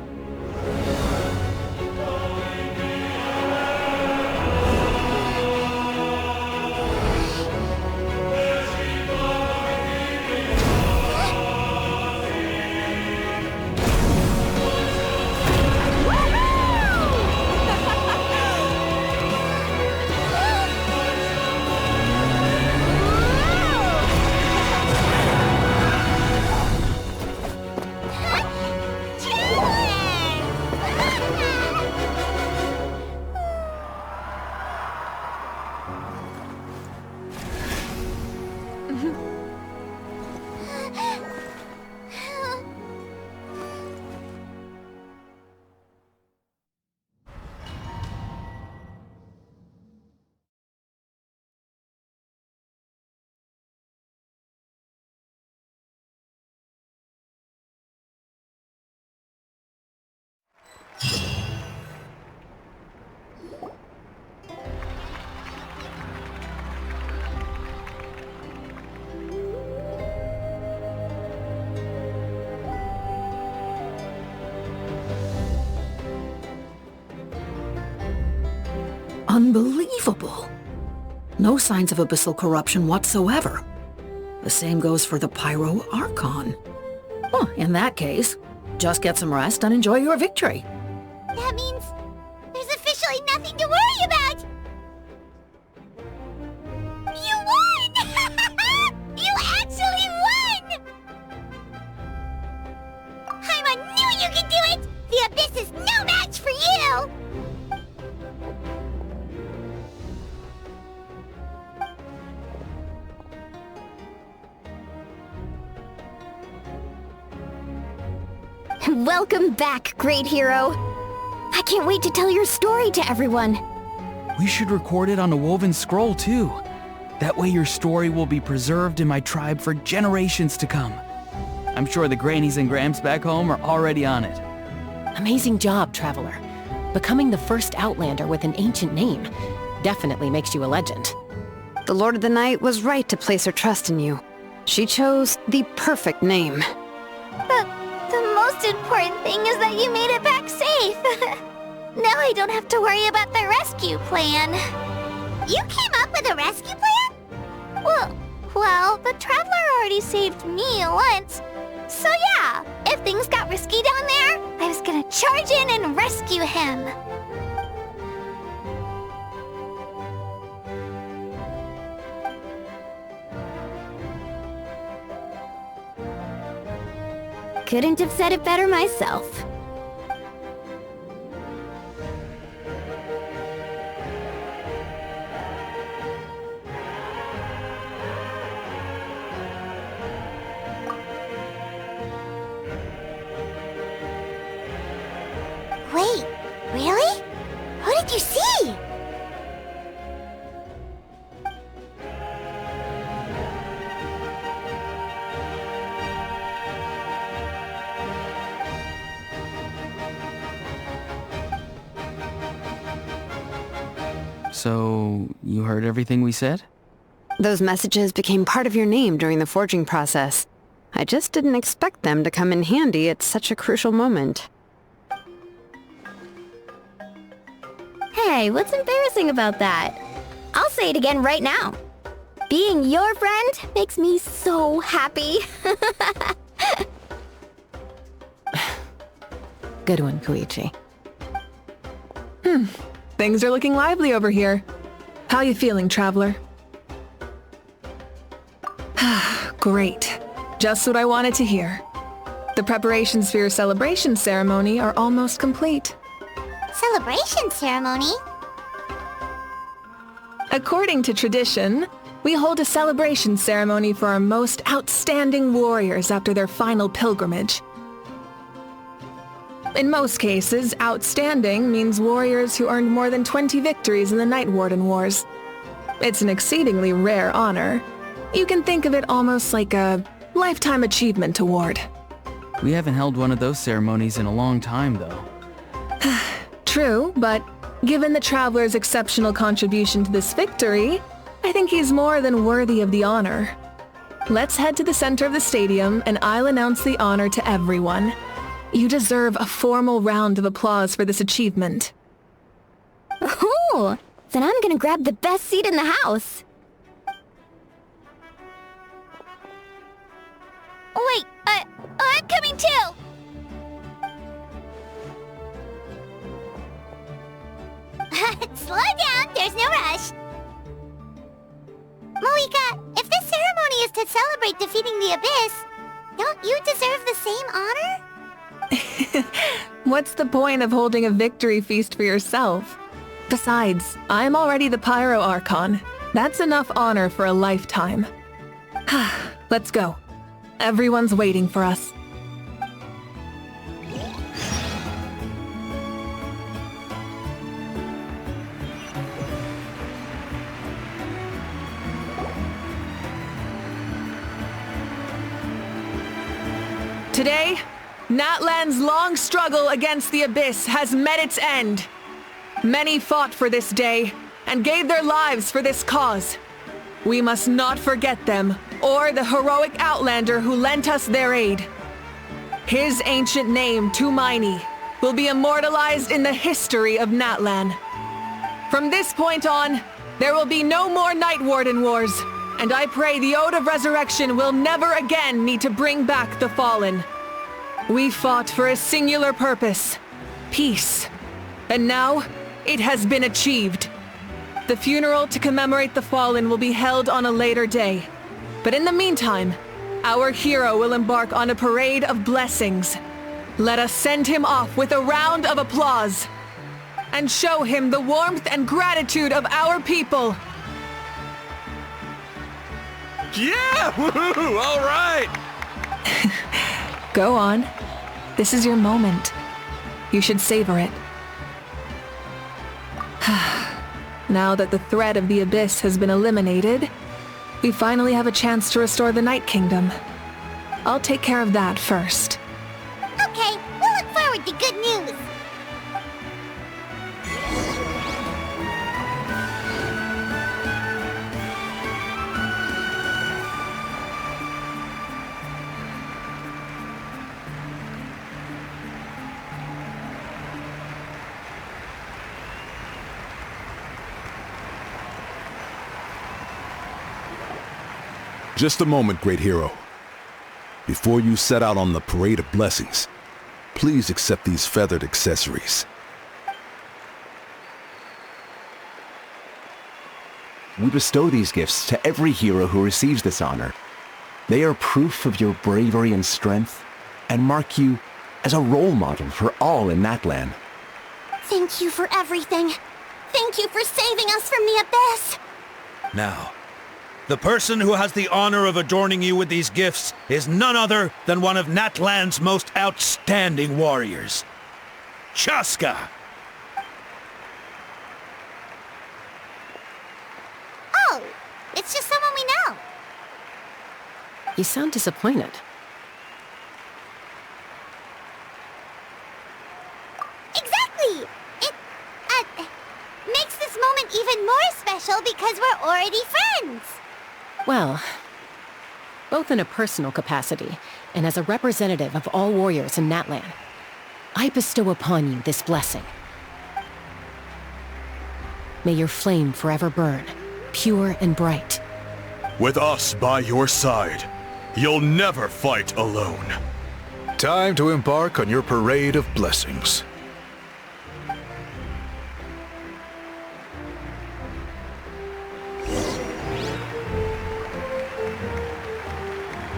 Unbelievable. No signs of abyssal corruption whatsoever. The same goes for the Pyro Archon. Well, in that case, just get some rest and enjoy your victory. That means there's officially nothing to worry about! You won! You actually won! Paimon knew you could do it! The Abyss is no match for you! Welcome back, great hero! I can't wait to tell your story to everyone! We should record it on a woven scroll, too. That way your story will be preserved in my tribe for generations to come. I'm sure the grannies and grams back home are already on it. Amazing job, Traveler. Becoming the first Outlander with an ancient name definitely makes you a legend. The Lord of the Night was right to place her trust in you. She chose the perfect name. The most important thing is that you made it back safe. Now I don't have to worry about the rescue plan. You came up with a rescue plan? Well, the Traveler already saved me once. So yeah, if things got risky down there, I was gonna charge in and rescue him. Couldn't have said it better myself. Wait, really? Who did you see? So, you heard everything we said? Those messages became part of your name during the forging process. I just didn't expect them to come in handy at such a crucial moment. Hey, what's embarrassing about that? I'll say it again right now. Being your friend makes me so happy. Good one, Koichi. Things are looking lively over here. How you feeling, Traveler? Great. Just what I wanted to hear. The preparations for your celebration ceremony are almost complete. Celebration ceremony? According to tradition, we hold a celebration ceremony for our most outstanding warriors after their final pilgrimage. In most cases, outstanding means warriors who earned more than 20 victories in the Night Warden Wars. It's an exceedingly rare honor. You can think of it almost like a lifetime achievement award. We haven't held one of those ceremonies in a long time, though. True, but given the Traveler's exceptional contribution to this victory, I think he's more than worthy of the honor. Let's head to the center of the stadium and I'll announce the honor to everyone. You deserve a formal round of applause for this achievement. Oh, then I'm gonna grab the best seat in the house. Wait, I'm coming too! Slow down, there's no rush. Mavuika, if this ceremony is to celebrate defeating the Abyss, don't you deserve the same honor? What's the point of holding a victory feast for yourself? Besides, I'm already the Pyro Archon. That's enough honor for a lifetime. Let's go. Everyone's waiting for us. Today, Natlan's long struggle against the Abyss has met its end. Many fought for this day and gave their lives for this cause. We must not forget them or the heroic Outlander who lent us their aid. His ancient name, Tumaini, will be immortalized in the history of Natlan. From this point on, there will be no more Night Warden Wars, and I pray the Ode of Resurrection will never again need to bring back the Fallen. We fought for a singular purpose, peace, and now it has been achieved. The funeral to commemorate the Fallen will be held on a later day, but in the meantime, our hero will embark on a parade of blessings. Let us send him off with a round of applause and show him the warmth and gratitude of our people. Yeah! Woohoo! All right! Go on. This is your moment. You should savor it. Now that the threat of the Abyss has been eliminated, we finally have a chance to restore the Night Kingdom. I'll take care of that first. Okay, we'll look forward to good news. Just a moment, great hero. Before you set out on the parade of blessings, please accept these feathered accessories. We bestow these gifts to every hero who receives this honor. They are proof of your bravery and strength, and mark you as a role model for all in Natlan. Thank you for everything. Thank you for saving us from the Abyss. Now, the person who has the honor of adorning you with these gifts is none other than one of Natlan's most outstanding warriors, Chasca. Oh, it's just someone we know. You sound disappointed. Exactly! It, makes this moment even more special because we're already friends. Well, both in a personal capacity and as a representative of all warriors in Natlan, I bestow upon you this blessing. May your flame forever burn, pure and bright. With us by your side, you'll never fight alone. Time to embark on your parade of blessings.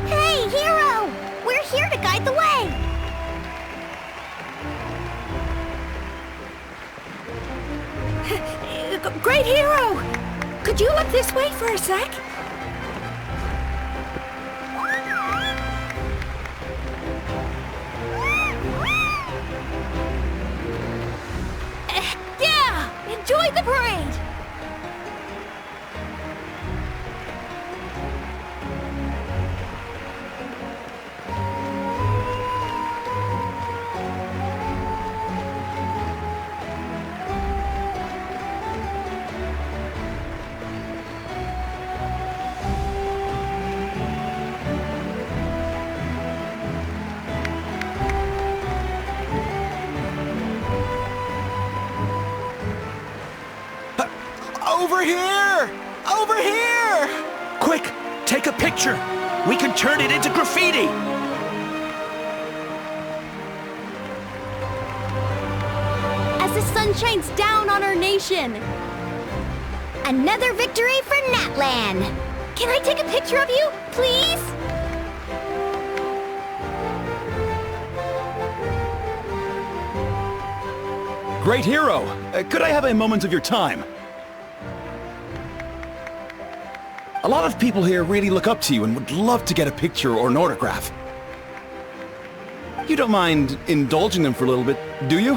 Hey, hero! We're here to guide the way! Great hero! Could you look this way for a sec? Yeah! Enjoy the parade! here! Over here! Quick, take a picture. We can turn it into graffiti. As the sun shines down on our nation. Another victory for Natlan. Can I take a picture of you, please? Great hero! Could I have a moment of your time? A lot of people here really look up to you and would love to get a picture or an autograph. You don't mind indulging them for a little bit, do you?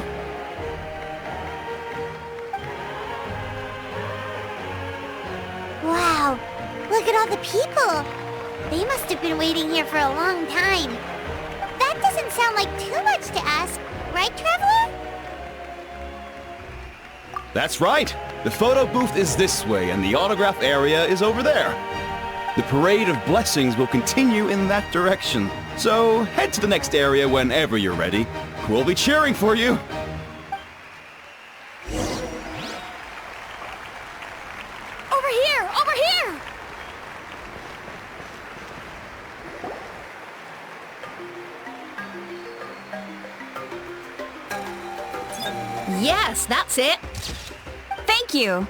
Wow, look at all the people. They must have been waiting here for a long time. That doesn't sound like too much to ask, right, Traveler? That's right! The photo booth is this way, and the autograph area is over there. The Parade of Blessings will continue in that direction. So head to the next area whenever you're ready. We'll be cheering for you! Over here! Over here! Yes, that's it. Thank you.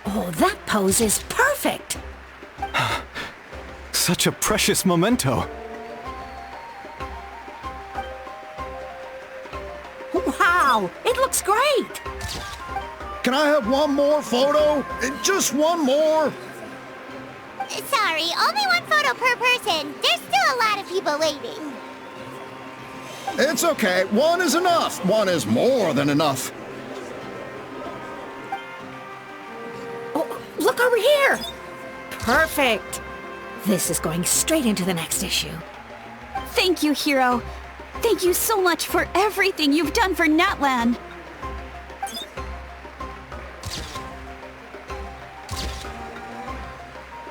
Oh, that pose is perfect. Such a precious memento. Wow, it looks great. Can I have one more photo? Just one more. Sorry, only one photo per person. There's still a lot of people waiting. It's okay. One is enough. One is more than enough. Oh, look over here. Perfect. This is going straight into the next issue. Thank you, Hero. Thank you so much for everything you've done for Natlan.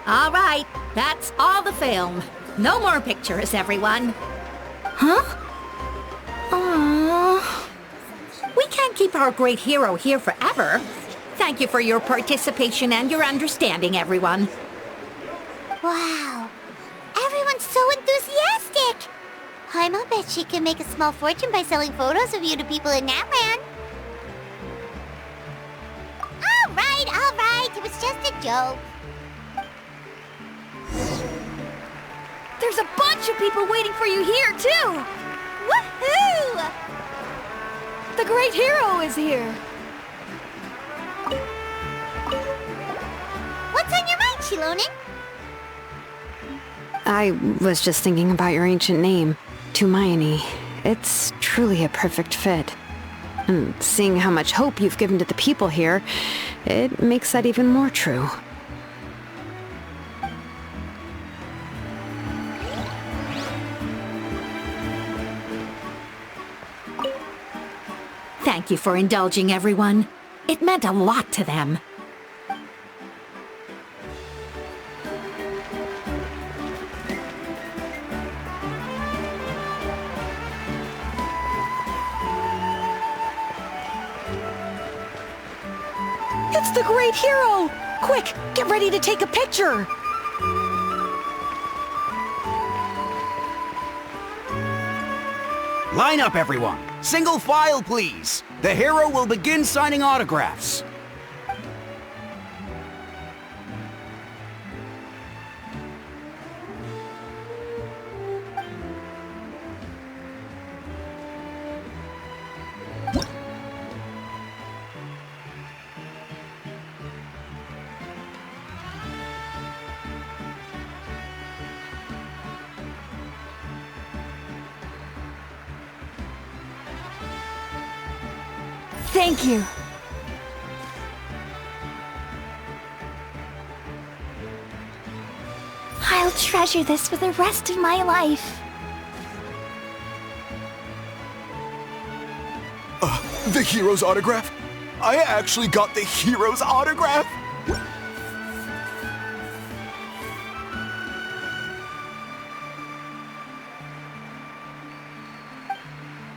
All right, that's all the film. No more pictures, everyone. Huh? Aww. We can't keep our great hero here forever. Thank you for your participation and your understanding, everyone. Wow, everyone's so enthusiastic. I'll bet she can make a small fortune by selling photos of you to people in Natlan. All right, it was just a joke. There's a bunch of people waiting for you here, too! Woohoo! The great hero is here! What's on your mind, Xilonen? I was just thinking about your ancient name, Tumayani. It's truly a perfect fit. And seeing how much hope you've given to the people here, it makes that even more true. Thank you for indulging, everyone. It meant a lot to them. It's the great hero! Quick, get ready to take a picture! Line up, everyone. Single file, please. The hero will begin signing autographs. Thank you. I'll treasure this for the rest of my life. The hero's autograph? I actually got the hero's autograph?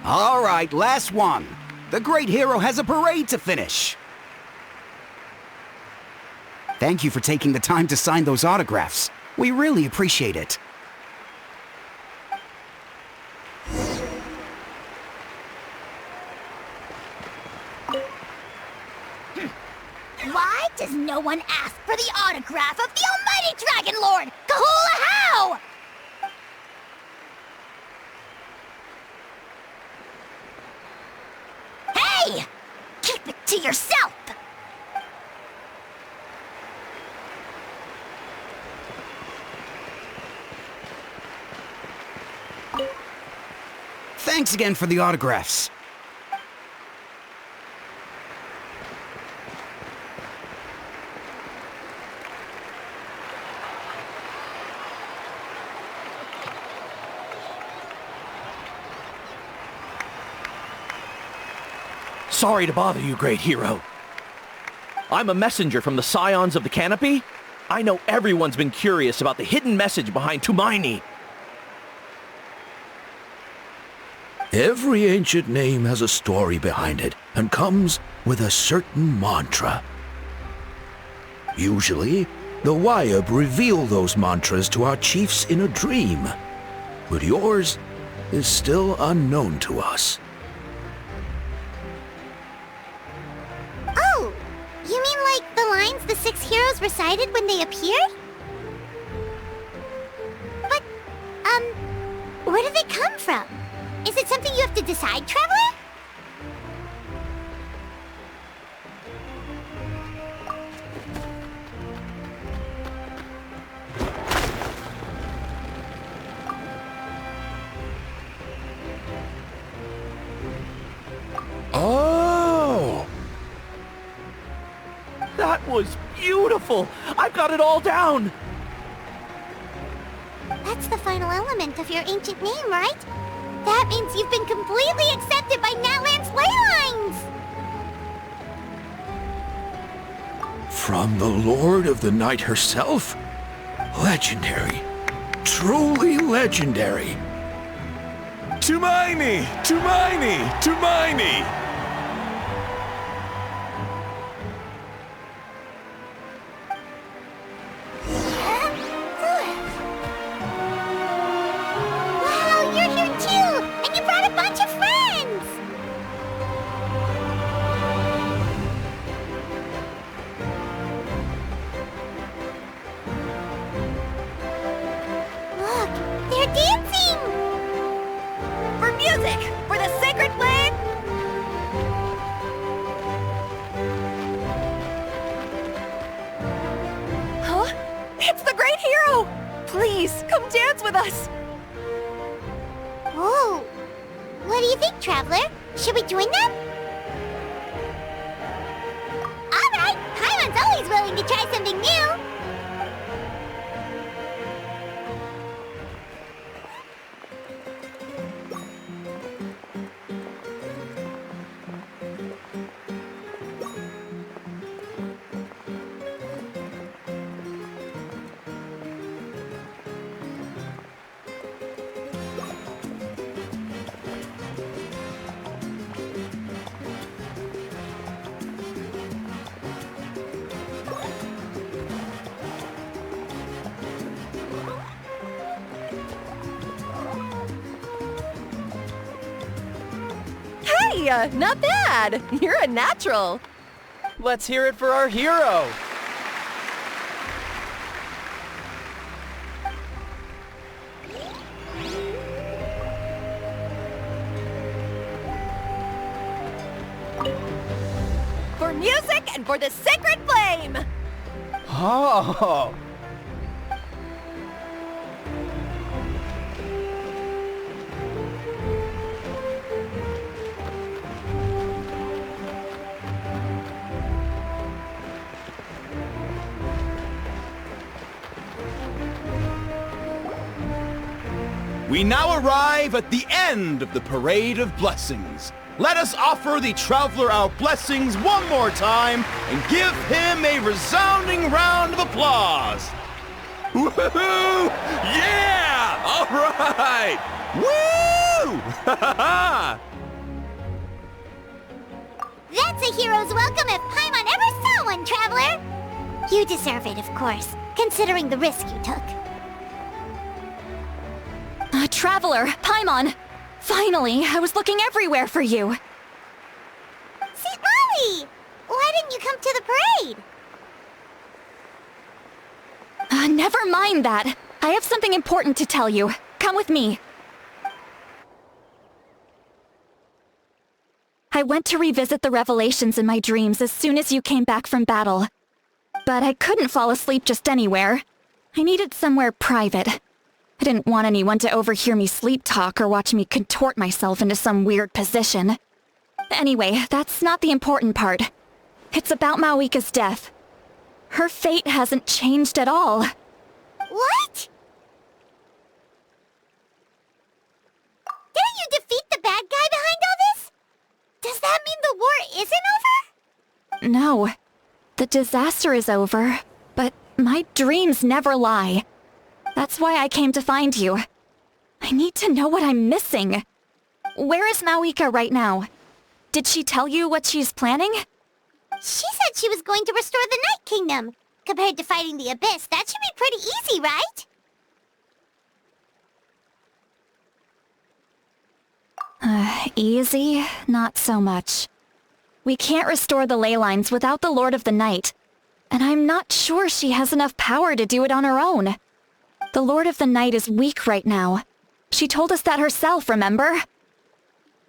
All right, last one. The great hero has a parade to finish. Thank you for taking the time to sign those autographs. We really appreciate it. Why does no one ask for the autograph of the almighty Dragon Lord? Kahula how? Hey! Keep it to yourself! Thanks again for the autographs. Sorry to bother you, great hero. I'm a messenger from the Scions of the Canopy. I know everyone's been curious about the hidden message behind Tumaini. Every ancient name has a story behind it and comes with a certain mantra. Usually, the Wayab reveal those mantras to our chiefs in a dream, but yours is still unknown to us. Oh, you mean like the lines the 6 heroes recited when they appeared? But, where do they come from? Is it something you have to decide, Traveler? Oh! That was beautiful! I've got it all down! That's the final element of your ancient name, right? That means you've been completely accepted by Natlan's ley lines! From the Lord of the Night herself? Legendary. Truly legendary. Tumaini! Tumaini! Tumaini! Wow, you're here too! And you brought a bunch of friends! Look, they're dancing! For music! For the sacred flame! Huh? It's the great hero! Please, come dance with us! Whoa! What do you think, Traveler? Should we join them? Alright! Paimon's always willing to try something new! Hey, not bad! You're a natural! Let's hear it for our hero! For music and for the sacred flame! Oh! We now arrive at the end of the Parade of Blessings. Let us offer the Traveler our blessings one more time and give him a resounding round of applause. Woohoo! Yeah! All right! Woo! a hero's welcome if Paimon ever saw one, Traveler! You deserve it, of course, considering the risk you took. Traveler, Paimon! Finally, I was looking everywhere for you! St. Molly! Why didn't you come to the parade? Never mind that. I have something important to tell you. Come with me. I went to revisit the revelations in my dreams as soon as you came back from battle. But I couldn't fall asleep just anywhere. I needed somewhere private. I didn't want anyone to overhear me sleep talk or watch me contort myself into some weird position. Anyway, that's not the important part. It's about Mavuika's death. Her fate hasn't changed at all. What? Didn't you defeat the bad guy behind all this? Does that mean the war isn't over? No. The disaster is over, but my dreams never lie. That's why I came to find you. I need to know what I'm missing. Where is Mavuika right now? Did she tell you what she's planning? She said she was going to restore the Night Kingdom. Compared to fighting the Abyss, that should be pretty easy, right? Easy? Not so much. We can't restore the ley lines without the Lord of the Night. And I'm not sure she has enough power to do it on her own. The Lord of the Night is weak right now. She told us that herself, remember?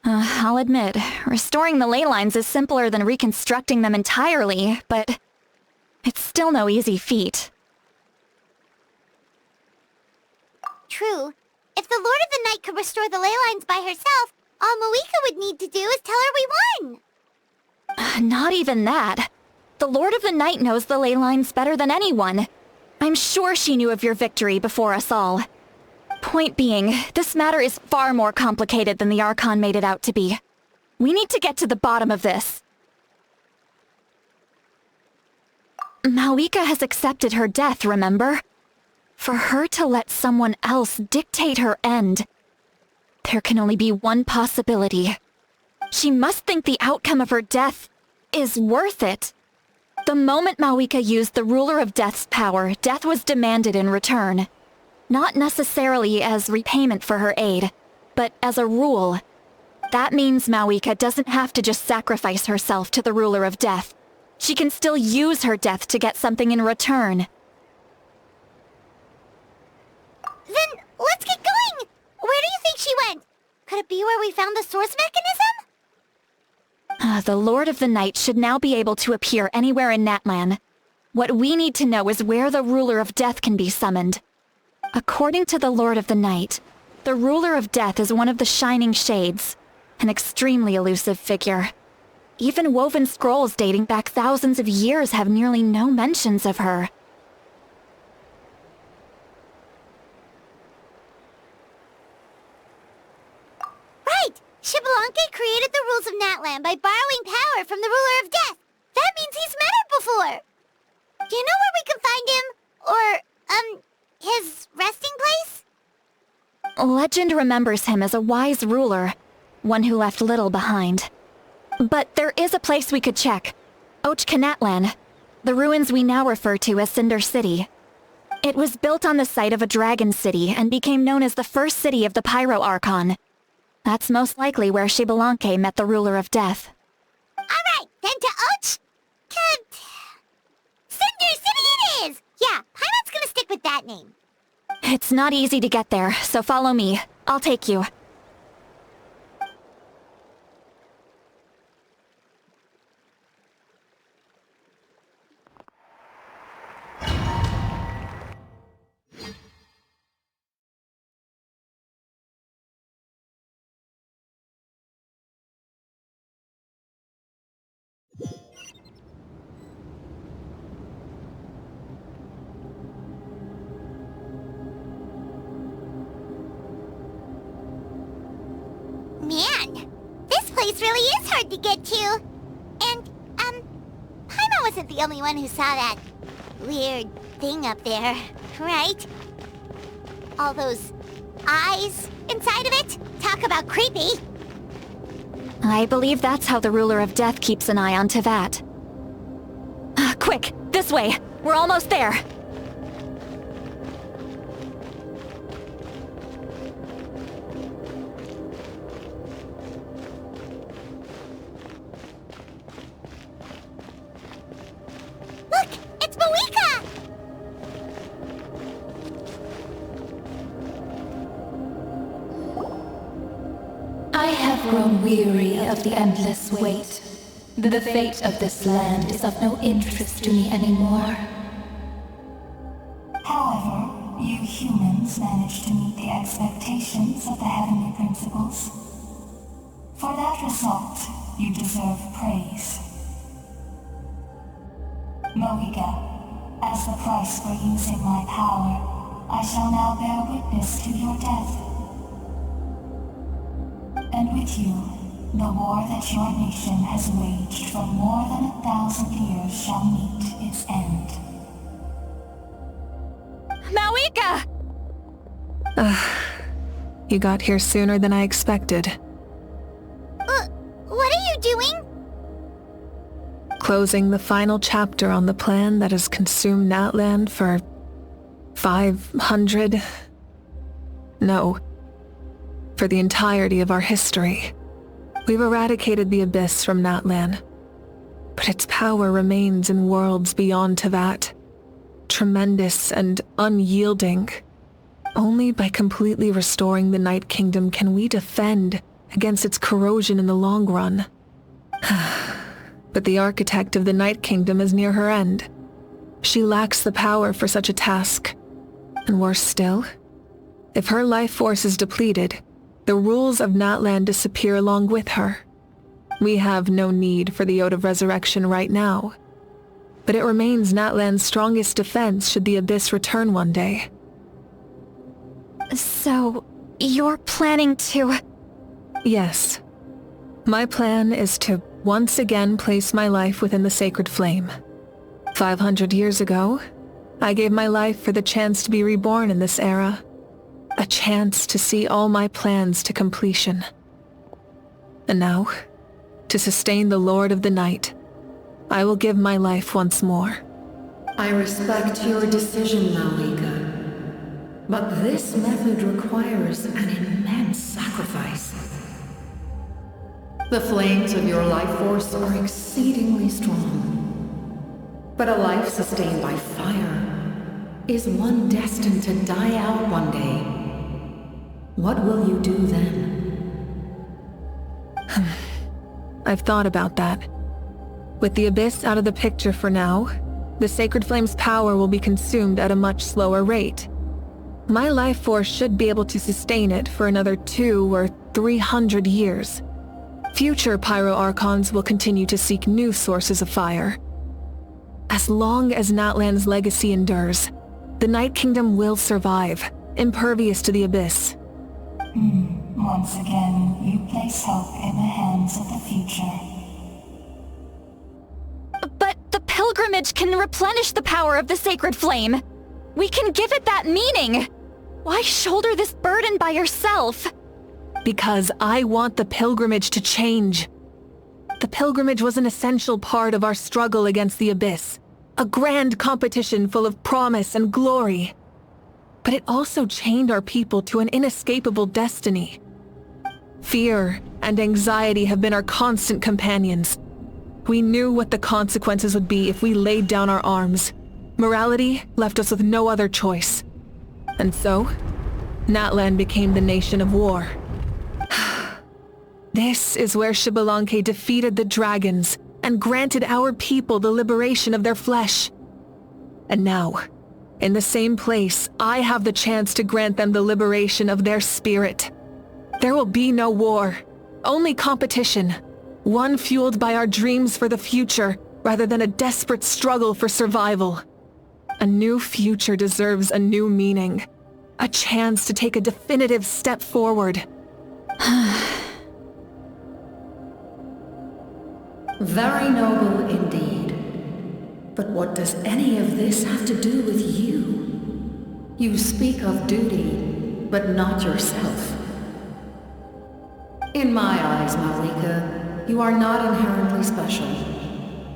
I'll admit, restoring the ley lines is simpler than reconstructing them entirely, but it's still no easy feat. True. If the Lord of the Night could restore the ley lines by herself, all Mavuika would need to do is tell her we won. Not even that. The Lord of the Night knows the ley lines better than anyone. I'm sure she knew of your victory before us all. Point being, this matter is far more complicated than the Archon made it out to be. We need to get to the bottom of this. Mavuika has accepted her death, remember? For her to let someone else dictate her end, there can only be one possibility. She must think the outcome of her death is worth it. The moment Mavuika used the Ruler of Death's power, death was demanded in return. Not necessarily as repayment for her aid, but as a rule. That means Mavuika doesn't have to just sacrifice herself to the Ruler of Death. She can still use her death to get something in return. Then, let's get going! Where do you think she went? Could it be where we found the source mechanism? The Lord of the Night should now be able to appear anywhere in Natlan. What we need to know is where the Ruler of Death can be summoned. According to the Lord of the Night, the Ruler of Death is one of the Shining Shades, an extremely elusive figure. Even woven scrolls dating back thousands of years have nearly no mentions of her. Right! Xilonen created the rules of Natlan by borrowing power from the Ruler of Death. That means he's met her before. Do you know where we can find him? Or, his resting place? Legend remembers him as a wise ruler, one who left little behind. But there is a place we could check. Natlan, the ruins we now refer to as Cinder City. It was built on the site of a dragon city and became known as the first city of the Pyro Archon. That's most likely where Xilonen met the Ruler of Death. Alright, then to Cinder City it is! Yeah, Paimon's gonna stick with that name. It's not easy to get there, so follow me. I'll take you. Man, this place really is hard to get to. And, Paimon wasn't the only one who saw that weird thing up there, right? All those eyes inside of it? Talk about creepy. I believe that's how the ruler of death keeps an eye on Teyvat. Quick, this way! We're almost there! Look! It's Mavuika! I have grown weary of the endless wait. The fate of this land is of no interest to me anymore. However, you humans managed to meet the expectations of the Heavenly Principles. For that result, you deserve praise. Mavuika, as the price for using my power, I shall now bear witness to your death. And with you, the war that your nation has waged for more than 1,000 years shall meet its end. Mavuika! You got here sooner than I expected. What are you doing? Closing the final chapter on the plan that has consumed Natlan for 500... No. For the entirety of our history. We've eradicated the Abyss from Natlan, but its power remains in worlds beyond Teyvat. Tremendous and unyielding. Only by completely restoring the Night Kingdom can we defend against its corrosion in the long run. But the architect of the Night Kingdom is near her end. She lacks the power for such a task. And worse still, if her life force is depleted, the rules of Natlan disappear along with her. We have no need for the Ode of Resurrection right now, but it remains Natlan's strongest defense should the Abyss return one day. So, you're planning to... Yes. My plan is to once again place my life within the sacred flame. 500 years ago, I gave my life for the chance to be reborn in this era. A chance to see all my plans to completion. And now, to sustain the Lord of the Night, I will give my life once more. I respect your decision, Mavuika. But this method requires an immense sacrifice. The flames of your life force are exceedingly strong. But a life sustained by fire is one destined to die out one day. What will you do then? I've thought about that. With the Abyss out of the picture for now, the Sacred Flame's power will be consumed at a much slower rate. My life force should be able to sustain it for another 200 or 300 years. Future Pyro Archons will continue to seek new sources of fire. As long as Natlan's legacy endures, the Night Kingdom will survive, impervious to the Abyss. Once again, you place hope in the hands of the future. But the pilgrimage can replenish the power of the sacred flame. We can give it that meaning. Why shoulder this burden by yourself? Because I want the pilgrimage to change. The pilgrimage was an essential part of our struggle against the Abyss. A grand competition full of promise and glory. But it also chained our people to an inescapable destiny. Fear and anxiety have been our constant companions. We knew what the consequences would be if we laid down our arms. Morality left us with no other choice. And so, Natlan became the nation of war. This is where Xbalanque defeated the dragons and granted our people the liberation of their flesh. And now, in the same place, I have the chance to grant them the liberation of their spirit. There will be no war, only competition. One fueled by our dreams for the future, rather than a desperate struggle for survival. A new future deserves a new meaning. A chance to take a definitive step forward. Very noble indeed. But what does any of this have to do with you? You speak of duty, but not yourself. In my eyes, Mavuika, you are not inherently special.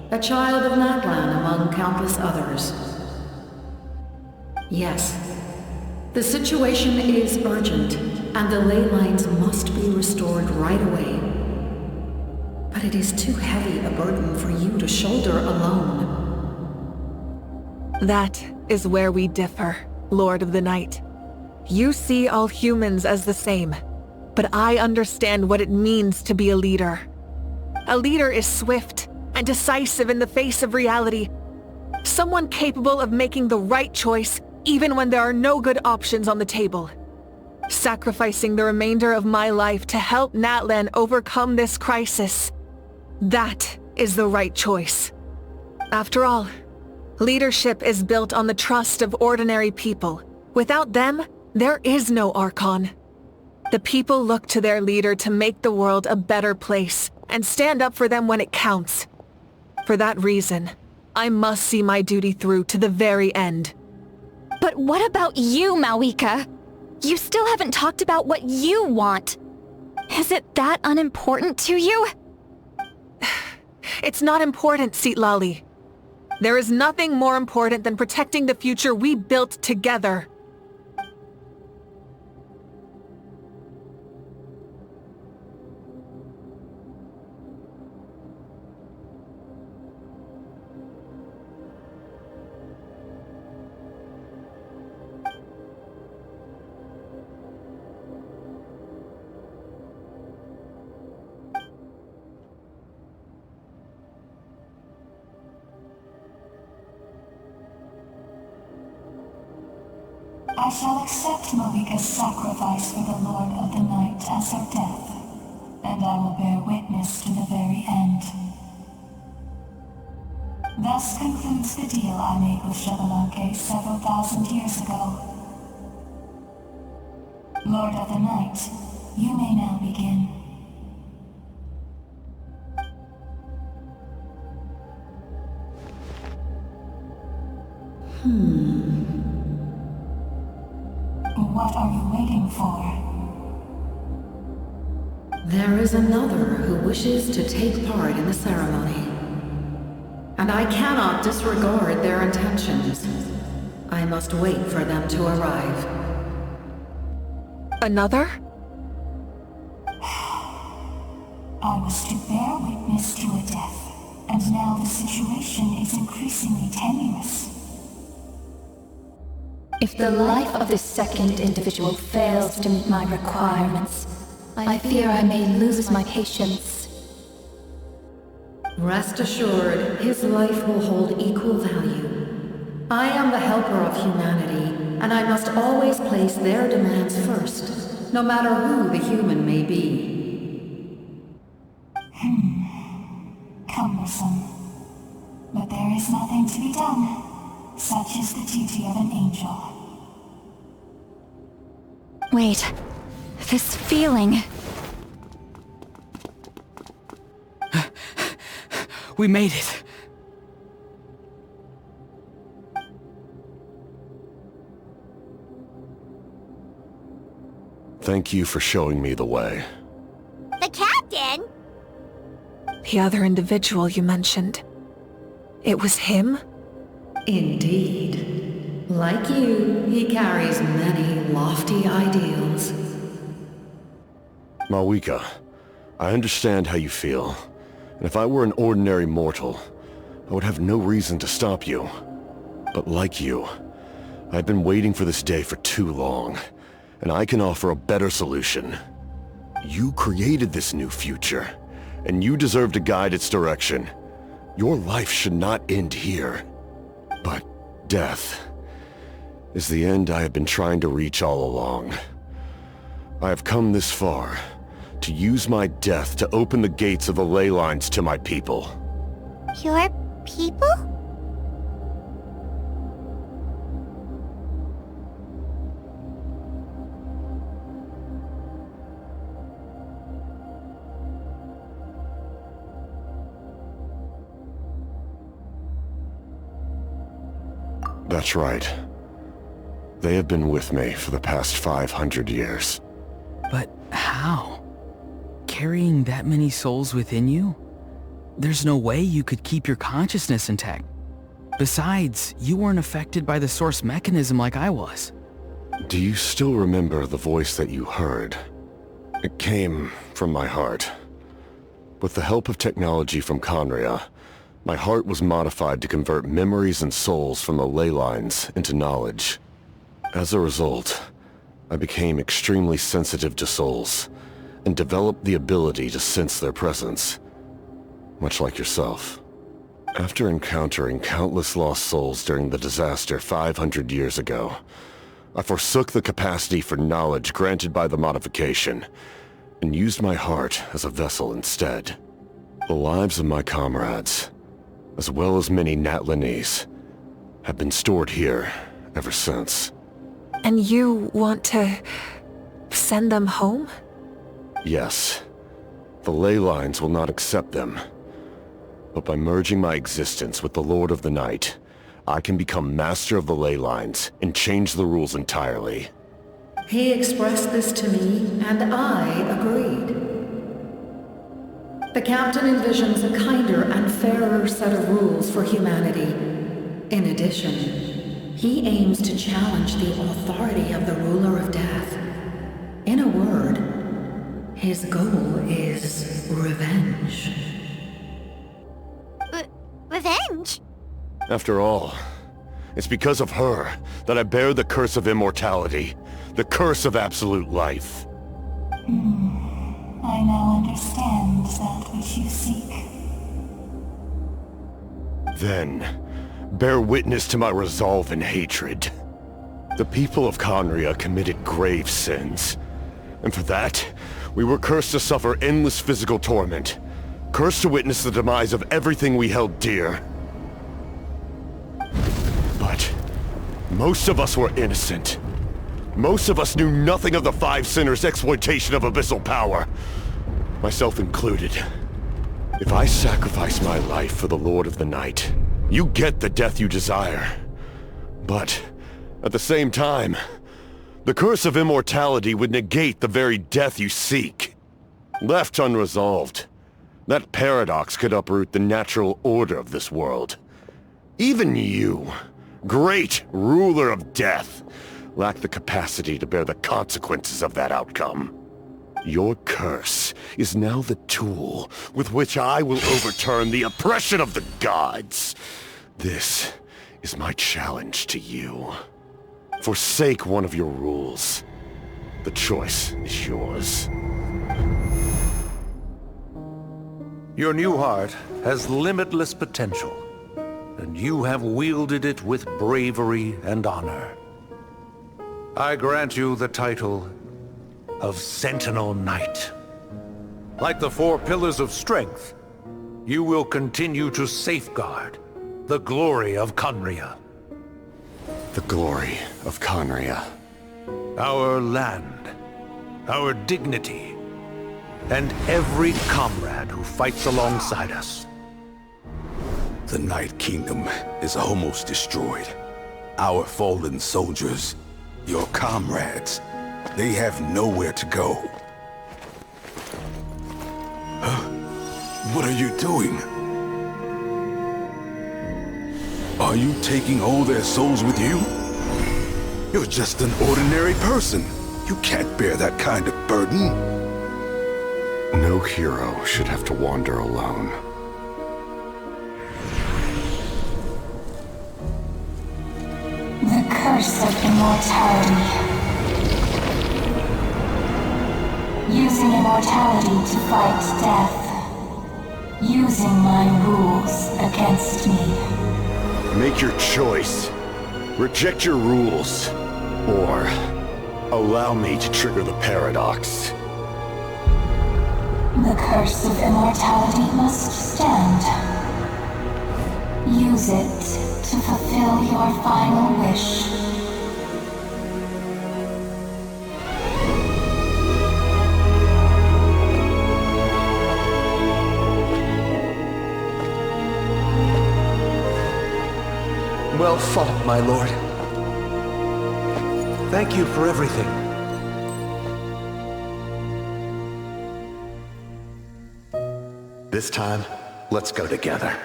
A child of Natlan among countless others. Yes, the situation is urgent, and the ley lines must be restored right away. But it is too heavy a burden for you to shoulder alone. That is where we differ, Lord of the Night. You see all humans as the same, but I understand what it means to be a leader. A leader is swift and decisive in the face of reality. Someone capable of making the right choice even when there are no good options on the table. Sacrificing the remainder of my life to help Natlan overcome this crisis. That is the right choice. After all, leadership is built on the trust of ordinary people. Without them, there is no Archon. The people look to their leader to make the world a better place and stand up for them when it counts. For that reason, I must see my duty through to the very end. But what about you, Mavuika? You still haven't talked about what you want. Is it that unimportant to you? It's not important, Citlali. There is nothing more important than protecting the future we built together. I shall accept Mavuika's sacrifice for the Lord of the Night as her death, and I will bear witness to the very end. Thus concludes the deal I made with Xilonen several thousand years ago. Lord of the Night, you may now begin. What are you waiting for? There is another who wishes to take part in the ceremony. And I cannot disregard their intentions. I must wait for them to arrive. Another? I was to bear witness to a death, and now the situation is increasingly tenuous. If the life of this second individual fails to meet my requirements, I fear I may lose my patience. Rest assured, his life will hold equal value. I am the helper of humanity, and I must always place their demands first, no matter who the human may be. Cumbersome. But there is nothing to be done. Such is the duty of an angel. Wait, this feeling... We made it. Thank you for showing me the way. The captain? The other individual you mentioned. It was him? Indeed. Like you, he carries many lofty ideals. Mavuika, I understand how you feel. And if I were an ordinary mortal, I would have no reason to stop you. But like you, I've been waiting for this day for too long, and I can offer a better solution. You created this new future, and you deserve to guide its direction. Your life should not end here. But death is the end I have been trying to reach all along. I have come this far to use my death to open the gates of the ley lines to my people. Your people? That's right. They have been with me for the past 500 years. But how? carrying that many souls within you, there's no way you could keep your consciousness intact. Besides, you weren't affected by the source mechanism like I was. Do you still remember the voice that you heard? It came from my heart. With the help of technology from Khaenri'ah, my heart was modified to convert memories and souls from the ley lines into knowledge. As a result, I became extremely sensitive to souls, and developed the ability to sense their presence, much like yourself. After encountering countless lost souls during the disaster 500 years ago, I forsook the capacity for knowledge granted by the modification, and used my heart as a vessel instead. The lives of my comrades, as well as many Natlanese, have been stored here ever since. And you want to send them home? Yes. The ley lines will not accept them. But by merging my existence with the Lord of the Night, I can become master of the ley lines and change the rules entirely. He expressed this to me, and I agreed. The captain envisions a kinder and fairer set of rules for humanity. In addition, he aims to challenge the authority of the ruler of death. In a word, his goal is revenge. Revenge? After all, it's because of her that I bear the curse of immortality, the curse of absolute life. I now understand that which you seek. Then, bear witness to my resolve and hatred. The people of Khaenri'ah committed grave sins, and for that, we were cursed to suffer endless physical torment, cursed to witness the demise of everything we held dear. But most of us were innocent. Most of us knew nothing of the Five Sinners' exploitation of abyssal power, myself included. If I sacrifice my life for the Lord of the Night, you get the death you desire. But, at the same time, the curse of immortality would negate the very death you seek. Left unresolved, that paradox could uproot the natural order of this world. Even you, great ruler of death, lack the capacity to bear the consequences of that outcome. Your curse is now the tool with which I will overturn the oppression of the gods. This is my challenge to you. Forsake one of your rules. The choice is yours. Your new heart has limitless potential, and you have wielded it with bravery and honor. I grant you the title of Sentinel Knight. Like the four pillars of strength, you will continue to safeguard the glory of Khaenri'ah. The glory of Khaenri'ah. Our land, our dignity, and every comrade who fights alongside us. The Night Kingdom is almost destroyed. Our fallen soldiers, your comrades, they have nowhere to go. What are you doing? Are you taking all their souls with you? You're just an ordinary person. You can't bear that kind of burden. No hero should have to wander alone. The curse of immortality. Using immortality to fight death. Using my rules against me. Make your choice. Reject your rules. Or allow me to trigger the paradox. The curse of immortality must stand. Use it to fulfill your final wish. Well fought, my lord. Thank you for everything. This time, let's go together.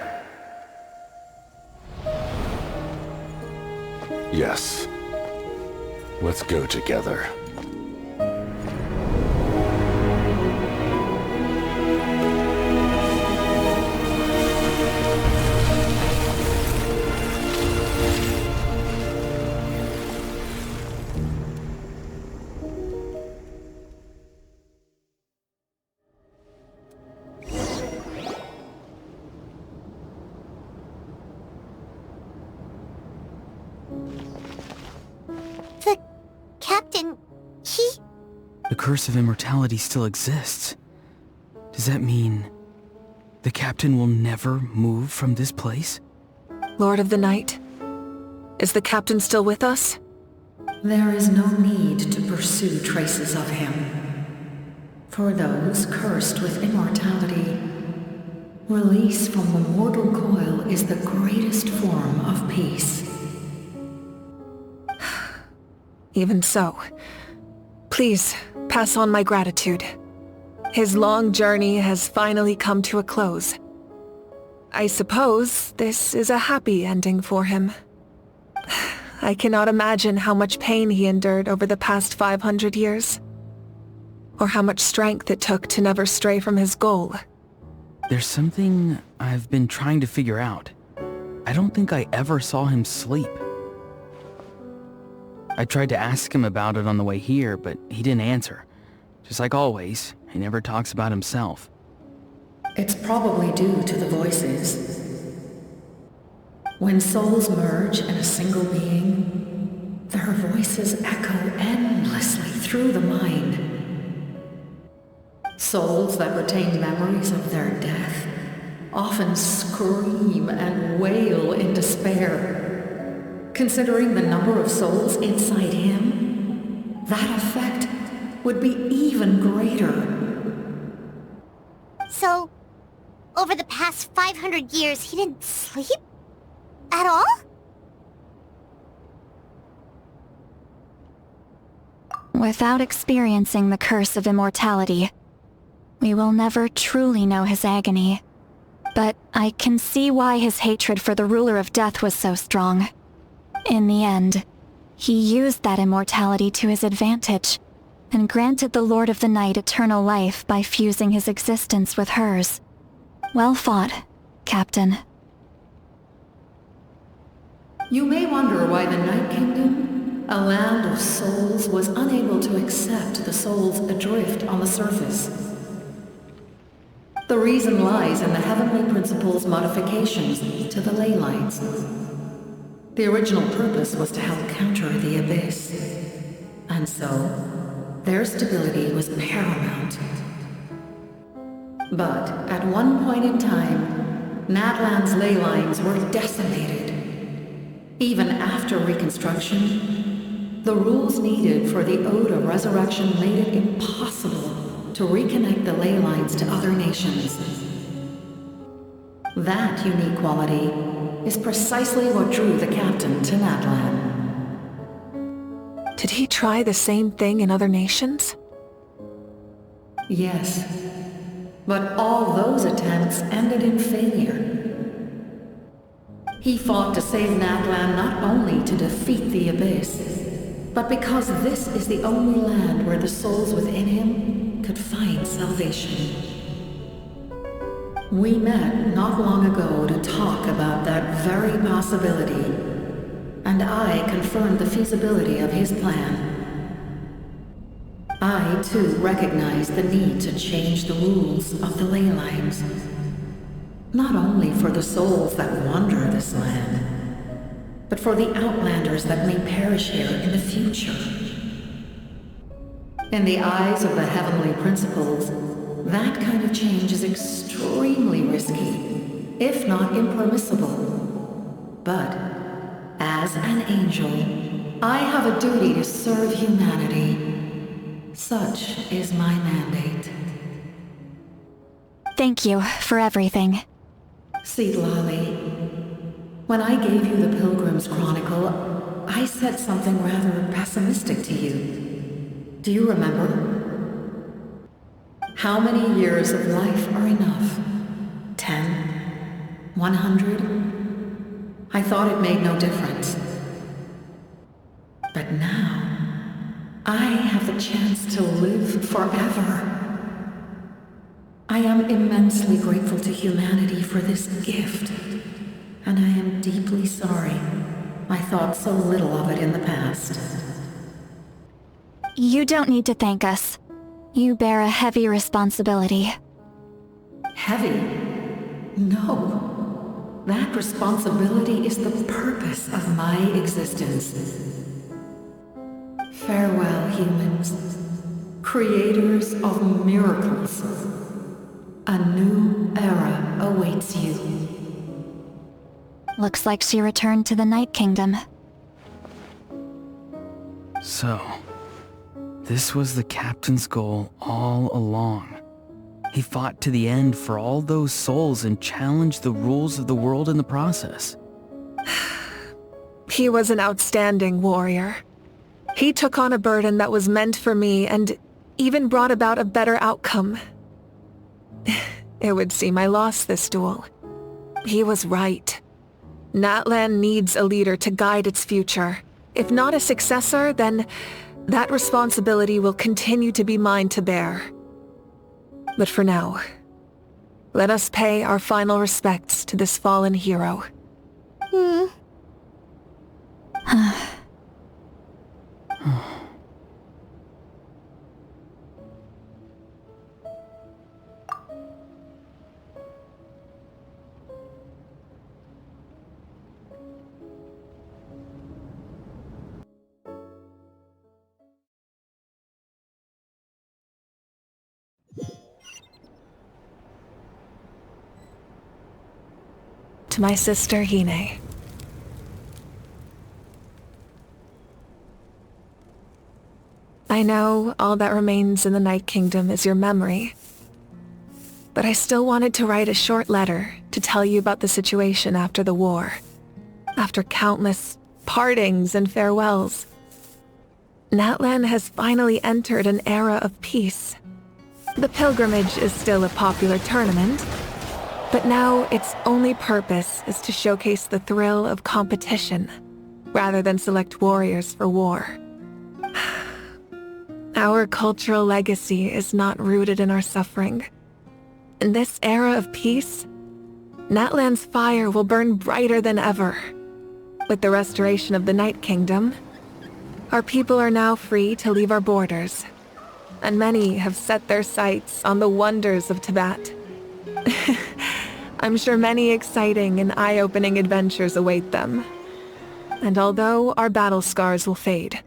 Yes. Let's go together. The captain, he... The curse of immortality still exists. Does that mean the captain will never move from this place? Lord of the Night, is the captain still with us? There is no need to pursue traces of him. For those cursed with immortality, release from the mortal coil is the greatest form of peace. Even so, please pass on my gratitude. His long journey has finally come to a close. I suppose this is a happy ending for him. I cannot imagine how much pain he endured over the past 500 years, or how much strength it took to never stray from his goal. There's something I've been trying to figure out. I don't think I ever saw him sleep. I tried to ask him about it on the way here, but he didn't answer. Just like always, he never talks about himself. It's probably due to the voices. When souls merge in a single being, their voices echo endlessly through the mind. Souls that retain memories of their death often scream and wail in despair. Considering the number of souls inside him, that effect would be even greater. So, over the past 500 years, he didn't sleep? At all? Without experiencing the curse of immortality, we will never truly know his agony. But I can see why his hatred for the ruler of death was so strong. In the end, he used that immortality to his advantage, and granted the Lord of the Night eternal life by fusing his existence with hers. Well fought, Captain. You may wonder why the Night Kingdom, a land of souls, was unable to accept the souls adrift on the surface. The reason lies in the Heavenly Principle's modifications to the ley lines. The original purpose was to help counter the Abyss, and so their stability was paramount. But at one point in time, Natlan's ley lines were decimated. Even after reconstruction, the rules needed for the Ode of Resurrection made it impossible to reconnect the ley lines to other nations. That unique quality is precisely what drew the captain to Natlan. Did he try the same thing in other nations? Yes, but all those attempts ended in failure. He fought to save Natlan not only to defeat the Abyss, but because this is the only land where the souls within him could find salvation. We met not long ago to talk about that very possibility, and I confirmed the feasibility of his plan. I, too, recognized the need to change the rules of the ley lines. Not only for the souls that wander this land, but for the outlanders that may perish here in the future. In the eyes of the Heavenly Principles, that kind of change is extremely risky, if not impermissible. But, as an angel, I have a duty to serve humanity. Such is my mandate. Thank you for everything. Seedlolly, when I gave you the Pilgrim's Chronicle, I said something rather pessimistic to you. Do you remember? How many years of life are enough? 100? I thought it made no difference. But now, I have the chance to live forever. I am immensely grateful to humanity for this gift, and I am deeply sorry I thought so little of it in the past. You don't need to thank us. You bear a heavy responsibility. Heavy? No. That responsibility is the purpose of my existence. Farewell, humans. Creators of miracles. A new era awaits you. Looks like she returned to the Night Kingdom. So, this was the captain's goal all along. He fought to the end for all those souls and challenged the rules of the world in the process. He was an outstanding warrior. He took on a burden that was meant for me and even brought about a better outcome. It would seem I lost this duel. He was right. Natlan needs a leader to guide its future. If not a successor, then that responsibility will continue to be mine to bear. But for now, let us pay our final respects to this fallen hero. To my sister, Hine. I know all that remains in the Night Kingdom is your memory, but I still wanted to write a short letter to tell you about the situation after the war. After countless partings and farewells, Natlan has finally entered an era of peace. The pilgrimage is still a popular tournament, but now its only purpose is to showcase the thrill of competition, rather than select warriors for war. Our cultural legacy is not rooted in our suffering. In this era of peace, Natlan's fire will burn brighter than ever. With the restoration of the Night Kingdom, our people are now free to leave our borders, and many have set their sights on the wonders of Tibet. I'm sure many exciting and eye-opening adventures await them. And although our battle scars will fade,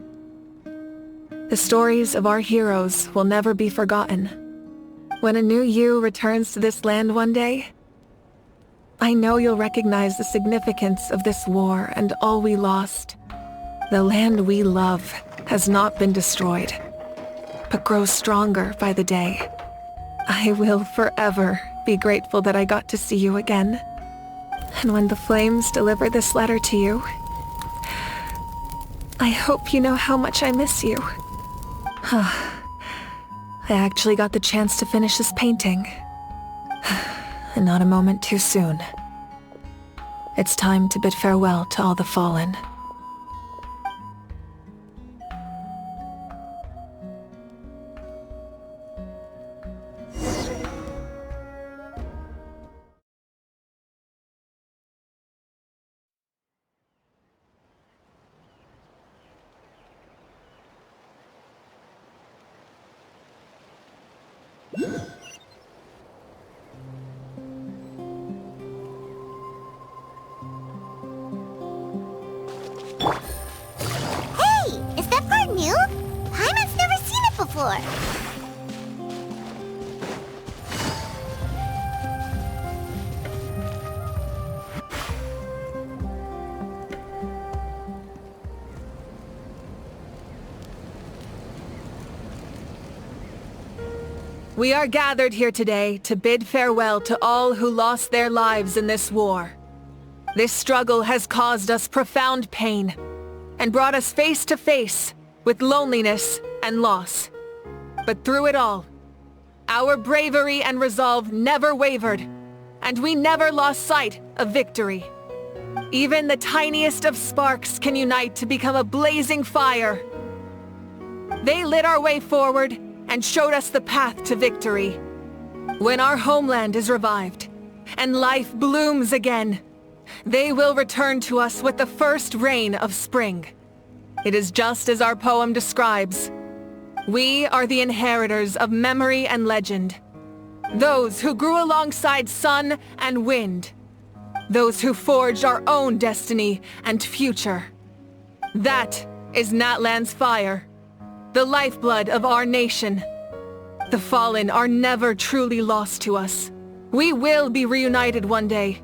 the stories of our heroes will never be forgotten. When a new you returns to this land one day, I know you'll recognize the significance of this war and all we lost. The land we love has not been destroyed, but grows stronger by the day. I will forever be grateful that I got to see you again. And when the flames deliver this letter to you, I hope you know how much I miss you. I actually got the chance to finish this painting. And not a moment too soon. It's time to bid farewell to all the fallen. We are gathered here today to bid farewell to all who lost their lives in this war. This struggle has caused us profound pain and brought us face to face with loneliness and loss. But through it all, our bravery and resolve never wavered, and we never lost sight of victory. Even the tiniest of sparks can unite to become a blazing fire. They lit our way forward and showed us the path to victory. When our homeland is revived and life blooms again, they will return to us with the first rain of spring. It is just as our poem describes. We are the inheritors of memory and legend. Those who grew alongside sun and wind. Those who forged our own destiny and future. That is Natlan's fire, the lifeblood of our nation. The fallen are never truly lost to us. We will be reunited one day.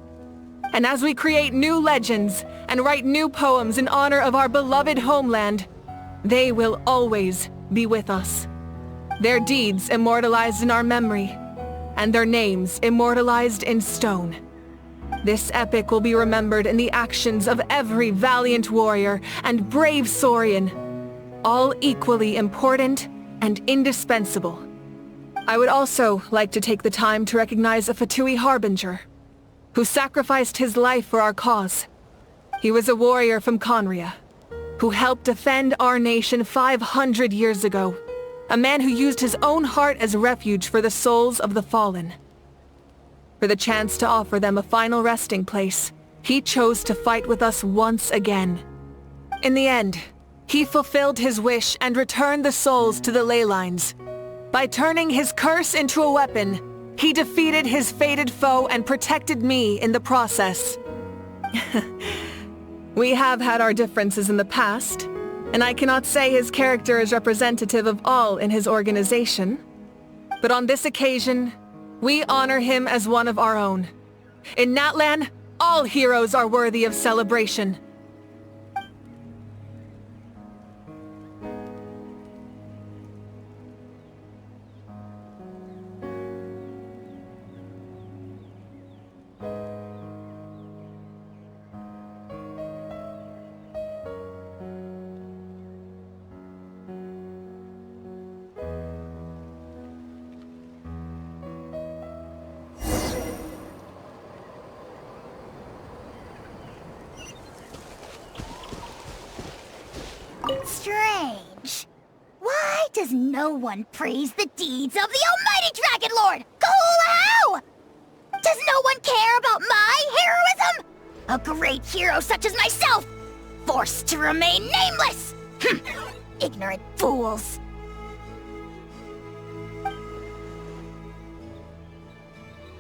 And as we create new legends and write new poems in honor of our beloved homeland, they will always be with us. Their deeds immortalized in our memory, and their names immortalized in stone. This epic will be remembered in the actions of every valiant warrior and brave Saurian, all equally important and indispensable. I would also like to take the time to recognize a Fatui Harbinger, who sacrificed his life for our cause. He was a warrior from Conria, who helped defend our nation 500 years ago. A man who used his own heart as refuge for the souls of the fallen. For the chance to offer them a final resting place, he chose to fight with us once again. In the end, he fulfilled his wish and returned the souls to the ley lines. By turning his curse into a weapon, he defeated his fated foe and protected me in the process. We have had our differences in the past, and I cannot say his character is representative of all in his organization. But on this occasion, we honor him as one of our own. In Natlan, all heroes are worthy of celebration. Strange. Why does no one praise the deeds of the almighty Dragon Lord, Kahula? Does no one care about my heroism? A great hero such as myself, forced to remain nameless! Ignorant fools.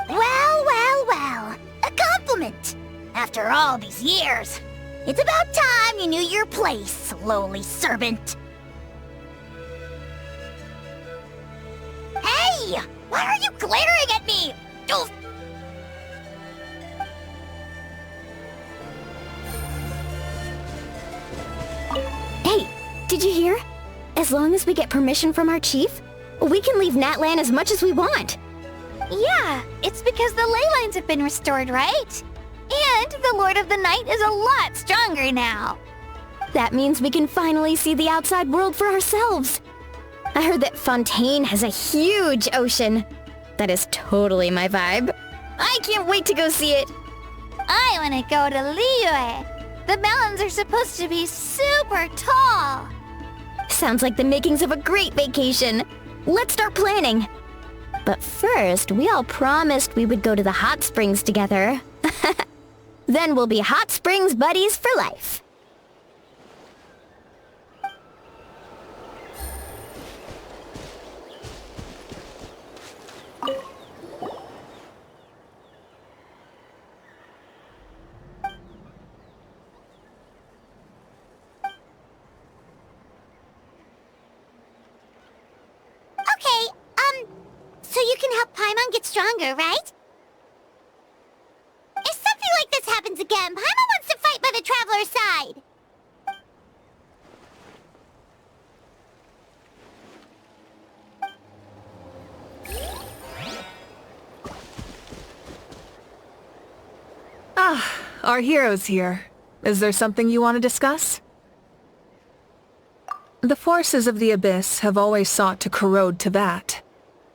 Well. A compliment. After all these years. It's about time you knew your place, lowly servant. Hey! Why are you glaring at me? Oof. Hey, did you hear? As long as we get permission from our chief, we can leave Natlan as much as we want. Yeah, it's because the ley lines have been restored, right? And the Lord of the Night is a lot stronger now. That means we can finally see the outside world for ourselves. I heard that Fontaine has a huge ocean. That is totally my vibe. I can't wait to go see it. I want to go to Liyue. The mountains are supposed to be super tall. Sounds like the makings of a great vacation. Let's start planning. But first, we all promised we would go to the hot springs together. Then we'll be hot springs buddies for life. Okay, so you can help Paimon get stronger, right? If something like this happens again, Paimon wants to fight by the Traveler's side. Ah, our hero's here. Is there something you want to discuss? The forces of the Abyss have always sought to corrode Teyvat.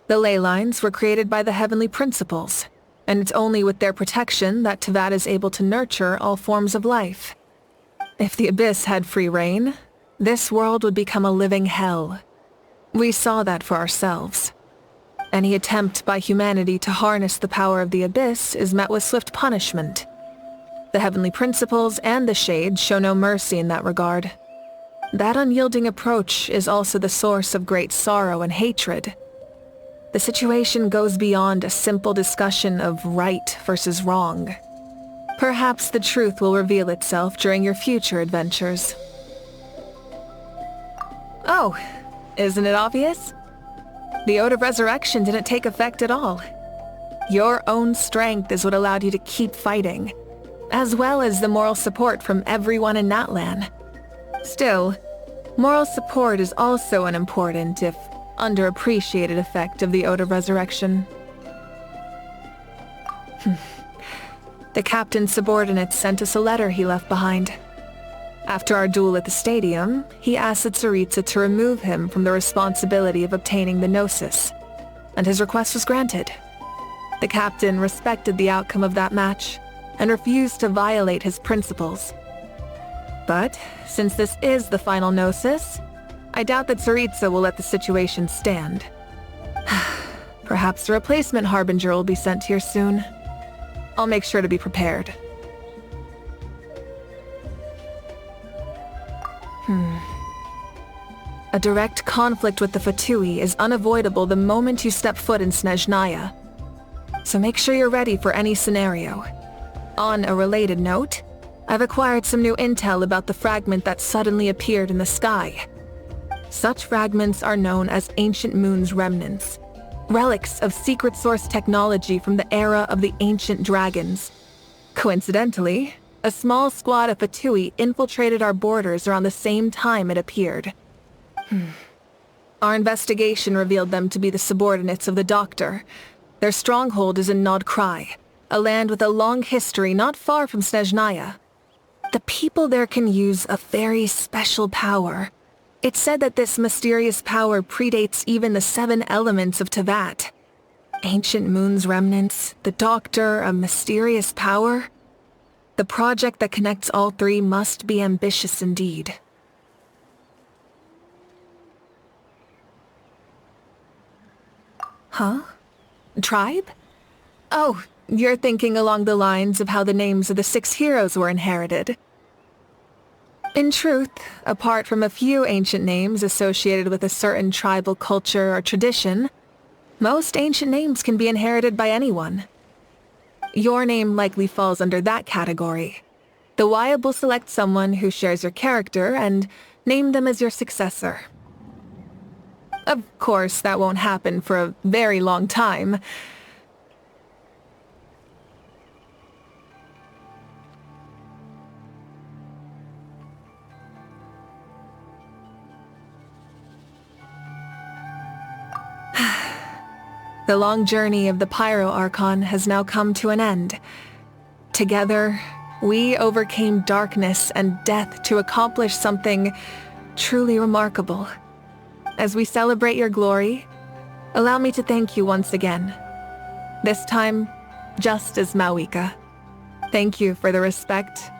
The ley lines were created by the Heavenly Principles, and it's only with their protection that Teyvat is able to nurture all forms of life. If the Abyss had free reign, this world would become a living hell. We saw that for ourselves. Any attempt by humanity to harness the power of the Abyss is met with swift punishment. The Heavenly Principles and the Shades show no mercy in that regard. That unyielding approach is also the source of great sorrow and hatred. The situation goes beyond a simple discussion of right versus wrong. Perhaps the truth will reveal itself during your future adventures. Oh, isn't it obvious? The Ode of Resurrection didn't take effect at all. Your own strength is what allowed you to keep fighting, as well as the moral support from everyone in Natlan. Still, moral support is also an important, if underappreciated, effect of the Ode of Resurrection. The captain's subordinates sent us a letter he left behind. After our duel at the stadium, he asked Tsaritsa to remove him from the responsibility of obtaining the Gnosis, and his request was granted. The captain respected the outcome of that match, and refused to violate his principles. But, since this is the final Gnosis, I doubt that Tsaritsa will let the situation stand. Perhaps a replacement Harbinger will be sent here soon. I'll make sure to be prepared. A direct conflict with the Fatui is unavoidable the moment you step foot in Snezhnaya. So make sure you're ready for any scenario. On a related note, I've acquired some new intel about the fragment that suddenly appeared in the sky. Such fragments are known as Ancient Moon's remnants, relics of secret source technology from the era of the ancient dragons. Coincidentally, a small squad of Fatui infiltrated our borders around the same time it appeared. Our investigation revealed them to be the subordinates of the Doctor. Their stronghold is in Nod Krai, a land with a long history not far from Snezhnaya. The people there can use a very special power. It's said that this mysterious power predates even the 7 elements of Teyvat. Ancient Moon's remnants, the Doctor, a mysterious power. The project that connects all three must be ambitious indeed. Huh? Tribe? Oh, you're thinking along the lines of how the names of the 6 heroes were inherited. In truth, apart from a few ancient names associated with a certain tribal culture or tradition, most ancient names can be inherited by anyone. Your name likely falls under that category. The Wyab will select someone who shares your character and name them as your successor. Of course, that won't happen for a very long time. The long journey of the Pyro Archon has now come to an end. Together, we overcame darkness and death to accomplish something truly remarkable. As we celebrate your glory, allow me to thank you once again. This time, just as Mavuika. Thank you for the respect,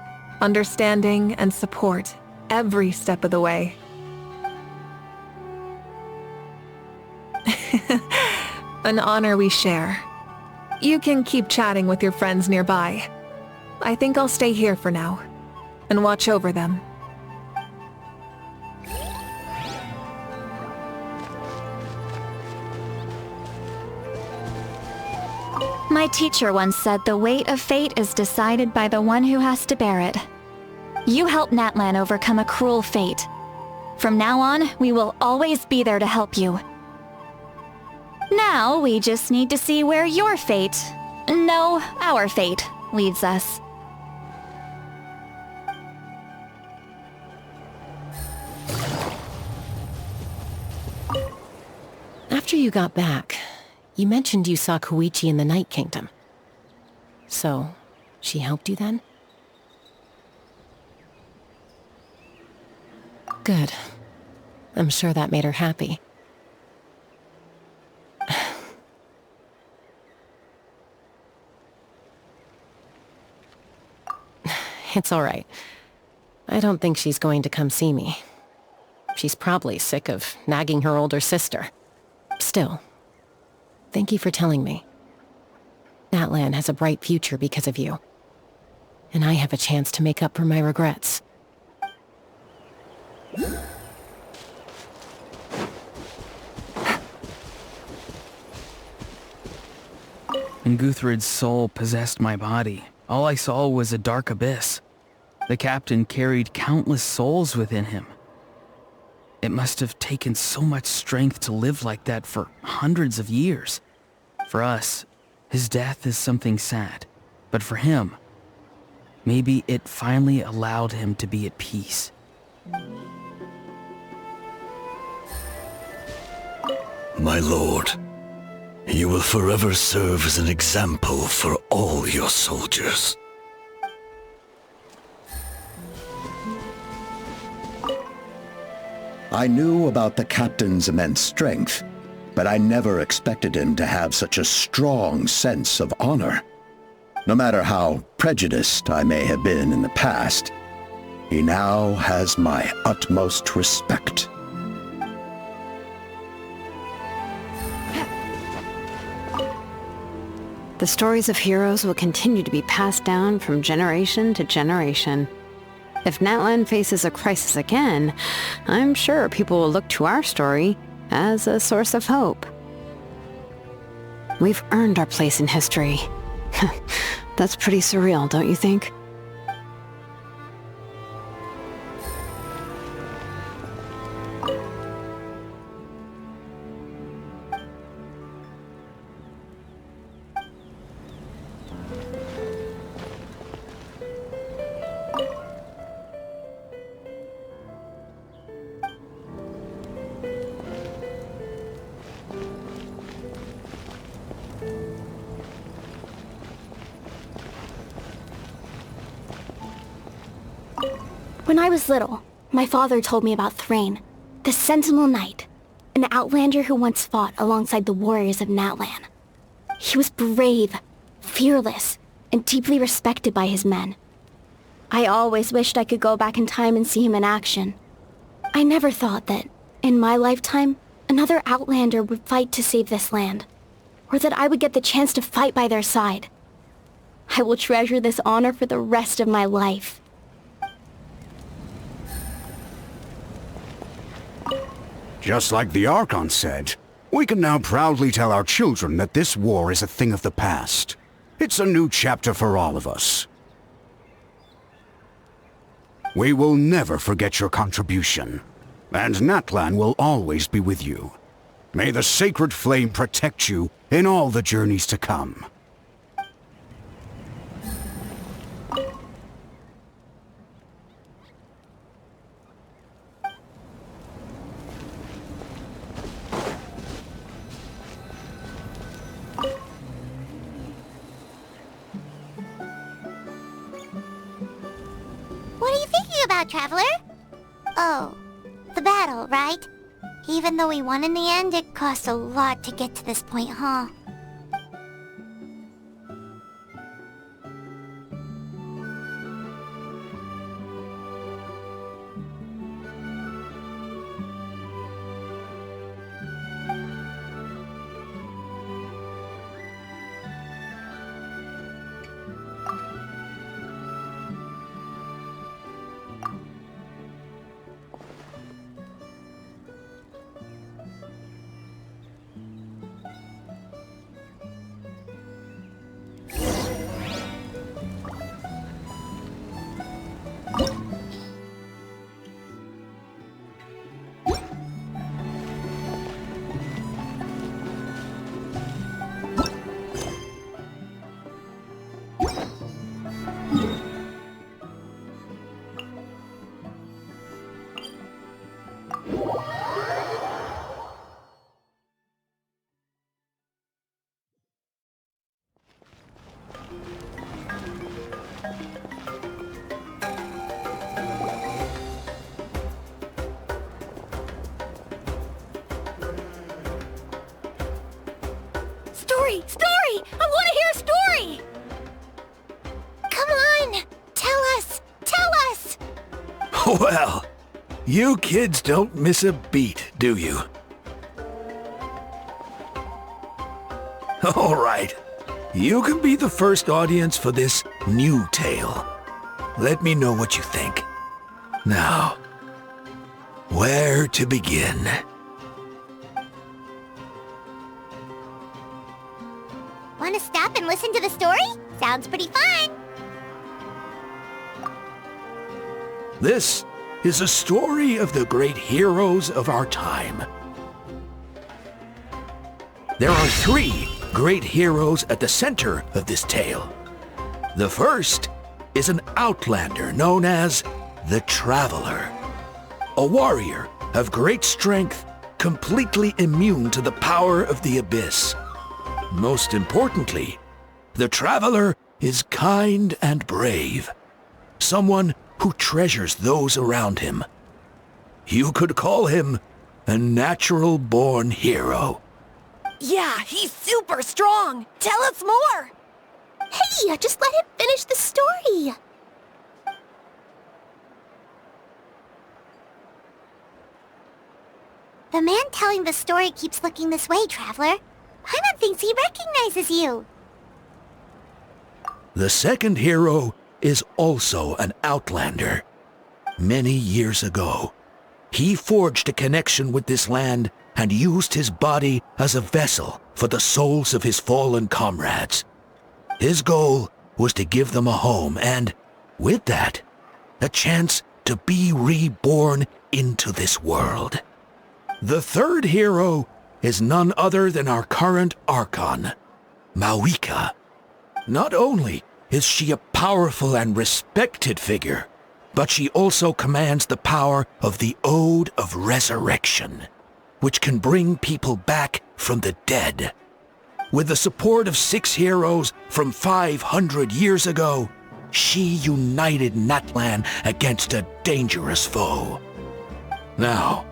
understanding, and support every step of the way. An honor we share. You can keep chatting with your friends nearby. I think I'll stay here for now, and watch over them. My teacher once said the weight of fate is decided by the one who has to bear it. You helped Natlan overcome a cruel fate. From now on, we will always be there to help you. Now, we just need to see where your fate, no, our fate, leads us. After you got back, you mentioned you saw Koichi in the Night Kingdom. So, she helped you then? Good. I'm sure that made her happy. It's all right. I don't think she's going to come see me. She's probably sick of nagging her older sister. Still, thank you for telling me. Natlan has a bright future because of you. And I have a chance to make up for my regrets. When Guthred's soul possessed my body, all I saw was a dark abyss. The captain carried countless souls within him. It must have taken so much strength to live like that for hundreds of years. For us, his death is something sad. But for him, maybe it finally allowed him to be at peace. My lord, you will forever serve as an example for all your soldiers. I knew about the captain's immense strength, but I never expected him to have such a strong sense of honor. No matter how prejudiced I may have been in the past, he now has my utmost respect. The stories of heroes will continue to be passed down from generation to generation. If Natlan faces a crisis again, I'm sure people will look to our story as a source of hope. We've earned our place in history. That's pretty surreal, don't you think? When I was little, my father told me about Thrain, the Sentinel Knight, an outlander who once fought alongside the warriors of Natlan. He was brave, fearless, and deeply respected by his men. I always wished I could go back in time and see him in action. I never thought that, in my lifetime, another outlander would fight to save this land, or that I would get the chance to fight by their side. I will treasure this honor for the rest of my life. Just like the Archon said, we can now proudly tell our children that this war is a thing of the past. It's a new chapter for all of us. We will never forget your contribution, and Natlan will always be with you. May the sacred flame protect you in all the journeys to come. What are you thinking about, Traveler? Oh, the battle, right? Even though we won in the end, it cost a lot to get to this point, huh? Story! I want to hear a story! Come on! Tell us! Well, you kids don't miss a beat, do you? All right. You can be the first audience for this new tale. Let me know what you think. Now, where to begin? Want to stop and listen to the story? Sounds pretty fun. This is a story of the great heroes of our time. There are 3 great heroes at the center of this tale. The first is an outlander known as the Traveler, a warrior of great strength, completely immune to the power of the Abyss. Most importantly, the Traveler is kind and brave, someone who treasures those around him. You could call him a natural-born hero. Yeah, he's super strong! Tell us more! Hey, just let him finish the story! The man telling the story keeps looking this way, Traveler. Paimon thinks he recognizes you. The second hero is also an outlander. Many years ago, he forged a connection with this land and used his body as a vessel for the souls of his fallen comrades. His goal was to give them a home and, with that, a chance to be reborn into this world. The third hero is none other than our current Archon, Mavuika. Not only is she a powerful and respected figure, but she also commands the power of the Ode of Resurrection, which can bring people back from the dead. With the support of 6 heroes from 500 years ago, she united Natlan against a dangerous foe. Now,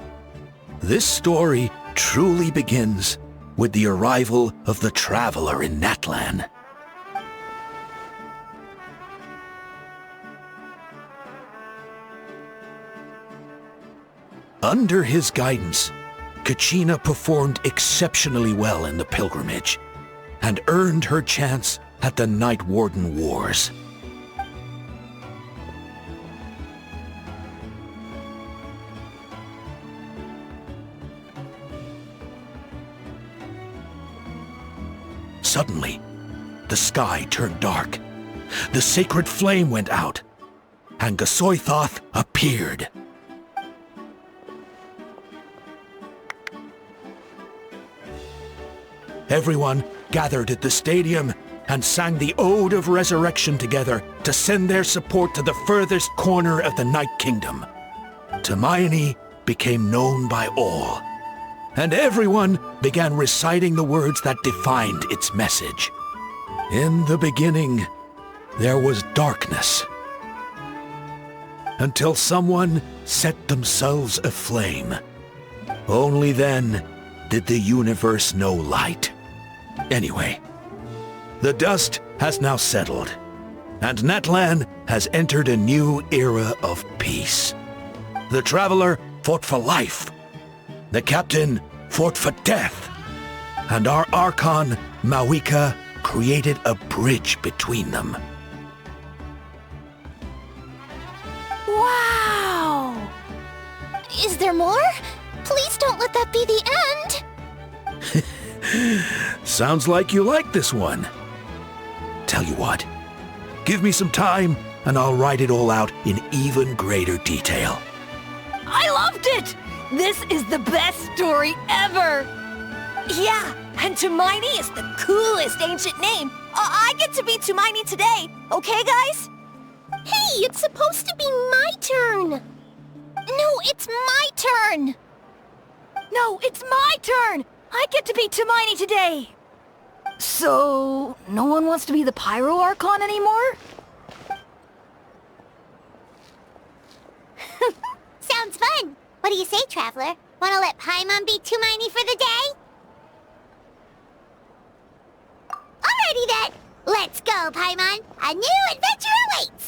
this story truly begins with the arrival of the Traveler in Natlan. Under his guidance, Kachina performed exceptionally well in the pilgrimage and earned her chance at the Night Warden Wars. Suddenly, the sky turned dark. The sacred flame went out, and Gasoithoth appeared. Everyone gathered at the stadium and sang the Ode of Resurrection together to send their support to the furthest corner of the Night Kingdom. Hermione became known by all, and everyone began reciting the words that defined its message. In the beginning, there was darkness, until someone set themselves aflame. Only then did the universe know light. Anyway, the dust has now settled, and Natlan has entered a new era of peace. The Traveler fought for life, the Captain fought for death, and our Archon, Mavuika, created a bridge between them. Wow! Is there more? Please don't let that be the end! Sounds like you like this one. Tell you what, give me some time and I'll write it all out in even greater detail. I loved it! This is the best story ever! Yeah, and Hermione is the coolest ancient name. I get to be Hermione today, okay guys? Hey, it's supposed to be my turn! No, it's my turn! No, it's my turn! I get to be Hermione today! So, no one wants to be the Pyro Archon anymore? Sounds fun. What do you say, Traveler? Wanna let Paimon be Hermione for the day? Alrighty then! Let's go, Paimon! A new adventure awaits!